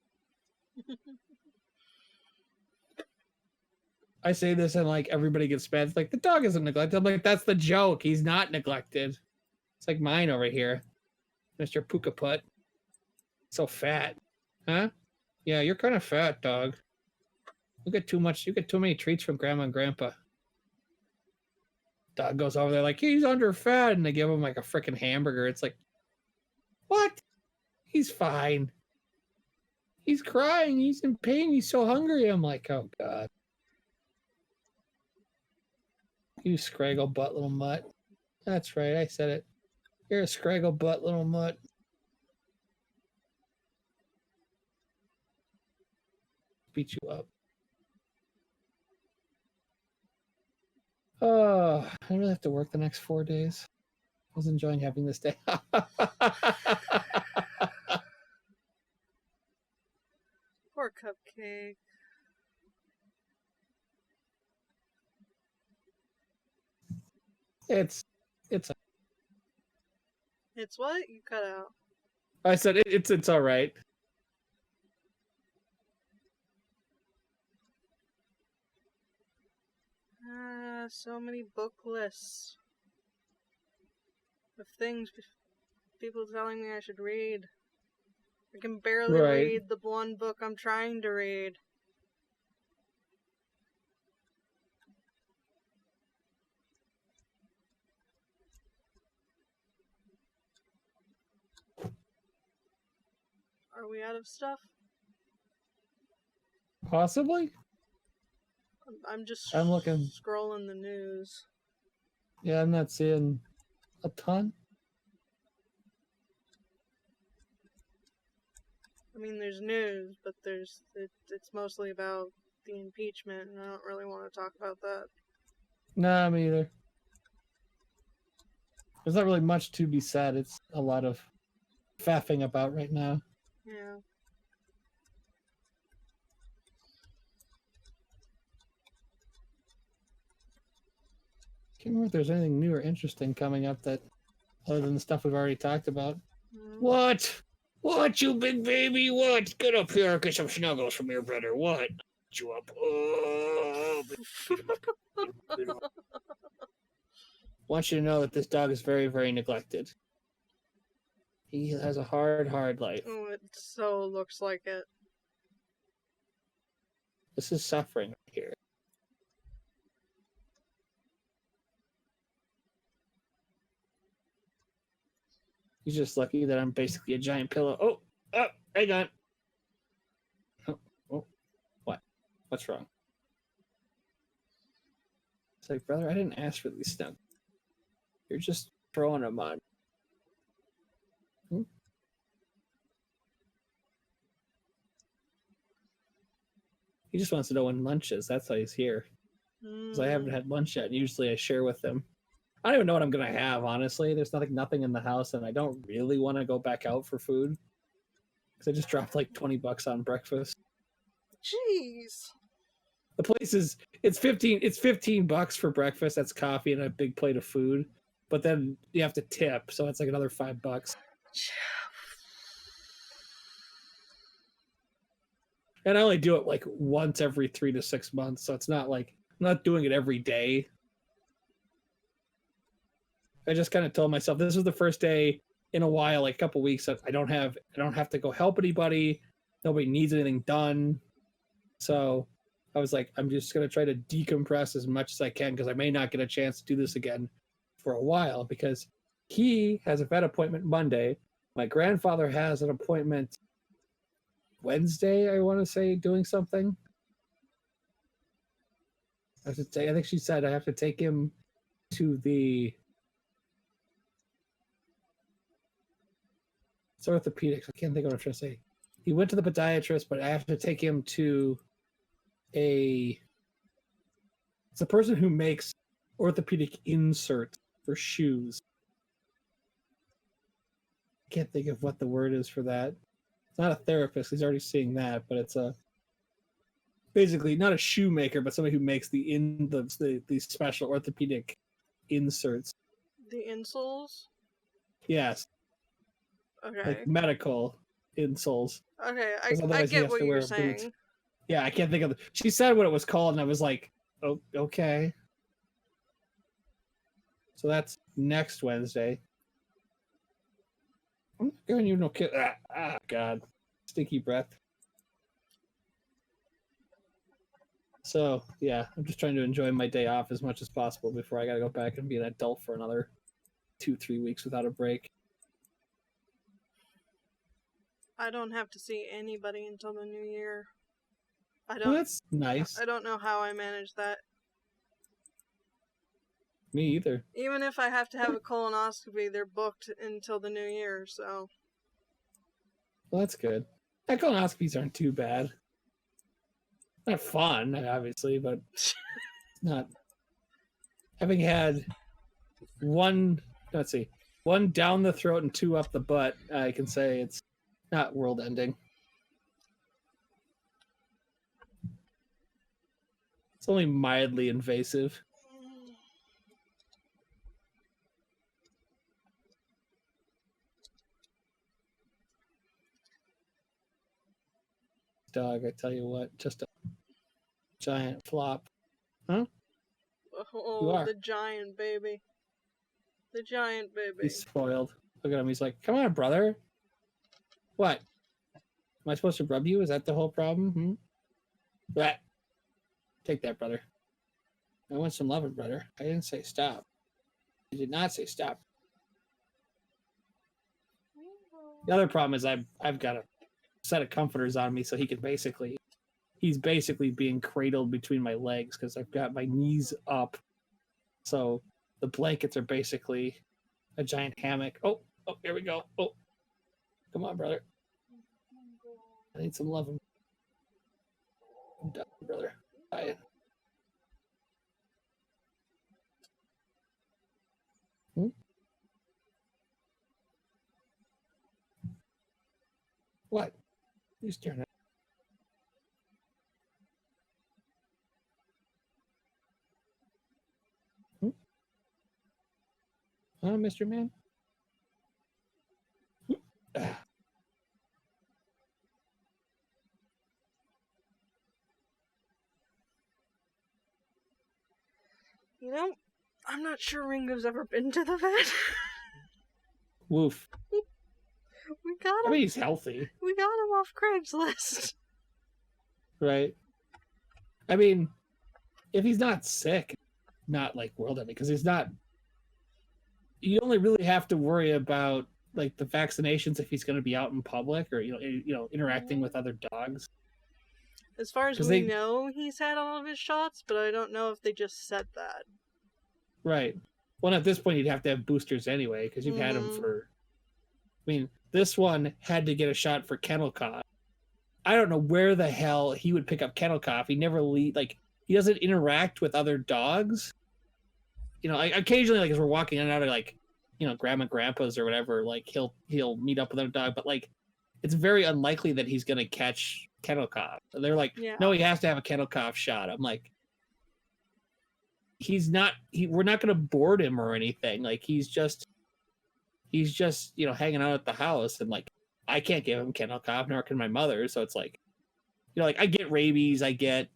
I say this and like everybody gets mad. It's like the dog isn't neglected. I'm like, that's the joke. He's not neglected. It's like mine over here. Mr. Pookaput. So fat. Huh? Yeah, you're kind of fat, dog. You get too many treats from grandma and grandpa. Dog goes over there like, he's under fat, and they give him like a freaking hamburger. It's like, what? He's fine. He's crying. He's in pain. He's so hungry. I'm like, oh god. You scraggle butt little mutt. That's right, I said it. You're a scraggle butt little mutt. Beat you up. Oh, I really have to work the next 4 days. I was enjoying having this day. Poor Cupcake. It's It's what? You cut out. I said it's all right. So many book lists of things people telling me I should read. I can barely read the one book I'm trying to read. Are we out of stuff? Possibly. I'm looking, looking. Scrolling the news. Yeah, I'm not seeing a ton. I mean, there's news, but it's mostly about the impeachment, and I don't really want to talk about that. Nah, me either. There's not really much to be said. It's a lot of faffing about right now. Yeah. Can't remember if there's anything new or interesting coming up that, other than the stuff we've already talked about. Mm. What? What, you big baby? What? Get up here and get some snuggles from your brother. What? Get you up. Oh, want you to know that this dog is very, very neglected. He has a hard, hard life. Oh, it so looks like it. This is suffering here. He's just lucky that I'm basically a giant pillow. Oh, hang on. Oh, what? What's wrong? It's like, brother, I didn't ask for these snuggles. You're just throwing them on. He just wants to know when lunch is. That's why he's here. Because I haven't had lunch yet. And usually I share with him. I don't even know what I'm going to have, honestly. There's nothing in the house, and I don't really want to go back out for food. Because I just dropped like $20 on breakfast. Jeez. The place is, it's $15 for breakfast. That's coffee and a big plate of food. But then you have to tip, so it's like another $5. And I only do it like once every 3 to 6 months, so it's not like I'm not doing it every day. I just kind of told myself this was the first day in a while, like a couple weeks, that I don't have to go help anybody. Nobody needs anything done. So I was like, I'm just gonna try to decompress as much as I can because I may not get a chance to do this again for a while because he has a vet appointment Monday. My grandfather has an appointment Wednesday, I want to say, doing something. I think she said I have to take him to the it's orthopedics. I can't think of what I'm trying to say. He went to the podiatrist, but I have to take him to it's a person who makes orthopedic inserts for shoes. I can't think of what the word is for that. It's not a therapist. He's already seeing that, but it's basically not a shoemaker, but somebody who makes the special orthopedic inserts. The insoles? Yes. Okay. Like medical insoles. Okay, I get what you're saying. Yeah, I can't think of it. She said what it was called, and I was like, oh, okay. So that's next Wednesday. I'm not giving you no kiss. God. Stinky breath. So, yeah, I'm just trying to enjoy my day off as much as possible before I gotta go back and be an adult for another 2-3 weeks without a break. I don't have to see anybody until the new year. Well, that's nice. I don't know how I manage that. Me either. Even if I have to have a colonoscopy, they're booked until the new year, so. Well, that's good. Colonoscopies aren't too bad. Not fun, obviously, but not. Having had one down the throat and 2 up the butt, I can say it's not world-ending. It's only mildly invasive. dog, I tell you what, just a giant flop. Huh? Oh, the giant baby. The giant baby. He's spoiled. Look at him. He's like, come on, brother. What? Am I supposed to rub you? Is that the whole problem? That. Take that, brother. I want some loving, brother. I didn't say stop. I did not say stop. The other problem is I've got a set of comforters on me, so he's basically being cradled between my legs because I've got my knees up. So the blankets are basically a giant hammock. Oh, here we go. Oh, come on, brother. I need some loving. I'm done, brother. Bye. What? You staring at? Huh, Mr. Man? You know, I'm not sure Ringo's ever been to the vet. Woof. We got him. I mean, he's healthy. We got him off Craigslist. Right. I mean, if he's not sick, not like world ending, because he's not. You only really have to worry about like the vaccinations if he's going to be out in public or interacting with other dogs. As far as we know, he's had all of his shots, but I don't know if they just said that. Right. Well, at this point, you'd have to have boosters anyway, because you've had him for. I mean, this one had to get a shot for kennel cough. I don't know where the hell he would pick up kennel cough. He never he doesn't interact with other dogs. You know, occasionally, like as we're walking in and out of like, grandma and grandpa's or whatever, like he'll meet up with another dog, but like it's very unlikely that he's gonna catch kennel cough. They're like, no, he has to have a kennel cough shot. I'm like, we're not gonna board him or anything. Like he's just hanging out at the house, and like I can't give him kennel cough, nor can my mother. So it's like, like I get rabies, I get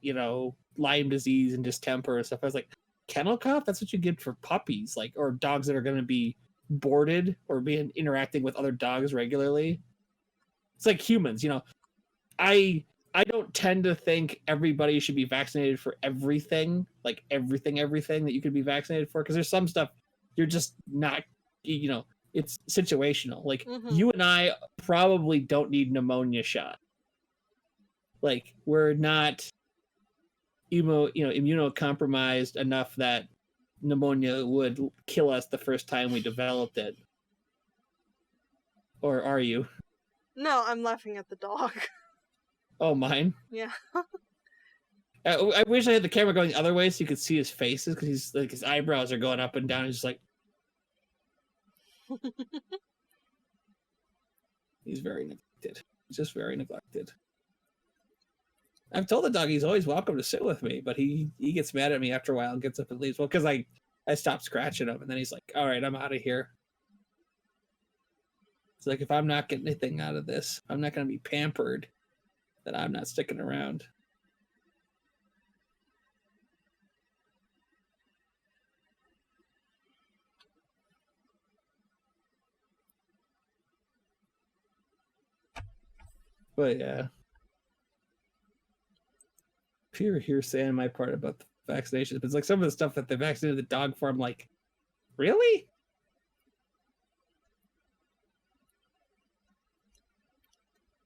Lyme disease and distemper and stuff. I was like, kennel cough? That's what you get for puppies, like, or dogs that are going to be boarded or interacting with other dogs regularly. It's like humans, I don't tend to think everybody should be vaccinated for everything, like everything that you could be vaccinated for, because there's some stuff you're just not, it's situational. Like you and I probably don't need pneumonia shot. Like we're not immunocompromised enough that pneumonia would kill us the first time we developed it. Or are you? No, I'm laughing at the dog. Oh, mine? Yeah. I wish I had the camera going the other way so you could see his faces, because he's like his eyebrows are going up and down. He's just like. He's very neglected. He's just very neglected. I've told the dog he's always welcome to sit with me, but he gets mad at me after a while and gets up and leaves. Well, because I stopped scratching him, and then he's like, all right, I'm out of here. It's like, if I'm not getting anything out of this, I'm not going to be pampered, then I'm not sticking around. But yeah. Pure hearsay on my part about the vaccinations, but it's like some of the stuff that they vaccinated the dog for, I'm like, really?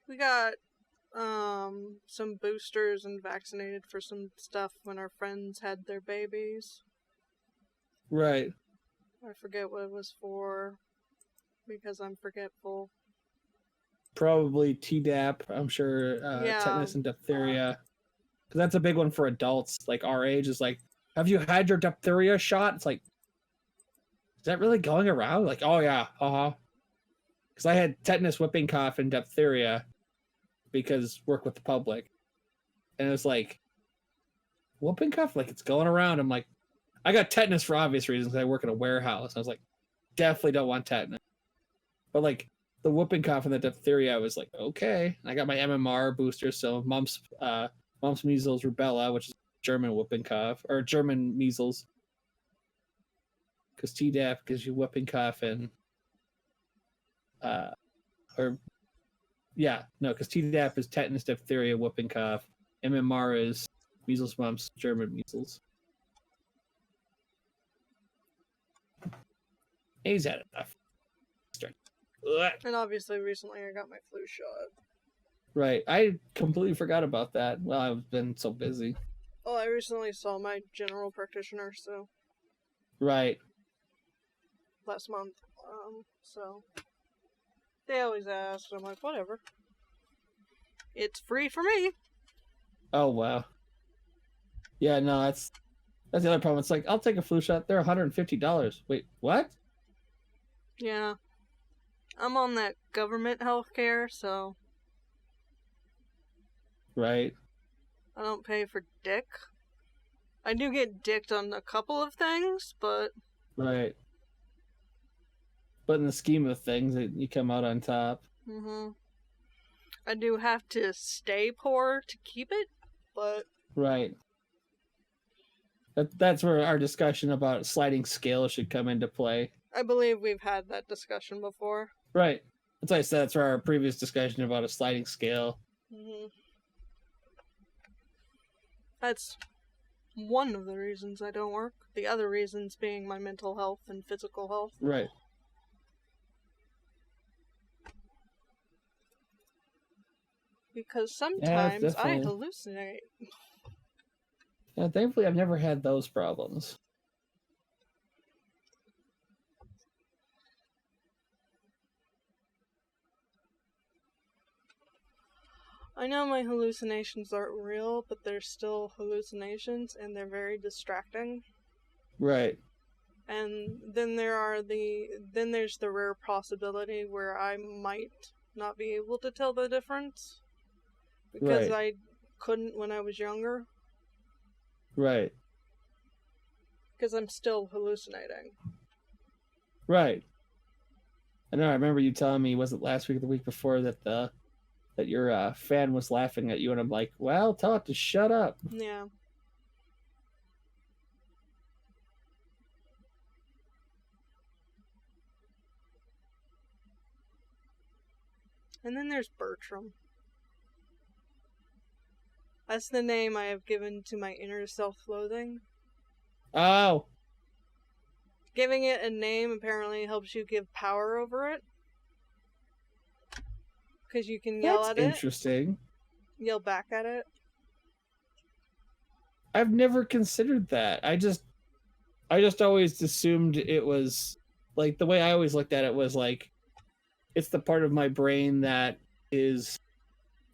We got some boosters and vaccinated for some stuff when our friends had their babies. Right. I forget what it was for because I'm forgetful. Probably Tdap, I'm sure, tetanus and diphtheria. Because that's a big one for adults, like our age, is like, have you had your diphtheria shot? It's like, is that really going around? Like, oh yeah, Because I had tetanus, whooping cough, and diphtheria because work with the public. And it was like, whooping cough? Like, it's going around. I'm like, I got tetanus for obvious reasons. I work in a warehouse. I was like, definitely don't want tetanus. But like, the whooping cough and the diphtheria, I was like, okay. I got my MMR booster, so mumps, measles, rubella, which is German whooping cough or German measles, because Tdap gives you whooping cough and because Tdap is tetanus, diphtheria, whooping cough. MMR is measles, mumps, German measles. He's had enough. And obviously, recently I got my flu shot. Right. I completely forgot about that. Well, I've been so busy. Oh, I recently saw my general practitioner, so. Right. Last month. So. They always ask, I'm like, whatever. It's free for me. Oh, wow. Yeah, no, that's the other problem. It's like, I'll take a flu shot. They're $150. Wait, what? Yeah. I'm on that government health care, so. Right. I don't pay for dick. I do get dicked on a couple of things, but... Right. But in the scheme of things, you come out on top. Mm-hmm. I do have to stay poor to keep it, but... Right. That's where our discussion about sliding scale should come into play. I believe we've had that discussion before. Right. That's why I said that's where our previous discussion about a sliding scale. Mm-hmm. That's one of the reasons I don't work. The other reasons being my mental health and physical health. Right. Because sometimes I definitely. hallucinate. Yeah, thankfully I've never had those problems. I know my hallucinations aren't real, but they're still hallucinations, and they're very distracting. Right. And then there's the rare possibility where I might not be able to tell the difference. Because I couldn't when I was younger. Right. Because I'm still hallucinating. Right. I know, I remember you telling me, was it last week or the week before, that your fan was laughing at you, and I'm like, well, tell it to shut up. Yeah. And then there's Bertram. That's the name I have given to my inner self-loathing. Oh. Giving it a name apparently helps you give power over it. Because you can yell at it. That's interesting. Yell back at it. I've never considered that. I just always assumed it was, like, the way I always looked at it was like, it's the part of my brain that is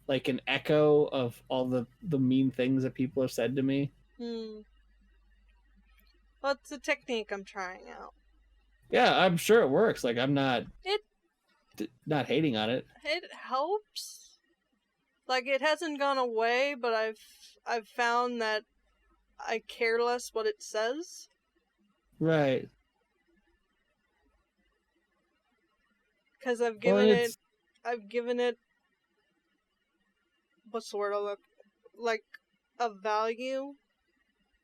like an echo of all the mean things that people have said to me. Well, it's a technique I'm trying out. Yeah, I'm sure it works. Like, I'm not hating on it. It helps. Like, it hasn't gone away, but I've found that I care less what it says. Right. Because I've given it, what's the word I look, like, a value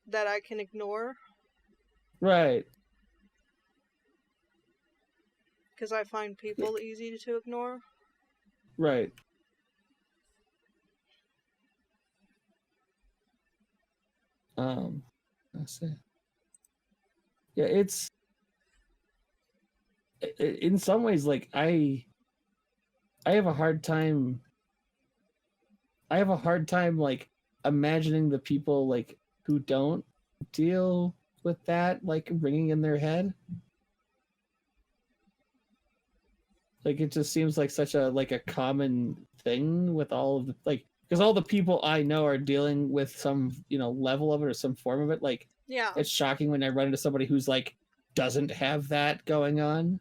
that I can ignore. Right. Because I find people easy to ignore. Right. Let's see. Yeah, it's in some ways, like, I have a hard time like imagining the people like who don't deal with that like ringing in their head. Like, it just seems like such a common thing with all of the, like, because all the people I know are dealing with some, level of it or some form of it. Like, yeah, it's shocking when I run into somebody who's like doesn't have that going on.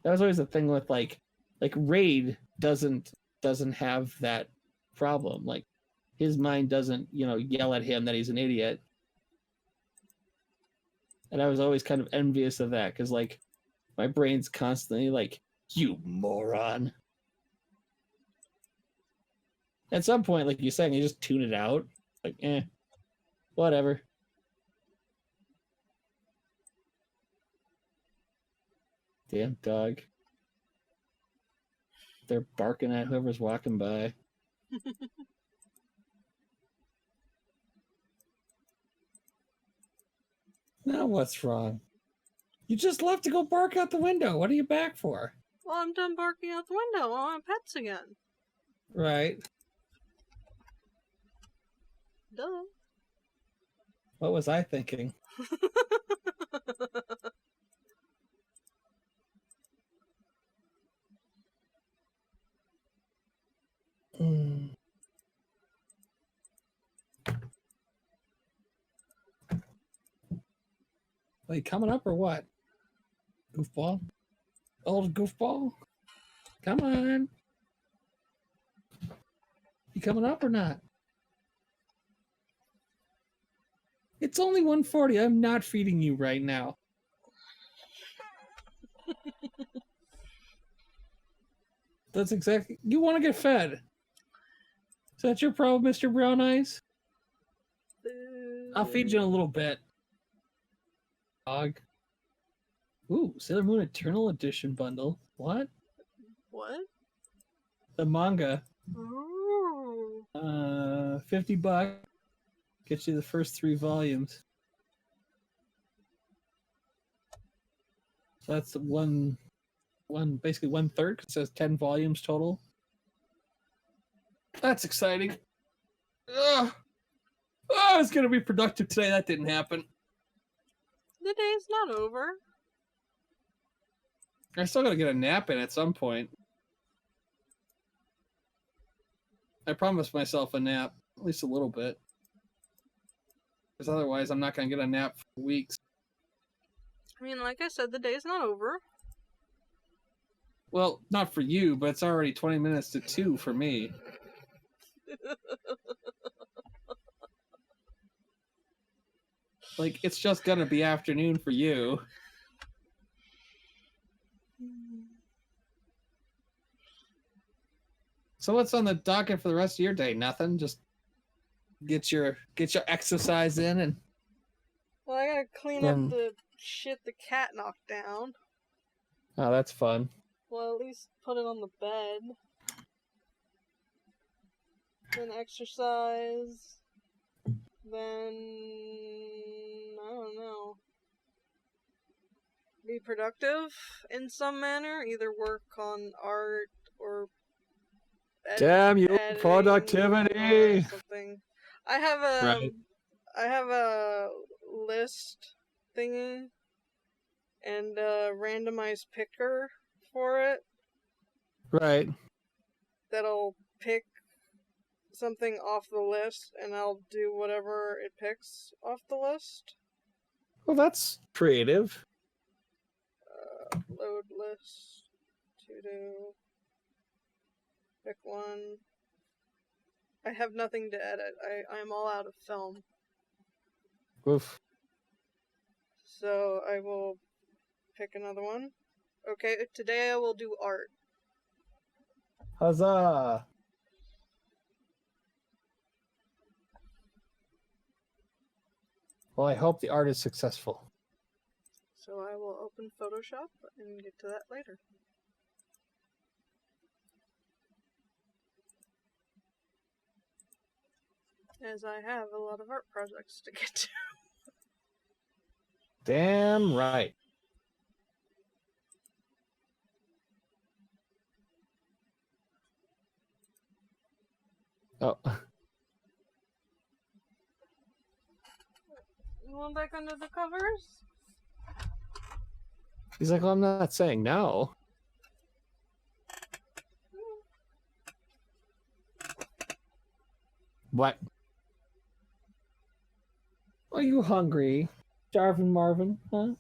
That was always the thing with like Raid doesn't have that problem. Like, his mind doesn't, yell at him that he's an idiot. And I was always kind of envious of that because, like, my brain's constantly like, you moron. At some point, like you're saying, you just tune it out. Like, whatever. Damn dog. They're barking at whoever's walking by. Now what's wrong? You just left to go bark out the window. What are you back for? Well, I'm done barking out the window. I want pets again. Right. Duh. What was I thinking? Wait, coming up or what? Goofball? Old goofball? Come on. You coming up or not? It's only 1:40. I'm not feeding you right now. That's exactly... You want to get fed. Is that your problem, Mr. Brown Eyes? I'll feed you in a little bit. Dog. Ooh, Sailor Moon Eternal Edition bundle. What? What? The manga. Oh. $50. Gets you the first 3 volumes. So that's basically 1/3, because it says 10 volumes total. That's exciting. I was going to be productive today. That didn't happen. The day's not over. I still got to get a nap in at some point. I promised myself a nap, at least a little bit. Because otherwise I'm not going to get a nap for weeks. I mean, like I said, the day's not over. Well, not for you, but it's already 20 minutes to 2 for me. Like, it's just gonna be afternoon for you. So what's on the docket for the rest of your day? Nothing? Just get your exercise in and... Well, I gotta clean up the shit the cat knocked down. Oh, that's fun. Well, at least put it on the bed. Then exercise. Then... I don't know. Be productive in some manner. Either work on art or... Damn you, productivity! Something. I have a list thingy and a randomized picker for it. Right. That'll pick something off the list, and I'll do whatever it picks off the list. Well, that's creative. Load list. To do. Pick one. I have nothing to edit. I'm all out of film. Oof. So I will pick another one. Okay, today I will do art. Huzzah! Well, I hope the art is successful. So I will open Photoshop and get to that later. As I have a lot of art projects to get to. Damn right. Oh. You want back under the covers? He's like, well, I'm not saying no. What? Are you hungry, Jarvin Marvin? Huh?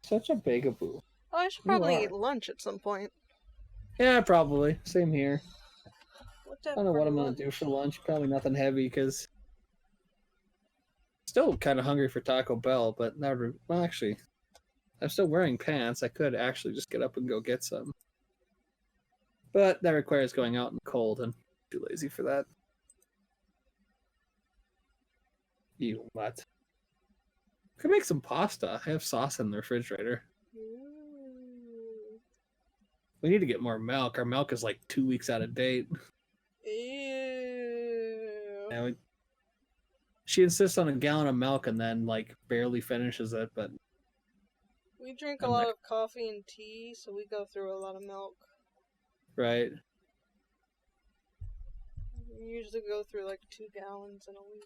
Such a bigaboo. Oh, I should probably eat lunch at some point. Yeah, probably. Same here. What's I don't know what I'm going to do for lunch. Probably nothing heavy, because Still kind of hungry for Taco Bell, but never. Well, actually, I'm still wearing pants. I could actually just get up and go get some. But that requires going out in the cold, and I'm too lazy for that. You what? Could make some pasta. I have sauce in the refrigerator. Ooh. We need to get more milk. Our milk is like 2 weeks out of date. Ew. Yeah, she insists on a gallon of milk and then like barely finishes it, but we drink a lot of coffee and tea, so we go through a lot of milk. Right. We usually go through like 2 gallons in a week.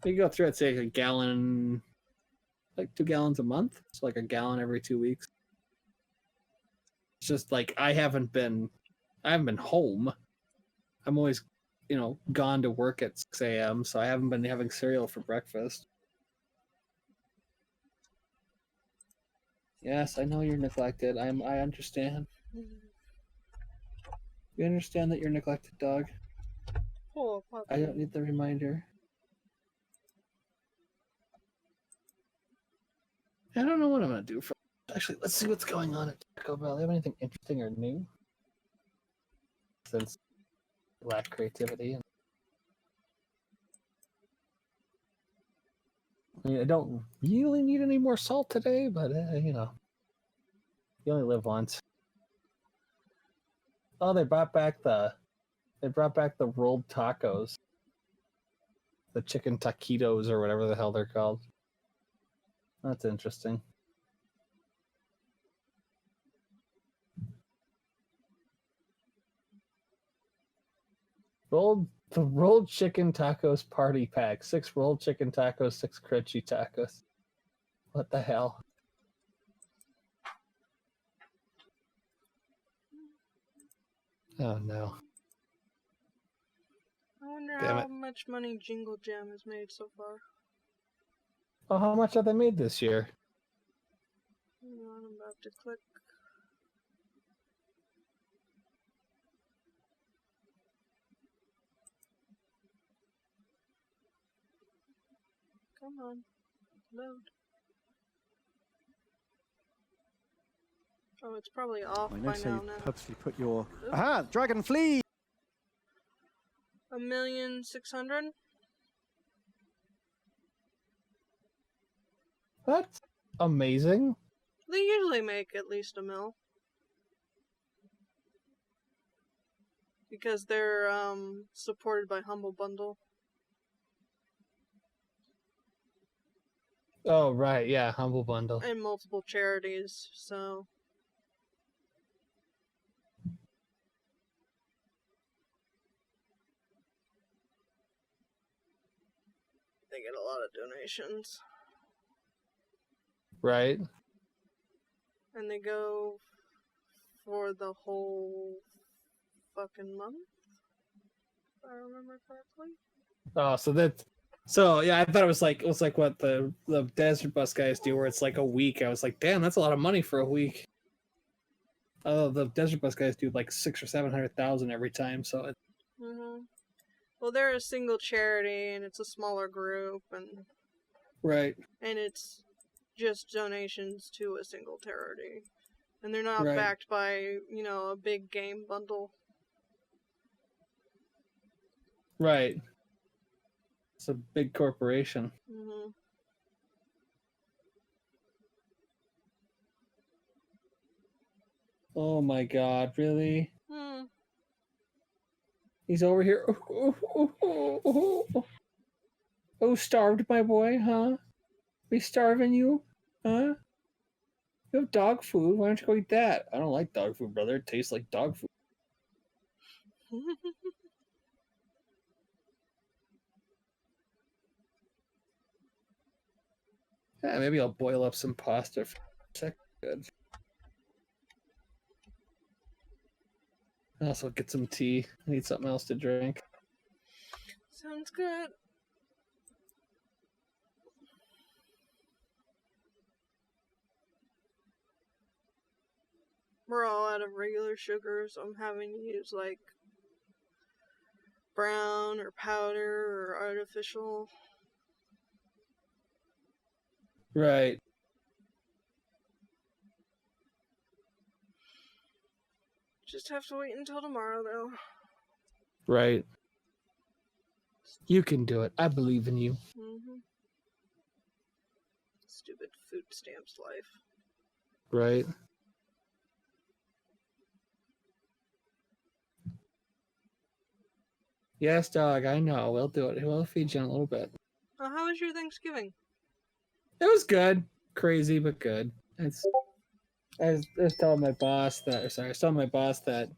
We go through, I'd say, a gallon, like 2 gallons a month. It's like a gallon every 2 weeks. It's just like I haven't been home. I'm always, gone to work at 6 a.m., so I haven't been having cereal for breakfast. Yes, I know you're neglected. I understand. You understand that you're neglected, dog? Oh, puppy. I don't need the reminder. I don't know what I'm going to do for... Actually, let's see what's going on at Taco Bell. Do they have anything interesting or new? Since I lack creativity. I mean, I don't really need any more salt today, but, you only live once. Oh, they brought back the rolled tacos. The chicken taquitos or whatever the hell they're called. That's interesting. The rolled chicken tacos party pack. 6 rolled chicken tacos, 6 crunchy tacos. What the hell? Oh no. I wonder how much money Jingle Jam has made so far. Oh, how much have they made this year? Hang on, I'm about to click. Come on, load. Oh, it's probably off by now. You purposely put your... Aha! Dragon flea! 1,600,000. That's amazing. They usually make at least $1 million. Because they're supported by Humble Bundle. Oh, right, yeah, Humble Bundle. And multiple charities, so... They get a lot of donations. Right. And they go for the whole fucking month, if I remember correctly. Oh, so yeah, I thought it was like what the Desert Bus guys do, where it's like a week. I was like, damn, that's a lot of money for a week. Oh, the Desert Bus guys do like 600,000 or 700,000 every time, so it... Well, they're a single charity, and it's a smaller group, and right, and it's just donations to a single charity, and they're not right. backed by a big game bundle. Right. It's a big corporation. Oh my God! Really? He's over here. Oh, starved, my boy, huh? We starving you? Huh? You have dog food. Why don't you go eat that? I don't like dog food, brother. It tastes like dog food. Yeah, maybe I'll boil up some pasta for a sec. Good. I'll also get some tea. I need something else to drink. Sounds good. We're all out of regular sugar, so I'm having to use like brown or powder official. Right. Just have to wait until tomorrow, though. Right. You can do it. I believe in you. Mm-hmm. Stupid food stamps life. Right. Yes, dog, I know. We'll do it. We'll feed you in a little bit. Well, how was your Thanksgiving? It was good. Crazy, but good. I was telling my boss that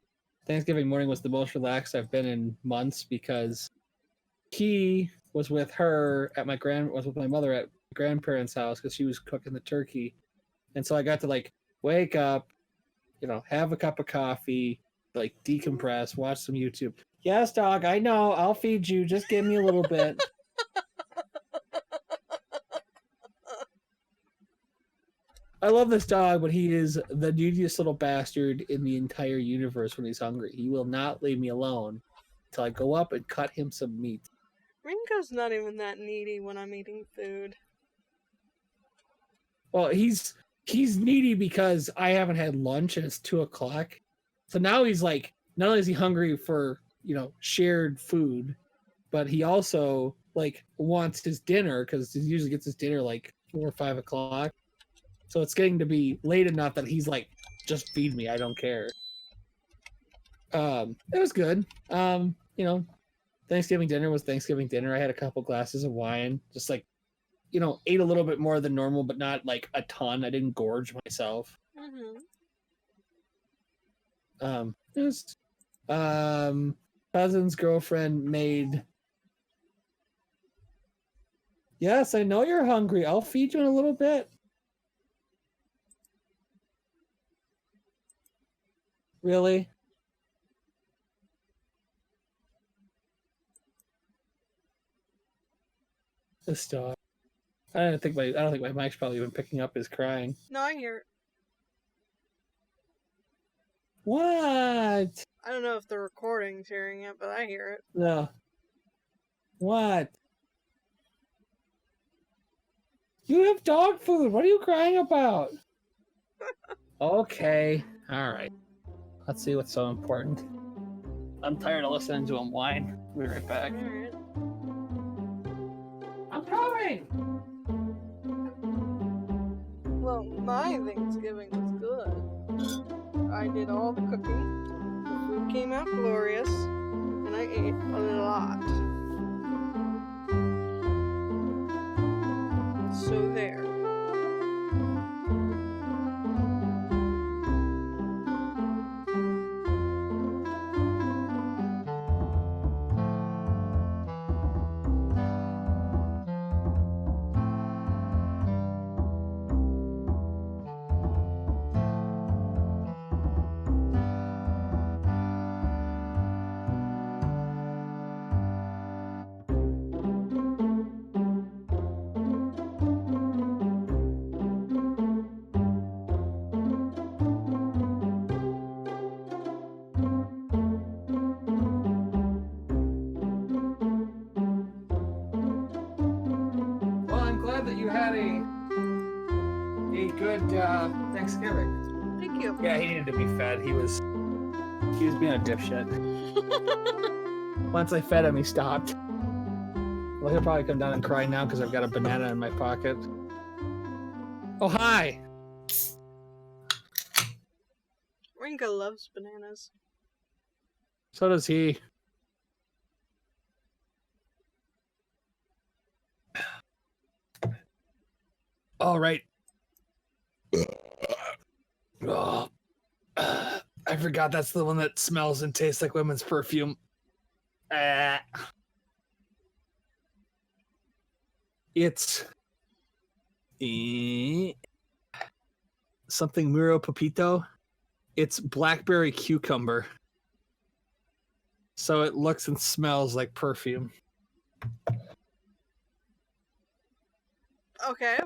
Thanksgiving morning was the most relaxed I've been in months because he was with her at was with my mother at my grandparents' house because she was cooking the turkey. And so I got to like wake up, have a cup of coffee, like decompress, watch some YouTube. Yes, dog, I know. I'll feed you. Just give me a little bit. I love this dog, but he is the neediest little bastard in the entire universe when he's hungry. He will not leave me alone until I go up and cut him some meat. Ringo's not even that needy when I'm eating food. Well, he's needy because I haven't had lunch and it's 2:00. So now he's like, not only is he hungry for, shared food, but he also like wants his dinner because he usually gets his dinner like 4 or 5 o'clock. So it's getting to be late enough that he's like, just feed me. I don't care. It was good. Thanksgiving dinner was Thanksgiving dinner. I had a couple glasses of wine, just like, ate a little bit more than normal, but not like a ton. I didn't gorge myself. Mm-hmm. It was, cousin's girlfriend made. Yes, I know you're hungry. I'll feed you in a little bit. Really? This dog. I don't think my mic's probably even picking up his crying. No, I hear it. What? I don't know if the recording's hearing it, but I hear it. No. What? You have dog food. What are you crying about? Okay. All right. Let's see what's so important. I'm tired of listening to him whine. We'll be right back. All right. I'm coming! Well, my Thanksgiving was good. I did all the cooking. The food came out glorious, and I ate a lot. So there. Thanksgiving. Thank you. Yeah, he needed to be fed. He was being a dipshit. Once I fed him, he stopped. Well, he'll probably come down and cry now because I've got a banana in my pocket. Oh, hi! Ringo loves bananas. So does he. All right. Oh, I forgot that's the one that smells and tastes like women's perfume. It's something Muro Pepito. It's blackberry cucumber. So it looks and smells like perfume. Okay.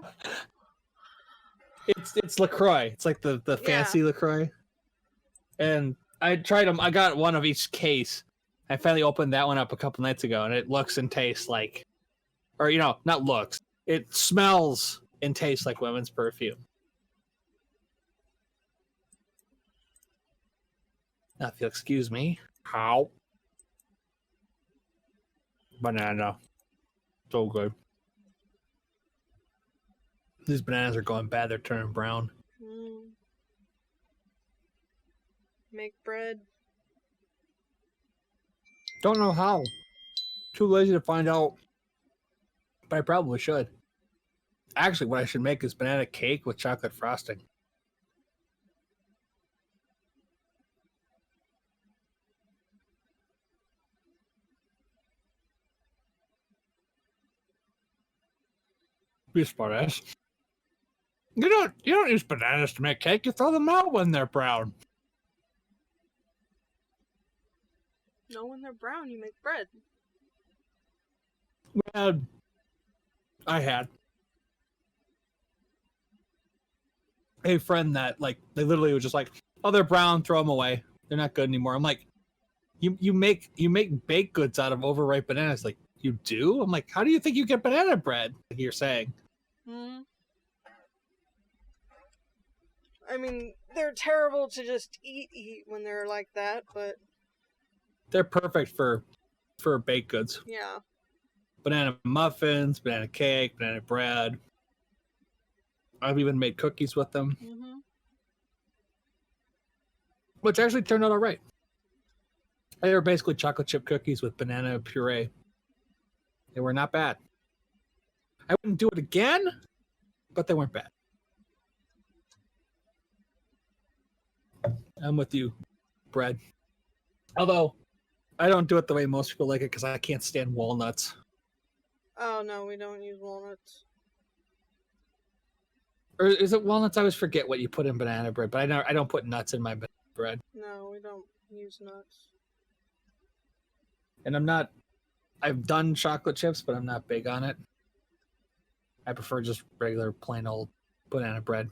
It's LaCroix. It's like the fancy LaCroix. And I tried them. I got one of each case. I finally opened that one up a couple nights ago, and it looks and tastes like Or, not looks. It smells and tastes like women's perfume. Now, if you'll excuse me. How? Banana. So good. These bananas are going bad. They're turning brown. Make bread. Don't know how. Too lazy to find out. But I probably should. Actually, what I should make is banana cake with chocolate frosting. Be smart ass. You don't use bananas to make cake. You throw them out when they're brown. No, when they're brown, you make bread. I had a friend that they literally was just like, oh, they're brown, throw them away. They're not good anymore. I'm like, you make baked goods out of overripe bananas. Like, you do? I'm like, how do you think you get banana bread? Like you're saying. I mean, they're terrible to just eat when they're like that, but they're perfect for baked goods. Yeah. Banana muffins, banana cake, banana bread. I've even made cookies with them. Which actually turned out all right. They were basically chocolate chip cookies with banana puree. They were not bad. I wouldn't do it again, but they weren't bad. I'm with you, bread. Although, I don't do it the way most people like it because I can't stand walnuts. Oh, no, we don't use walnuts. Or is it walnuts? I always forget what you put in banana bread, but I don't put nuts in my bread. No, we don't use nuts. And I've done chocolate chips, but I'm not big on it. I prefer just regular plain old banana bread.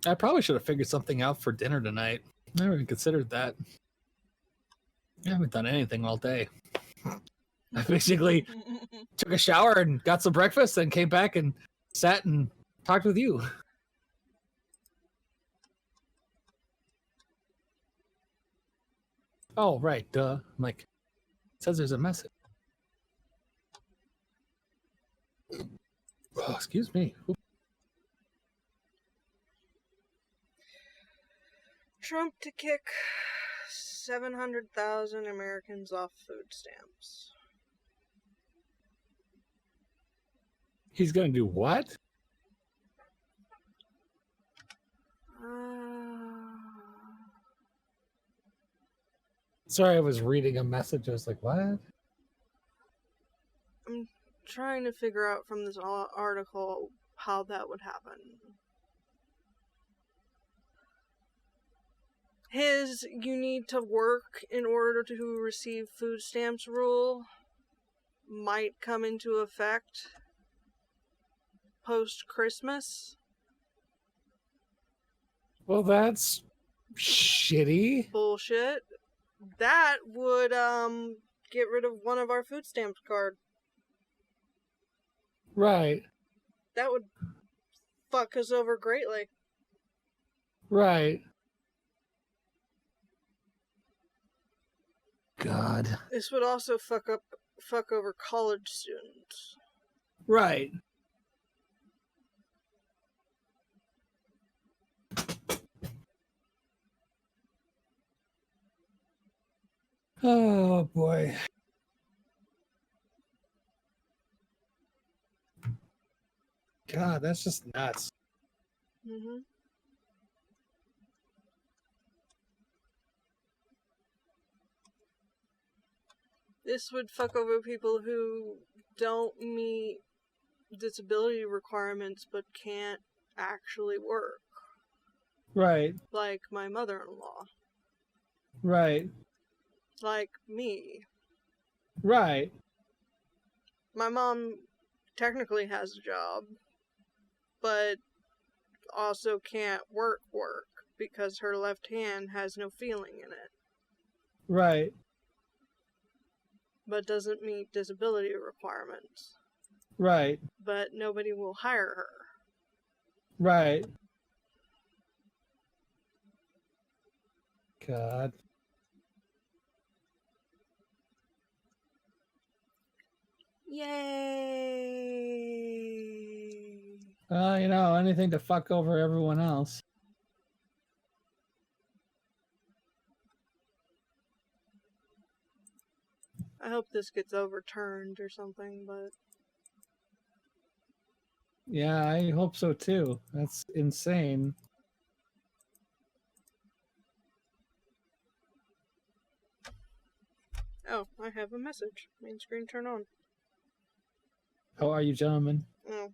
I probably should have figured something out for dinner tonight. I never even considered that. I haven't done anything all day. I basically took a shower and got some breakfast and came back and sat and talked with you. Oh, right, duh. I'm like, it says there's a message. Oh, excuse me. Oops. Trump to kick 700,000 Americans off food stamps. He's gonna do what? Sorry, I was reading a message. I was like, what? I'm trying to figure out from this article how that would happen. His you need to work in order to receive food stamps rule might come into effect post-Christmas. Well, that's shitty. Bullshit. That would get rid of one of our food stamps card. Right. That would fuck us over greatly. Right. God. This would also fuck over college students. Right. Oh boy. God, that's just nuts. Mm-hmm. This would fuck over people who don't meet disability requirements but can't actually work. Right. Like my mother-in-law. Right. Like me. Right. My mom technically has a job, but also can't work because her left hand has no feeling in it. Right. But doesn't meet disability requirements. Right. But nobody will hire her. Right. God. Yay! Anything to fuck over everyone else. I hope this gets overturned or something, but... Yeah, I hope so too. That's insane. Oh, I have a message. Main screen turn on. How are you, gentlemen? Oh.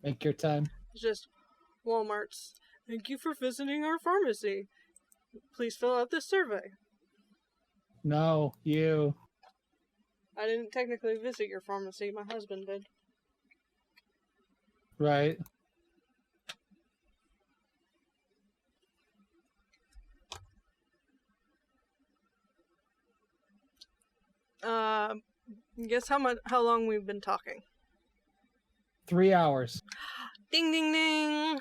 Make your time. It's just Walmart's. Thank you for visiting our pharmacy. Please fill out this survey. No, you. I didn't technically visit your pharmacy. My husband did. Right. Guess how long we've been talking? 3 hours. Ding ding ding.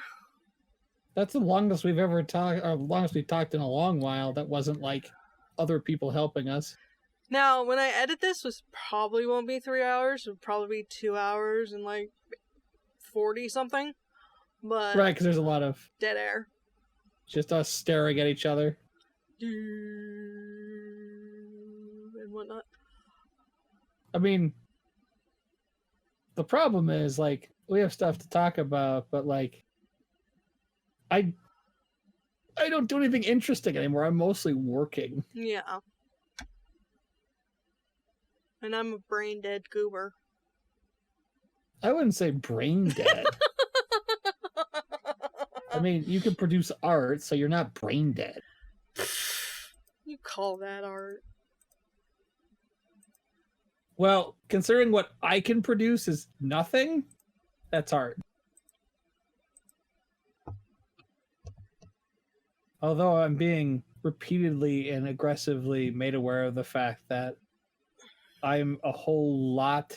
That's the longest we've ever talked, or longest we've talked in a long while. That wasn't like other people helping us. Now, when I edit this, probably won't be 3 hours. It'll probably be 2 hours and like 40 something. But Right, because there's a lot of dead air. Just us staring at each other. And whatnot. I mean, the problem is, like, we have stuff to talk about, but, like, I don't do anything interesting anymore. I'm mostly working. Yeah. And I'm a brain dead goober. I wouldn't say brain dead. I mean, you can produce art, so you're not brain dead. You call that art? Well, considering what I can produce is nothing, that's art. Although I'm being repeatedly and aggressively made aware of the fact that I'm a whole lot,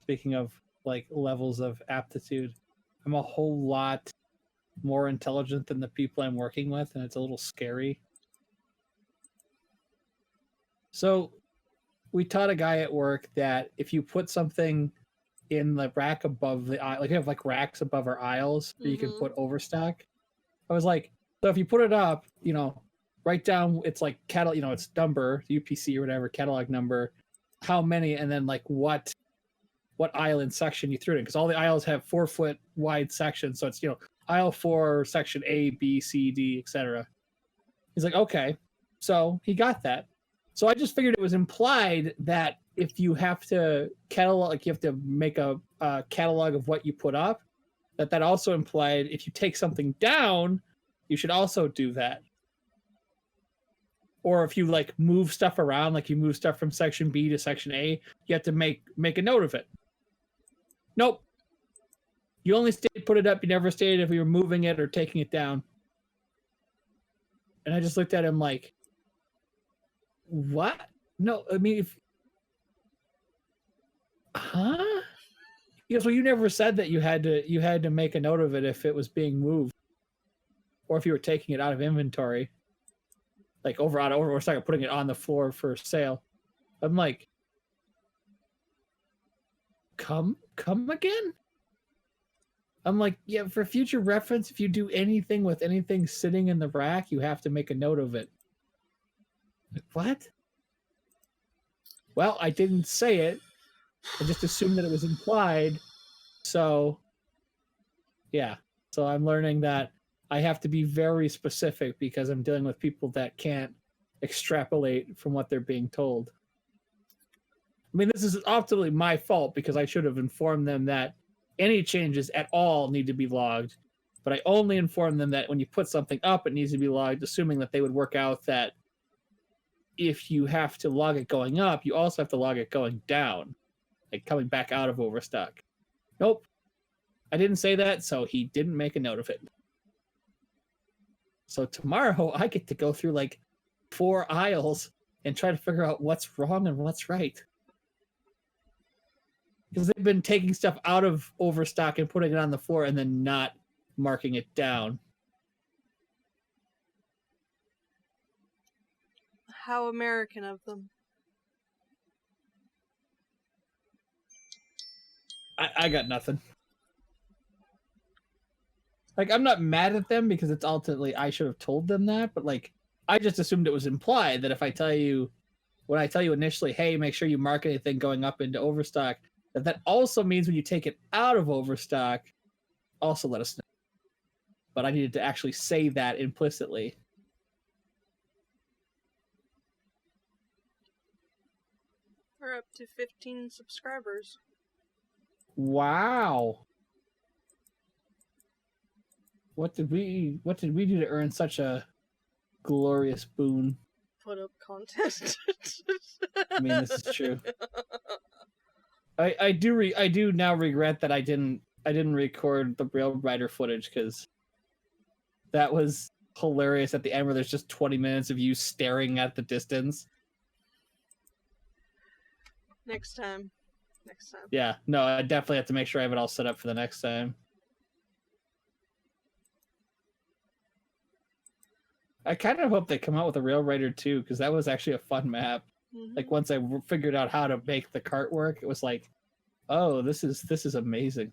speaking of like levels of aptitude, I'm a whole lot more intelligent than the people I'm working with, and it's a little scary. So we taught a guy at work that if you put something in the rack above the aisle, like you have like racks above our aisles that you can put overstock. I was like, so if you put it up, write down, it's like it's number, UPC or whatever, catalog number, how many, and then like what aisle and section you threw it in, because all the aisles have 4 foot wide sections, so it's aisle 4, section A, B, C, D, etc. He's like, okay, so he got that. So I just figured it was implied that if you have to catalog, like you have to make a catalog of what you put up, that also implied if you take something down, you should also do that. Or if you like move stuff around, like you move stuff from section B to section A, you have to make a note of it. Nope. You only put it up. You never stated if we were moving it or taking it down. And I just looked at him like, what? No, I mean, He goes, well, you never said that you had to make a note of it if it was being moved, or if you were taking it out of inventory, like or putting it on the floor for sale. I'm like, come again? I'm like, yeah, for future reference, if you do anything with anything sitting in the rack, you have to make a note of it. Like, what? Well, I didn't say it. I just assumed that it was implied. So, yeah. So I'm learning that I have to be very specific because I'm dealing with people that can't extrapolate from what they're being told. I mean, this is ultimately my fault because I should have informed them that any changes at all need to be logged. But I only informed them that when you put something up, it needs to be logged, assuming that they would work out that if you have to log it going up, you also have to log it going down, like coming back out of overstock. Nope. I didn't say that, so he didn't make a note of it. So tomorrow I get to go through like 4 aisles and try to figure out what's wrong and what's right. Because they've been taking stuff out of overstock and putting it on the floor and then not marking it down. How American of them. I got nothing. Like, I'm not mad at them because it's ultimately I should have told them that, but like, I just assumed it was implied that if I tell you, when I tell you initially, hey, make sure you mark anything going up into overstock, that also means when you take it out of overstock, also let us know. But I needed to actually say that implicitly. We're up to 15 subscribers. Wow. What did we do to earn such a glorious boon? Put up content. I mean, this is true. I do now regret that I didn't record the Rail Rider footage, because that was hilarious at the end where there's just 20 minutes of you staring at the distance. Next time. Yeah, no, I definitely have to make sure I have it all set up for the next time. I kind of hope they come out with a Rail Rider too, because that was actually a fun map. Mm-hmm. Like, once I figured out how to make the cart work, it was like, oh, this is amazing.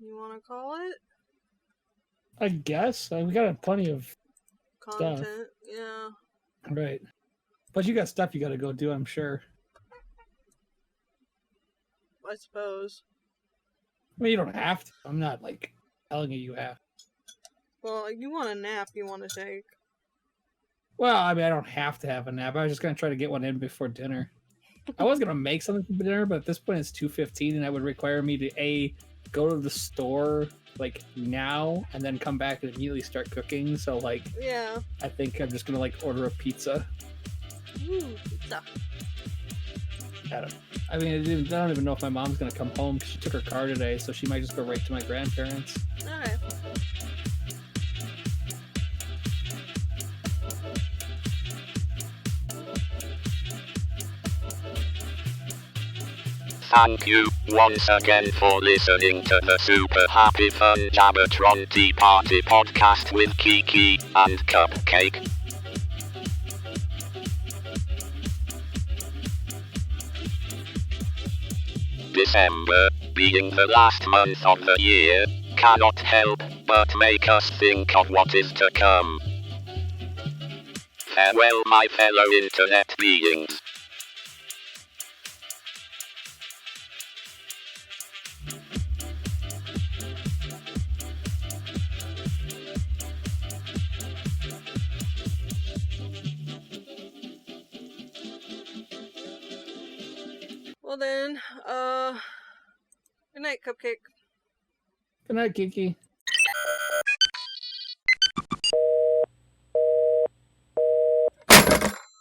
You want to call it? I guess. We got plenty of content, stuff. Yeah. Right. But you got stuff you got to go do, I'm sure. I suppose. I mean, you don't have to. I'm not, like, telling you have. Well, you want a nap you want to take. Well, I mean, I don't have to have a nap. I was just going to try to get one in before dinner. I was going to make something for dinner, but at this point it's 2:15, and that would require me to, go to the store, like, now, and then come back and immediately start cooking. So, like, yeah. I think I'm just going to, like, order a pizza. Ooh, pizza. I don't even know if my mom's going to come home, because she took her car today, so she might just go right to my grandparents. Alright. Thank you once again for listening to the Super Happy Fun Jabbertron Tea Party Podcast with Kiki and Cupcake. December, being the last month of the year, cannot help but make us think of what is to come. Farewell, my fellow internet beings. Well then, good night, Cupcake. Good night, Kiki.